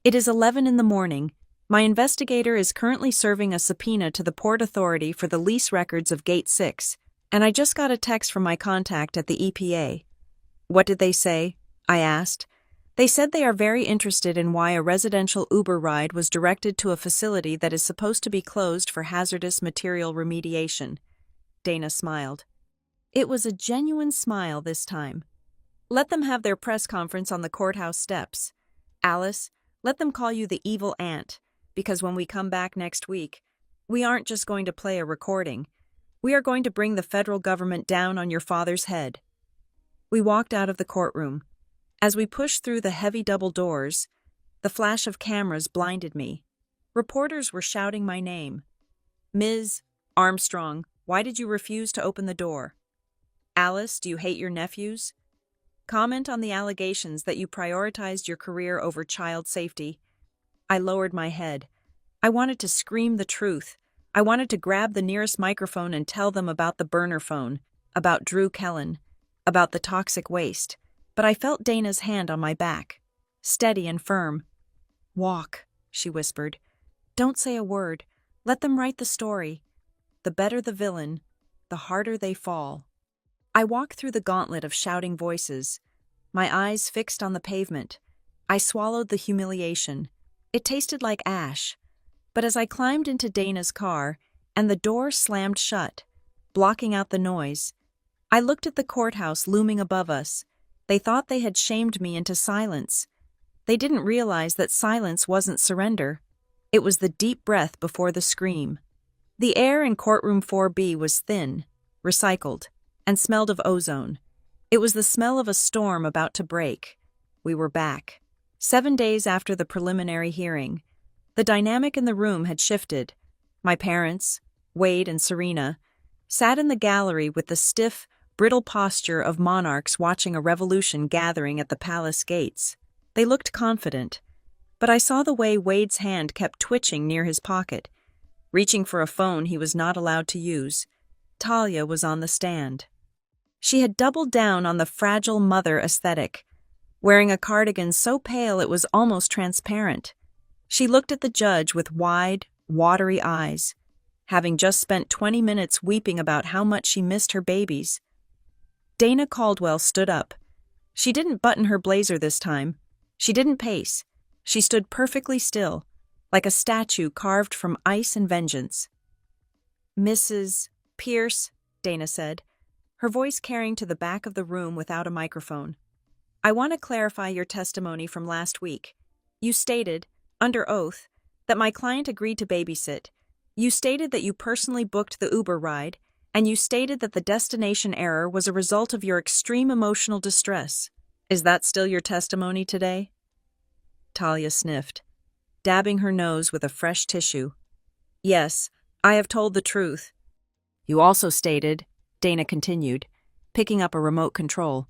It is 11 in the morning. My investigator is currently serving a subpoena to the Port Authority for the lease records of Gate 6, and I just got a text from my contact at the EPA. What did they say? I asked. They said they are very interested in why a residential Uber ride was directed to a facility that is supposed to be closed for hazardous material remediation. Dana smiled. It was a genuine smile this time. Let them have their press conference on the courthouse steps. Alice, let them call you the evil aunt, because when we come back next week, we aren't just going to play a recording. We are going to bring the federal government down on your father's head. We walked out of the courtroom. As we pushed through the heavy double doors, the flash of cameras blinded me. Reporters were shouting my name. Ms. Armstrong, why did you refuse to open the door? Alice, do you hate your nephews? Comment on the allegations that you prioritized your career over child safety. I lowered my head. I wanted to scream the truth. I wanted to grab the nearest microphone and tell them about the burner phone, about Drew Kellen. about the toxic waste, but I felt Dana's hand on my back, steady and firm. "Walk," she whispered. "Don't say a word. Let them write the story. The better the villain, the harder they fall." I walked through the gauntlet of shouting voices, my eyes fixed on the pavement. I swallowed the humiliation. It tasted like ash. But as I climbed into Dana's car and the door slammed shut, blocking out the noise, I looked at the courthouse looming above us. They thought they had shamed me into silence. They didn't realize that silence wasn't surrender. It was the deep breath before the scream. The air in courtroom 4B was thin, recycled, and smelled of ozone. It was the smell of a storm about to break. We were back. 7 days after the preliminary hearing. The dynamic in the room had shifted. My parents, Wade and Serena, sat in the gallery with the stiff, brittle posture of monarchs watching a revolution gathering at the palace gates. They looked confident, but I saw the way Wade's hand kept twitching near his pocket, reaching for a phone he was not allowed to use. Talia was on the stand. She had doubled down on the fragile mother aesthetic, wearing a cardigan so pale it was almost transparent. She looked at the judge with wide, watery eyes, having just spent 20 minutes weeping about how much she missed her babies. Dana Caldwell stood up. She didn't button her blazer this time. She didn't pace. She stood perfectly still, like a statue carved from ice and vengeance. "Mrs. Pierce," Dana said, her voice carrying to the back of the room without a microphone. "I want to clarify your testimony from last week. You stated, under oath, that my client agreed to babysit. You stated that you personally booked the Uber ride, and you stated that the destination error was a result of your extreme emotional distress. Is that still your testimony today?" Talia sniffed, dabbing her nose with a fresh tissue. "Yes, I have told the truth." "You also stated," Dana continued, picking up a remote control,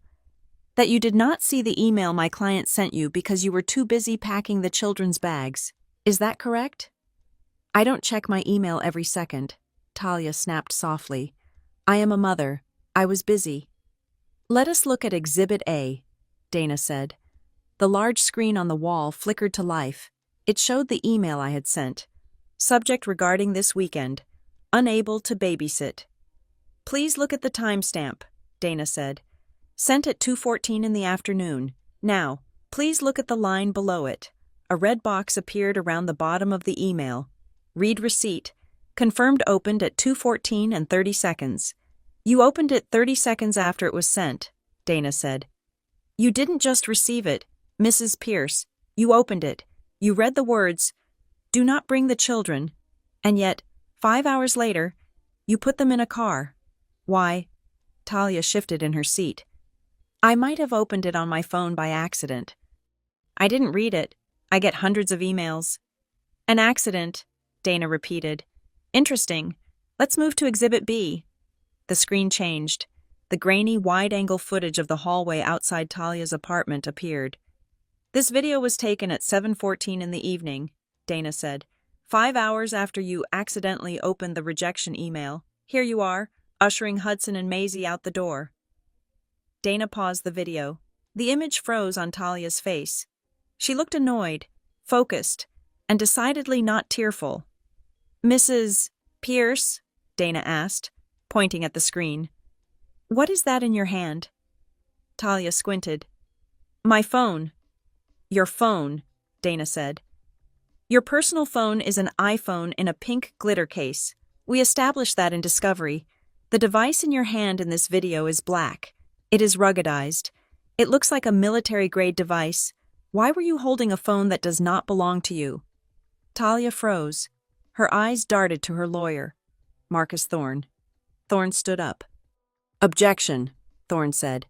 "that you did not see the email my client sent you because you were too busy packing the children's bags. Is that correct?" "I don't check my email every second," Talia snapped softly. "I am a mother. I was busy." "Let us look at Exhibit A," Dana said. The large screen on the wall flickered to life. It showed the email I had sent. Subject regarding this weekend. Unable to babysit. "Please look at the timestamp," Dana said. "Sent at 2:14 in the afternoon. Now, please look at the line below it." A red box appeared around the bottom of the email. "Read receipt. Confirmed opened at 2:14 and 30 seconds. "You opened it 30 seconds after it was sent," Dana said. "You didn't just receive it, Mrs. Pierce. You opened it. You read the words, 'Do not bring the children,' and yet, 5 hours later, you put them in a car. Why?" Talia shifted in her seat. "I might have opened it on my phone by accident. I didn't read it. I get hundreds of emails." "An accident," Dana repeated. "Interesting. Let's move to Exhibit B." The screen changed. The grainy, wide-angle footage of the hallway outside Talia's apartment appeared. "This video was taken at 7:14 in the evening," Dana said. 5 hours after you accidentally opened the rejection email. Here you are, ushering Hudson and Maisie out the door." Dana paused the video. The image froze on Talia's face. She looked annoyed, focused, and decidedly not tearful. "Mrs. Pierce?" Dana asked, pointing at the screen. "What is that in your hand?" Talia squinted. "My phone." "Your phone," Dana said. "Your personal phone is an iPhone in a pink glitter case. We established that in Discovery. The device in your hand in this video is black. It is ruggedized. It looks like a military-grade device. Why were you holding a phone that does not belong to you?" Talia froze. Her eyes darted to her lawyer, Marcus Thorne. Thorne stood up. "Objection," Thorne said.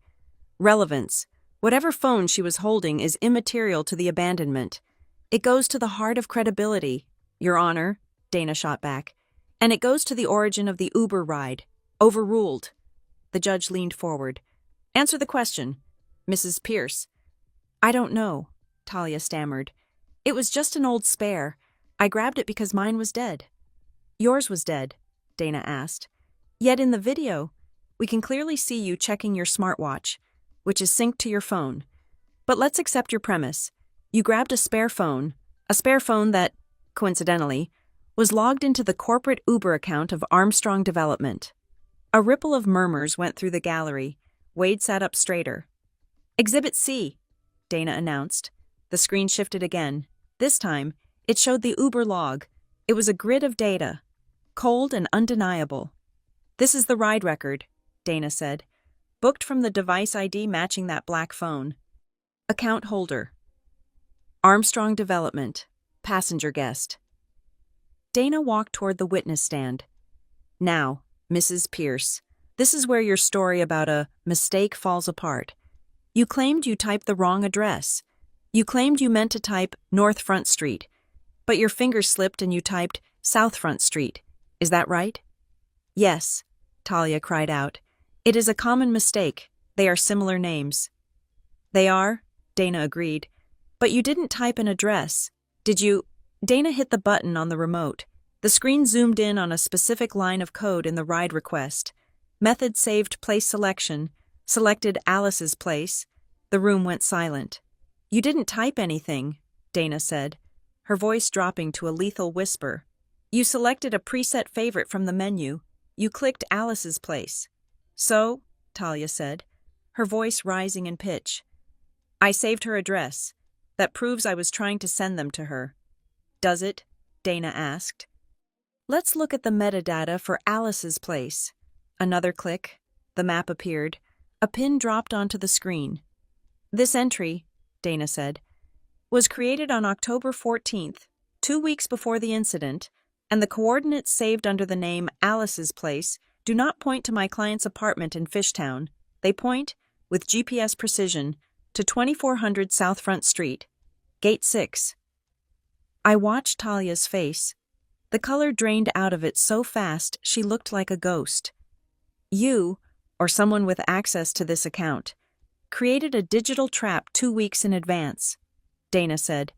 "Relevance. Whatever phone she was holding is immaterial to the abandonment. It goes to the heart of credibility, Your Honor," Dana shot back. "And it goes to the origin of the Uber ride. Overruled." The judge leaned forward. "Answer the question, Mrs. Pierce." "I don't know," Talia stammered. "It was just an old spare. I grabbed it because mine was dead." "Yours was dead?" Dana asked. "Yet in the video, We can clearly see you checking your smartwatch, which is synced to your phone. But let's accept your premise. You grabbed a spare phone that, coincidentally, was logged into the corporate Uber account of Armstrong Development. A ripple of murmurs went through the gallery. Wade sat up straighter. Exhibit C, Dana announced. The screen shifted again. This time, it showed the Uber log. It was a grid of data, cold and undeniable. This is the ride record, Dana said. Booked from the device ID matching that black phone. Account holder. Armstrong Development. Passenger guest. Dana walked toward the witness stand. Now, Mrs. Pierce, this is where your story about a mistake falls apart. You claimed you typed the wrong address. You claimed you meant to type North Front Street, but your finger slipped and you typed South Front Street. Is that right? Yes, Talia cried out. It is a common mistake. They are similar names. They are, Dana agreed. But you didn't type an address. Did you? Dana hit the button on the remote. The screen zoomed in on a specific line of code in the ride request. Method saved place selection. Selected Alice's place. The room went silent. You didn't type anything, Dana said, her voice dropping to a lethal whisper. You selected a preset favorite from the menu. You clicked Alice's place. So, Talia said, her voice rising in pitch. I saved her address. That proves I was trying to send them to her. Does it? Dana asked. Let's look at the metadata for Alice's place. Another click. The map appeared. A pin dropped onto the screen. This entry, Dana said, was created on October 14th, 2 weeks before the incident, and the coordinates saved under the name Alice's Place do not point to my client's apartment in Fishtown. They point, with GPS precision, to 2400 South Front Street, Gate 6. I watched Talia's face. The color drained out of it so fast she looked like a ghost. You, or someone with access to this account, created a digital trap 2 weeks in advance, Dana said.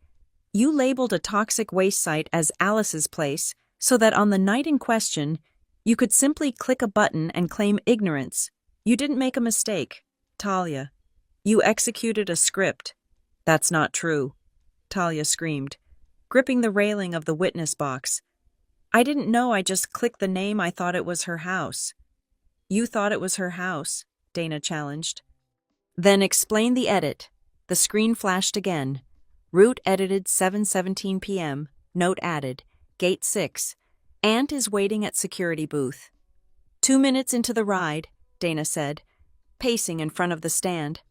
You labeled a toxic waste site as Alice's Place so that on the night in question, you could simply click a button and claim ignorance. You didn't make a mistake, Talia. You executed a script. That's not true, Talia screamed, gripping the railing of the witness box. I didn't know. I just clicked the name. I thought it was her house. You thought it was her house, Dana challenged. Then explain the edit. The screen flashed again. Route edited 7:17 p.m. Note added. Gate 6. Ant is waiting at security booth. 2 minutes into the ride, Dana said, pacing in front of the stand.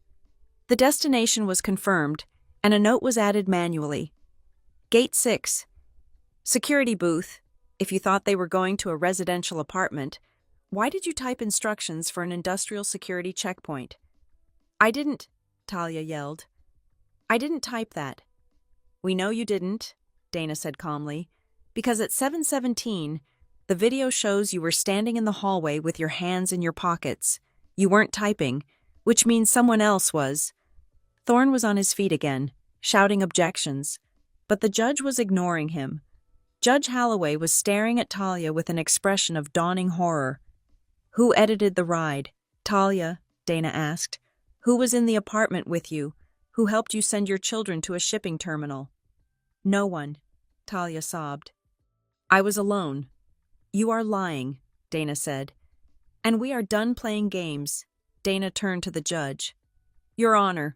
The destination was confirmed, and a note was added manually. Gate 6. Security booth. If you thought they were going to a residential apartment, why did you type instructions for an industrial security checkpoint? I didn't, Talia yelled. I didn't type that. We know you didn't, Dana said calmly, because at 7:17, the video shows you were standing in the hallway with your hands in your pockets. You weren't typing, which means someone else was. Thorne was on his feet again, shouting objections, but the judge was ignoring him. Judge Holloway was staring at Talia with an expression of dawning horror. Who edited the ride? Talia, Dana asked. Who was in the apartment with you? Who helped you send your children to a shipping terminal? No one, Talia sobbed. I was alone. You are lying, Dana said. And we are done playing games. Dana turned to the judge. Your Honor,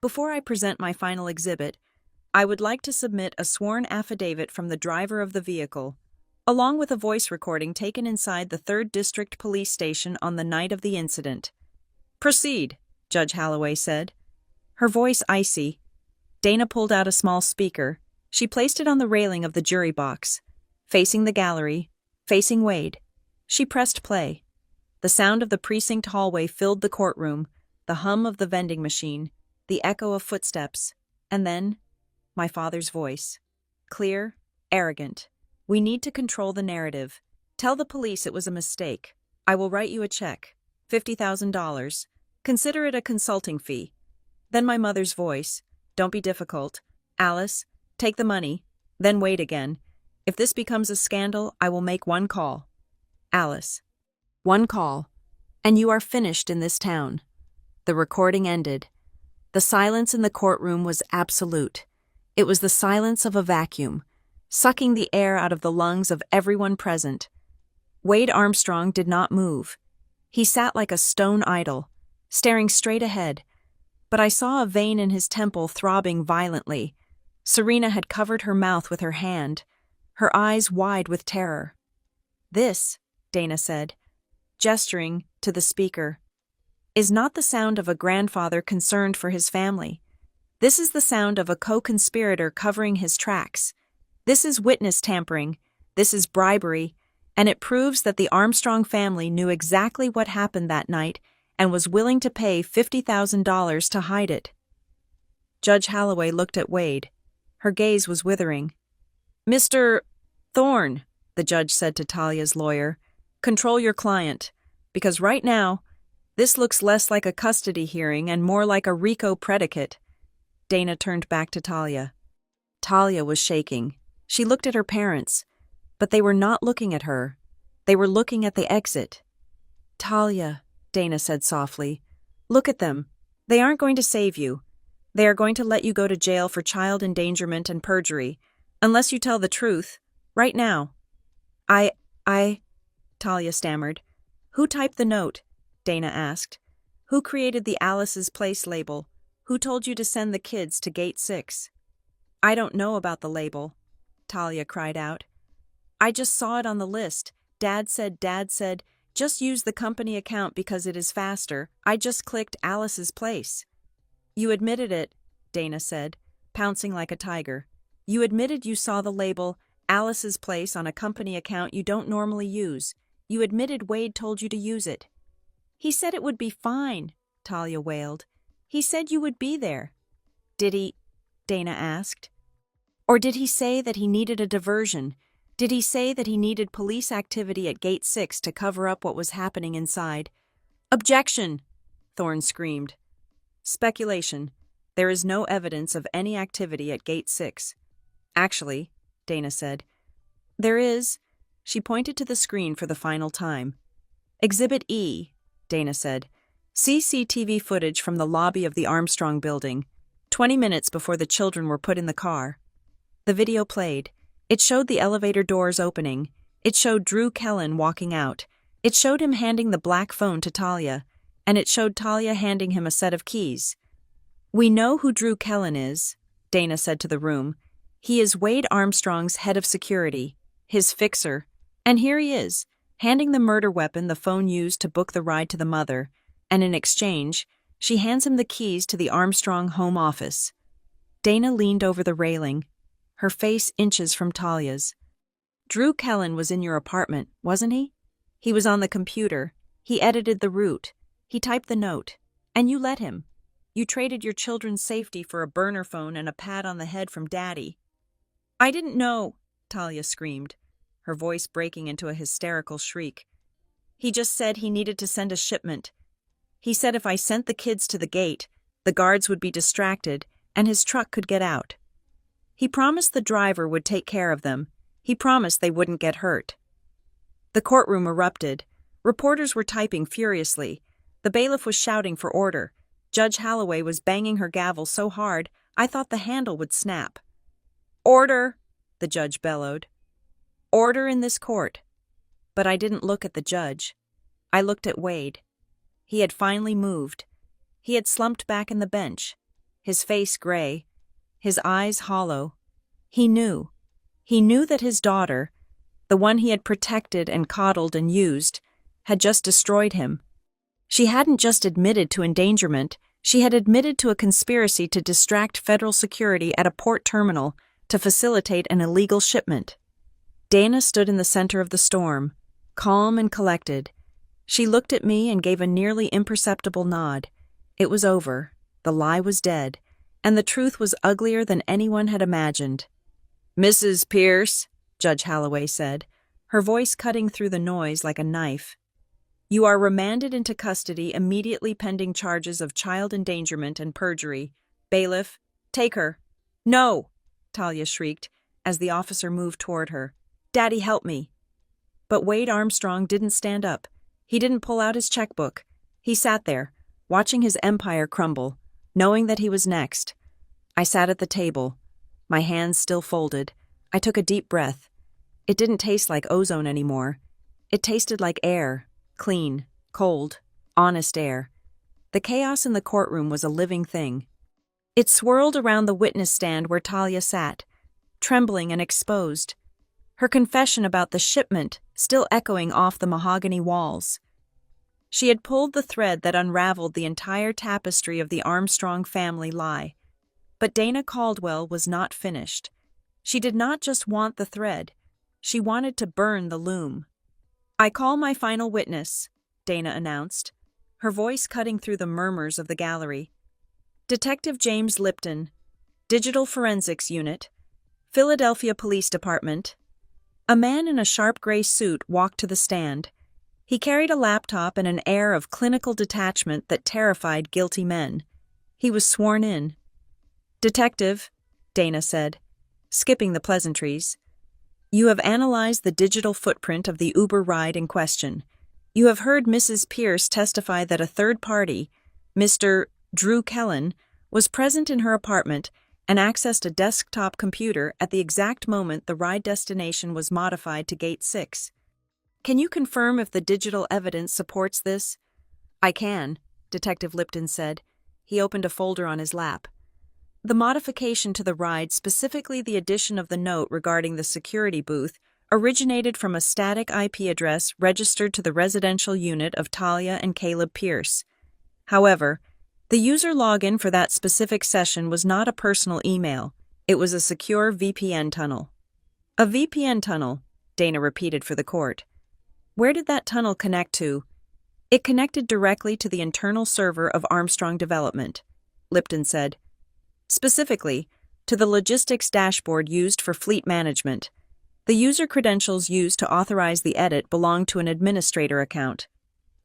before I present my final exhibit, I would like to submit a sworn affidavit from the driver of the vehicle, along with a voice recording taken inside the 3rd District Police Station on the night of the incident. Proceed, Judge Holloway said. Her voice icy. Dana pulled out a small speaker. She placed it on the railing of the jury box, facing the gallery, facing Wade. She pressed play. The sound of the precinct hallway filled the courtroom, the hum of the vending machine, the echo of footsteps, and then my father's voice. Clear, arrogant. We need to control the narrative. Tell the police it was a mistake. I will write you a check, $50,000. Consider it a consulting fee. Then my mother's voice. Don't be difficult. Alice, take the money. Then wait again. If this becomes a scandal, I will make one call. Alice. One call. And you are finished in this town." The recording ended. The silence in the courtroom was absolute. It was the silence of a vacuum, sucking the air out of the lungs of everyone present. Wade Armstrong did not move. He sat like a stone idol, staring straight ahead, but I saw a vein in his temple throbbing violently. Serena had covered her mouth with her hand, her eyes wide with terror. "This," Dana said, gesturing to the speaker, "is not the sound of a grandfather concerned for his family. This is the sound of a co-conspirator covering his tracks. This is witness tampering, this is bribery, and it proves that the Armstrong family knew exactly what happened that night and was willing to pay $50,000 to hide it." Judge Holloway looked at Wade. Her gaze was withering. "Mr. Thorne," the judge said to Talia's lawyer, "control your client, because right now, this looks less like a custody hearing and more like a RICO predicate." Dana turned back to Talia. Talia was shaking. She looked at her parents, but they were not looking at her. They were looking at the exit. "Talia," Dana said softly, "look at them. They aren't going to save you. They are going to let you go to jail for child endangerment and perjury, unless you tell the truth, right now." I, Talia stammered. "Who typed the note?" Dana asked. "Who created the Alice's Place label? Who told you to send the kids to Gate 6? "I don't know about the label," Talia cried out. "I just saw it on the list. Dad said, just use the company account because it is faster. I just clicked Alice's Place." "You admitted it," Dana said, pouncing like a tiger. "You admitted you saw the label Alice's Place on a company account you don't normally use. You admitted Wade told you to use it." "He said it would be fine," Talia wailed. "He said you would be there." "Did he?" Dana asked. "Or did he say that he needed a diversion? Did he say that he needed police activity at Gate 6 to cover up what was happening inside?" "Objection!" Thorne screamed. "Speculation. There is no evidence of any activity at Gate 6. "Actually," Dana said, "there is." She pointed to the screen for the final time. "Exhibit E," Dana said. "CCTV footage from the lobby of the Armstrong building, 20 minutes before the children were put in the car." The video played. It showed the elevator doors opening. It showed Drew Kellen walking out. It showed him handing the black phone to Talia, and it showed Talia handing him a set of keys. "We know who Drew Kellen is," Dana said to the room. "He is Wade Armstrong's head of security, his fixer, and here he is, handing the murder weapon the phone used to book the ride to the mother, and in exchange, she hands him the keys to the Armstrong home office." Dana leaned over the railing, her face inches from Talia's. "Drew Kellen was in your apartment, wasn't he? He was on the computer. He edited the route. He typed the note. And you let him. You traded your children's safety for a burner phone and a pat on the head from Daddy." "I didn't know," Talia screamed, her voice breaking into a hysterical shriek. "He just said he needed to send a shipment. He said if I sent the kids to the gate, the guards would be distracted and his truck could get out. He promised the driver would take care of them. He promised they wouldn't get hurt." The courtroom erupted. Reporters were typing furiously. The bailiff was shouting for order. Judge Holloway was banging her gavel so hard, I thought the handle would snap. "Order!" the judge bellowed. "Order in this court." But I didn't look at the judge. I looked at Wade. He had finally moved. He had slumped back in the bench, his face gray, his eyes hollow. He knew. He knew that his daughter, the one he had protected and coddled and used, had just destroyed him. She hadn't just admitted to endangerment, she had admitted to a conspiracy to distract federal security at a port terminal to facilitate an illegal shipment. Dana stood in the center of the storm, calm and collected. She looked at me and gave a nearly imperceptible nod. It was over. The lie was dead, and the truth was uglier than anyone had imagined. "Mrs. Pierce," Judge Holloway said, her voice cutting through the noise like a knife, "you are remanded into custody immediately pending charges of child endangerment and perjury. Bailiff, take her." "No!" Talia shrieked as the officer moved toward her. "Daddy, help me." But Wade Armstrong didn't stand up. He didn't pull out his checkbook. He sat there, watching his empire crumble, knowing that he was next. I sat at the table, my hands still folded. I took a deep breath. It didn't taste like ozone anymore. It tasted like air, clean, cold, honest air. The chaos in the courtroom was a living thing. It swirled around the witness stand where Talia sat, trembling and exposed, her confession about the shipment still echoing off the mahogany walls. She had pulled the thread that unraveled the entire tapestry of the Armstrong family lie. But Dana Caldwell was not finished. She did not just want the thread. She wanted to burn the loom. "I call my final witness," Dana announced, her voice cutting through the murmurs of the gallery. "Detective James Lipton, Digital Forensics Unit, Philadelphia Police Department." A man in a sharp gray suit walked to the stand. He carried a laptop and an air of clinical detachment that terrified guilty men. He was sworn in. "Detective," Dana said, skipping the pleasantries, "you have analyzed the digital footprint of the Uber ride in question. You have heard Mrs. Pierce testify that a third party, Mr. Drew Kellen, was present in her apartment and accessed a desktop computer at the exact moment the ride destination was modified to Gate 6. Can you confirm if the digital evidence supports this?" "I can," Detective Lipton said. He opened a folder on his lap. The modification to the ride, specifically the addition of the note regarding the security booth, originated from a static IP address registered to the residential unit of Talia and Caleb Pierce. However, the user login for that specific session was not a personal email. It was a secure VPN tunnel. "A VPN tunnel," Dana repeated for the court. "Where did that tunnel connect to?" "It connected directly to the internal server of Armstrong Development," Lipton said. "Specifically, to the logistics dashboard used for fleet management. The user credentials used to authorize the edit belonged to an administrator account."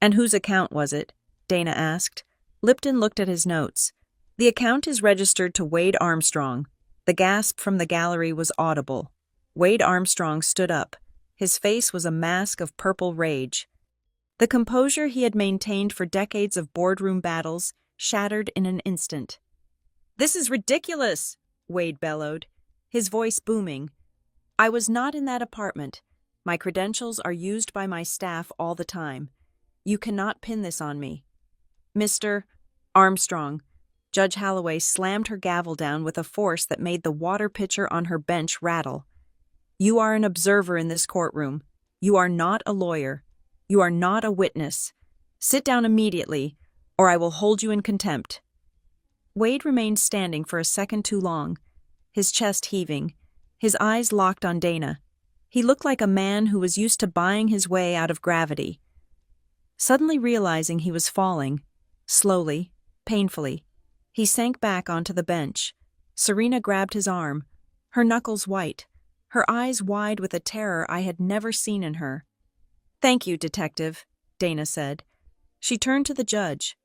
"And whose account was it?" Dana asked. Lipton looked at his notes. "The account is registered to Wade Armstrong." The gasp from the gallery was audible. Wade Armstrong stood up. His face was a mask of purple rage. The composure he had maintained for decades of boardroom battles shattered in an instant. "This is ridiculous," Wade bellowed, his voice booming. "I was not in that apartment. My credentials are used by my staff all the time. You cannot pin this on me." "Mr. Armstrong," Judge Holloway slammed her gavel down with a force that made the water pitcher on her bench rattle. "You are an observer in this courtroom. You are not a lawyer. You are not a witness. Sit down immediately, or I will hold you in contempt." Wade remained standing for a second too long, his chest heaving, his eyes locked on Dana. He looked like a man who was used to buying his way out of gravity. Suddenly realizing he was falling, slowly, painfully, he sank back onto the bench. Serena grabbed his arm, her knuckles white, her eyes wide with a terror I had never seen in her. "Thank you, Detective," Dana said. She turned to the judge.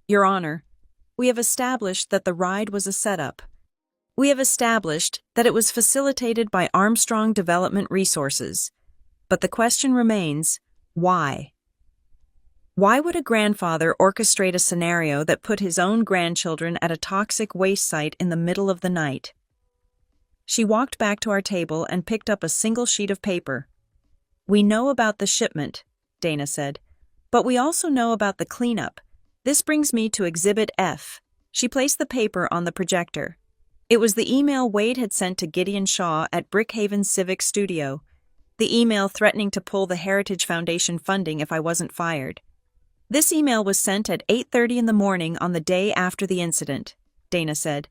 "Your Honor, we have established that the ride was a setup. We have established that it was facilitated by Armstrong Development Resources. But the question remains, why? Why would a grandfather orchestrate a scenario that put his own grandchildren at a toxic waste site in the middle of the night?" She walked back to our table and picked up a single sheet of paper. "We know about the shipment," Dana said, "but we also know about the cleanup. This brings me to Exhibit F." She placed the paper on the projector. It was the email Wade had sent to Gideon Shaw at Brickhaven Civic Studio, the email threatening to pull the Heritage Foundation funding if I wasn't fired. "This email was sent at 8:30 in the morning on the day after the incident," Dana said.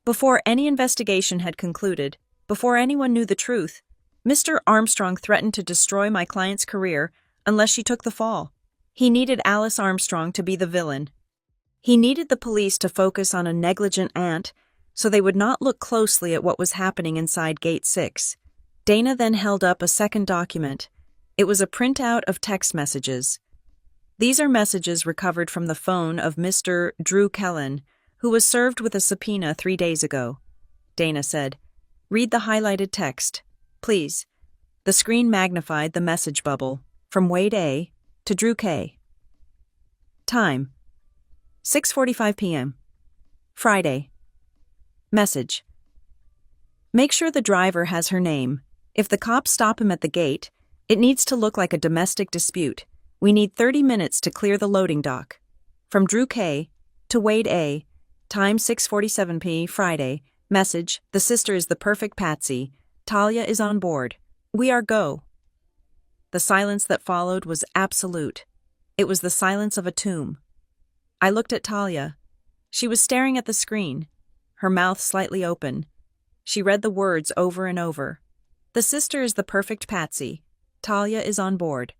"Before any investigation had concluded, before anyone knew the truth, Mr. Armstrong threatened to destroy my client's career unless she took the fall. He needed Alice Armstrong to be the villain. He needed the police to focus on a negligent aunt so they would not look closely at what was happening inside Gate 6. Dana then held up a second document. It was a printout of text messages. "These are messages recovered from the phone of Mr. Drew Kellen, who was served with a subpoena 3 days ago," Dana said. "Read the highlighted text, please." The screen magnified the message bubble, from Wade A. To Drew K. Time: 6:45 p.m. Friday. Message: make sure the driver has her name. If the cops stop him at the gate, it needs to look like a domestic dispute. We need 30 minutes to clear the loading dock. From Drew K. to Wade A. Time: 6:47 p. Friday. Message: the sister is the perfect patsy. Talia is on board. We are go. The silence that followed was absolute. It was the silence of a tomb. I looked at Talia. She was staring at the screen, her mouth slightly open. She read the words over and over. The sister is the perfect patsy. Talia is on board.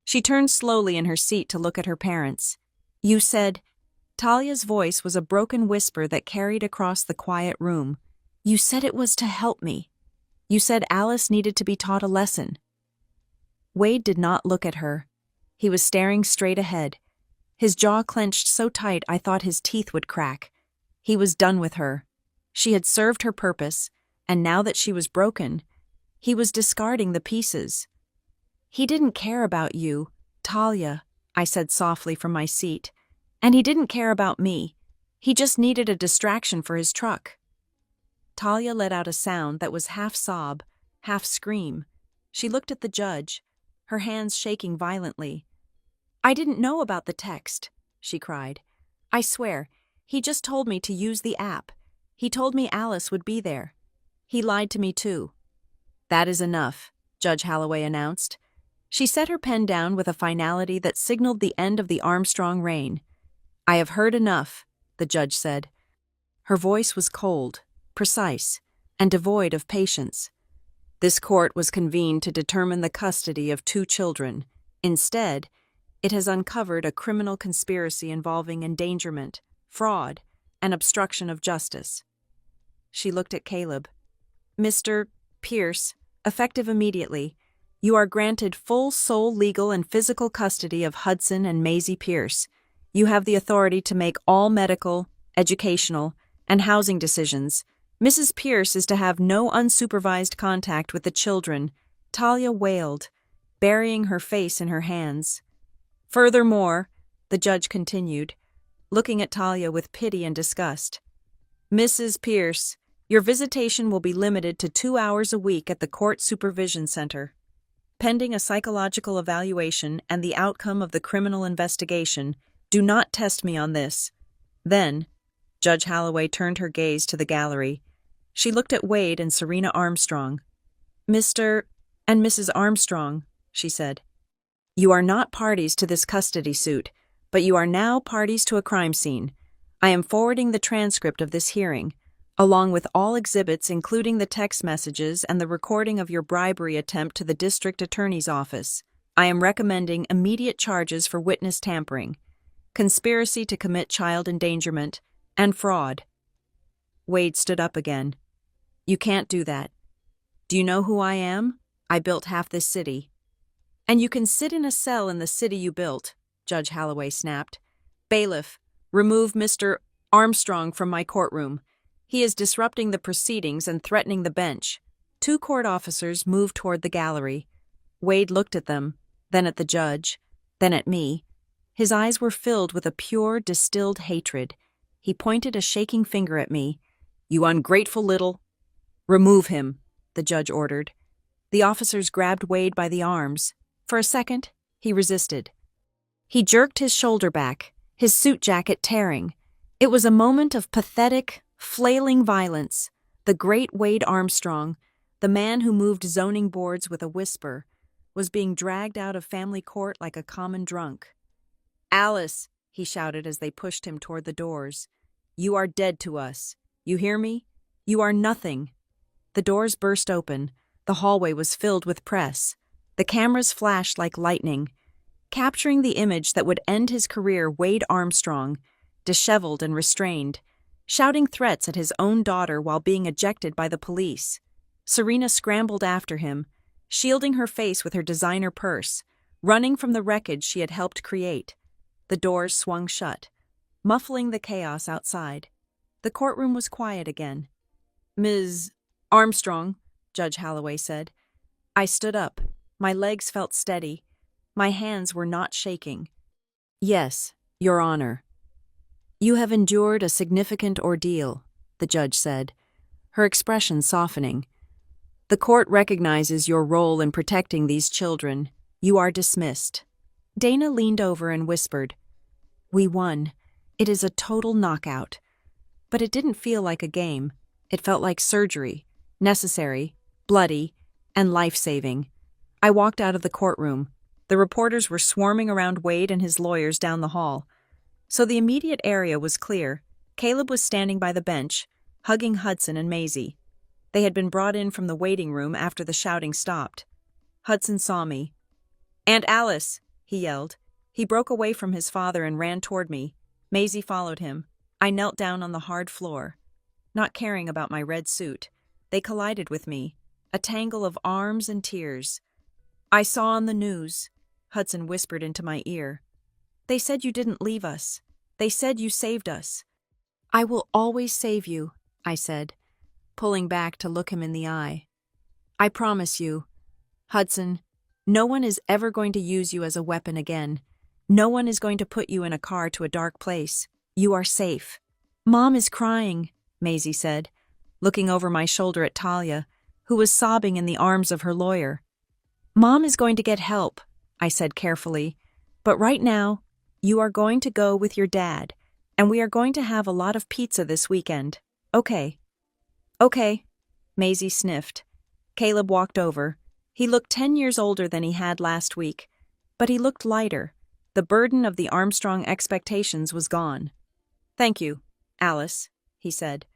She turned slowly in her seat to look at her parents. You said... Talia's voice was a broken whisper that carried across the quiet room. You said it was to help me. You said Alice needed to be taught a lesson. Wade did not look at her. He was staring straight ahead. His jaw clenched so tight I thought his teeth would crack. He was done with her. She had served her purpose, and now that she was broken, he was discarding the pieces. He didn't care about you, Talia, I said softly from my seat. And he didn't care about me. He just needed a distraction for his truck. Talia let out a sound that was half sob, half scream. She looked at the judge, her hands shaking violently. I didn't know about the text, she cried. I swear, he just told me to use the app. He told me Alice would be there. He lied to me too. That is enough, Judge Holloway announced. She set her pen down with a finality that signaled the end of the Armstrong reign. I have heard enough, the judge said. Her voice was cold, precise, and devoid of patience. This court was convened to determine the custody of 2 children. Instead, it has uncovered a criminal conspiracy involving endangerment, fraud, and obstruction of justice. She looked at Caleb. Mr. Pierce, effective immediately, you are granted full sole legal and physical custody of Hudson and Maisie Pierce. You have the authority to make all medical, educational, and housing decisions. Mrs. Pierce is to have no unsupervised contact with the children, Talia wailed, burying her face in her hands. Furthermore, the judge continued, looking at Talia with pity and disgust. Mrs. Pierce, your visitation will be limited to 2 hours a week at the Court Supervision Center. Pending a psychological evaluation and the outcome of the criminal investigation, do not test me on this. Then, Judge Holloway turned her gaze to the gallery. She looked at Wade and Serena Armstrong. Mr. and Mrs. Armstrong, she said, you are not parties to this custody suit, but you are now parties to a crime scene. I am forwarding the transcript of this hearing, along with all exhibits including the text messages and the recording of your bribery attempt to the district attorney's office. I am recommending immediate charges for witness tampering, conspiracy to commit child endangerment, and fraud. Wade stood up again. You can't do that. Do you know who I am? I built half this city. And you can sit in a cell in the city you built, Judge Holloway snapped. Bailiff, remove Mr. Armstrong from my courtroom. He is disrupting the proceedings and threatening the bench. 2 court officers moved toward the gallery. Wade looked at them, then at the judge, then at me. His eyes were filled with a pure, distilled hatred. He pointed a shaking finger at me. You ungrateful little... Remove him, the judge ordered. The officers grabbed Wade by the arms. For a second, he resisted. He jerked his shoulder back, his suit jacket tearing. It was a moment of pathetic, flailing violence. The great Wade Armstrong, the man who moved zoning boards with a whisper, was being dragged out of family court like a common drunk. Alice, he shouted as they pushed him toward the doors. You are dead to us. You hear me? You are nothing. The doors burst open. The hallway was filled with press. The cameras flashed like lightning, capturing the image that would end his career. Wade Armstrong, disheveled and restrained, shouting threats at his own daughter while being ejected by the police. Serena scrambled after him, shielding her face with her designer purse, running from the wreckage she had helped create. The doors swung shut, muffling the chaos outside. The courtroom was quiet again. Ms. Armstrong, Judge Holloway said. I stood up. My legs felt steady. My hands were not shaking. Yes, Your Honor. You have endured a significant ordeal, the judge said, her expression softening. The court recognizes your role in protecting these children. You are dismissed. Dana leaned over and whispered, We won. It is a total knockout. But it didn't feel like a game. It felt like surgery, necessary, bloody, and life-saving. I walked out of the courtroom. The reporters were swarming around Wade and his lawyers down the hall. So the immediate area was clear. Caleb was standing by the bench, hugging Hudson and Maisie. They had been brought in from the waiting room after the shouting stopped. Hudson saw me. "Aunt Alice!" he yelled. He broke away from his father and ran toward me. Maisie followed him. I knelt down on the hard floor, not caring about my red suit. They collided with me, a tangle of arms and tears. "I saw on the news," Hudson whispered into my ear. "They said you didn't leave us. They said you saved us." "I will always save you," I said, pulling back to look him in the eye. "I promise you. Hudson, no one is ever going to use you as a weapon again. No one is going to put you in a car to a dark place. You are safe." "Mom is crying," Maisie said, looking over my shoulder at Talia, who was sobbing in the arms of her lawyer. "Mom is going to get help," I said carefully. "But right now, you are going to go with your dad, and we are going to have a lot of pizza this weekend. Okay." "Okay," Maisie sniffed. Caleb walked over. He looked 10 years older than he had last week, but he looked lighter. The burden of the Armstrong expectations was gone. "Thank you, Alice," he said,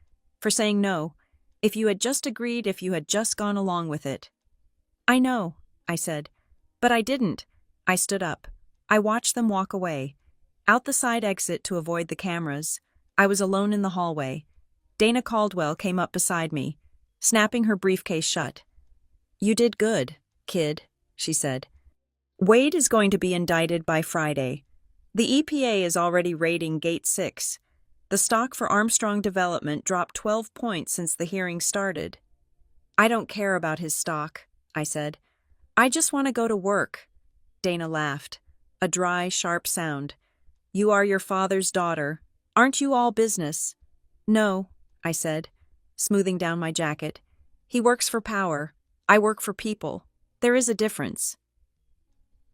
"for saying no. If you had just agreed, if you had just gone along with it." "I know," I said, "but I didn't." I stood up. I watched them walk away. Out the side exit to avoid the cameras. I was alone in the hallway. Dana Caldwell came up beside me, snapping her briefcase shut. "You did good, kid," she said. "Wade is going to be indicted by Friday. The EPA is already raiding Gate 6. The stock for Armstrong Development dropped 12 points since the hearing started." "I don't care about his stock," I said. "I just want to go to work." Dana laughed, a dry, sharp sound. "You are your father's daughter. Aren't you all business?" "No," I said, smoothing down my jacket. "He works for power. I work for people. There is a difference."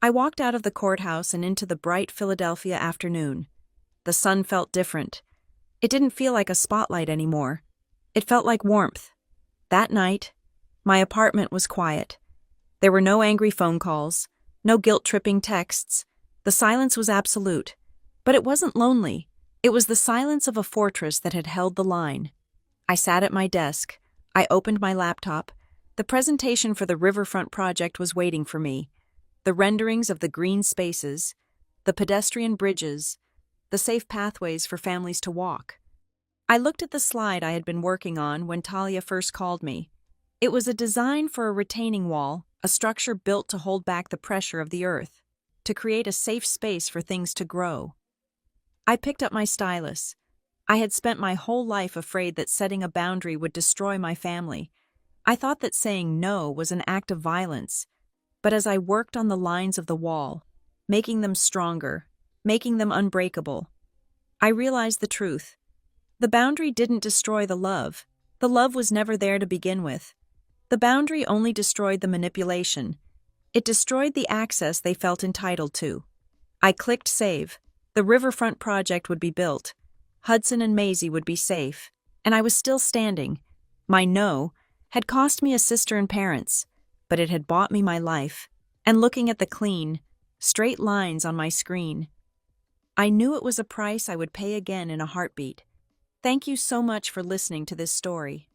I walked out of the courthouse and into the bright Philadelphia afternoon. The sun felt different. It didn't feel like a spotlight anymore. It felt like warmth. That night, my apartment was quiet. There were no angry phone calls, no guilt-tripping texts. The silence was absolute. But it wasn't lonely. It was the silence of a fortress that had held the line. I sat at my desk. I opened my laptop. The presentation for the Riverfront project was waiting for me. The renderings of the green spaces, the pedestrian bridges, the safe pathways for families to walk. I looked at the slide I had been working on when Talia first called me. It was a design for a retaining wall, a structure built to hold back the pressure of the earth, to create a safe space for things to grow. I picked up my stylus. I had spent my whole life afraid that setting a boundary would destroy my family. I thought that saying no was an act of violence. But as I worked on the lines of the wall, making them stronger, making them unbreakable, I realized the truth. The boundary didn't destroy the love. The love was never there to begin with. The boundary only destroyed the manipulation. It destroyed the access they felt entitled to. I clicked save. The Riverfront project would be built. Hudson and Maisie would be safe. And I was still standing. My no had cost me a sister and parents, but it had bought me my life. And looking at the clean, straight lines on my screen, I knew it was a price I would pay again in a heartbeat. Thank you so much for listening to this story.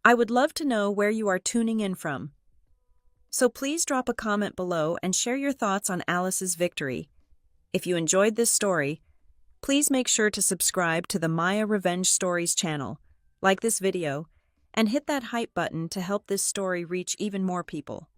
I would love to know where you are tuning in from. So please drop a comment below and share your thoughts on Alice's victory. If you enjoyed this story, please make sure to subscribe to the Maya Revenge Stories channel, like this video, and hit that hype button to help this story reach even more people.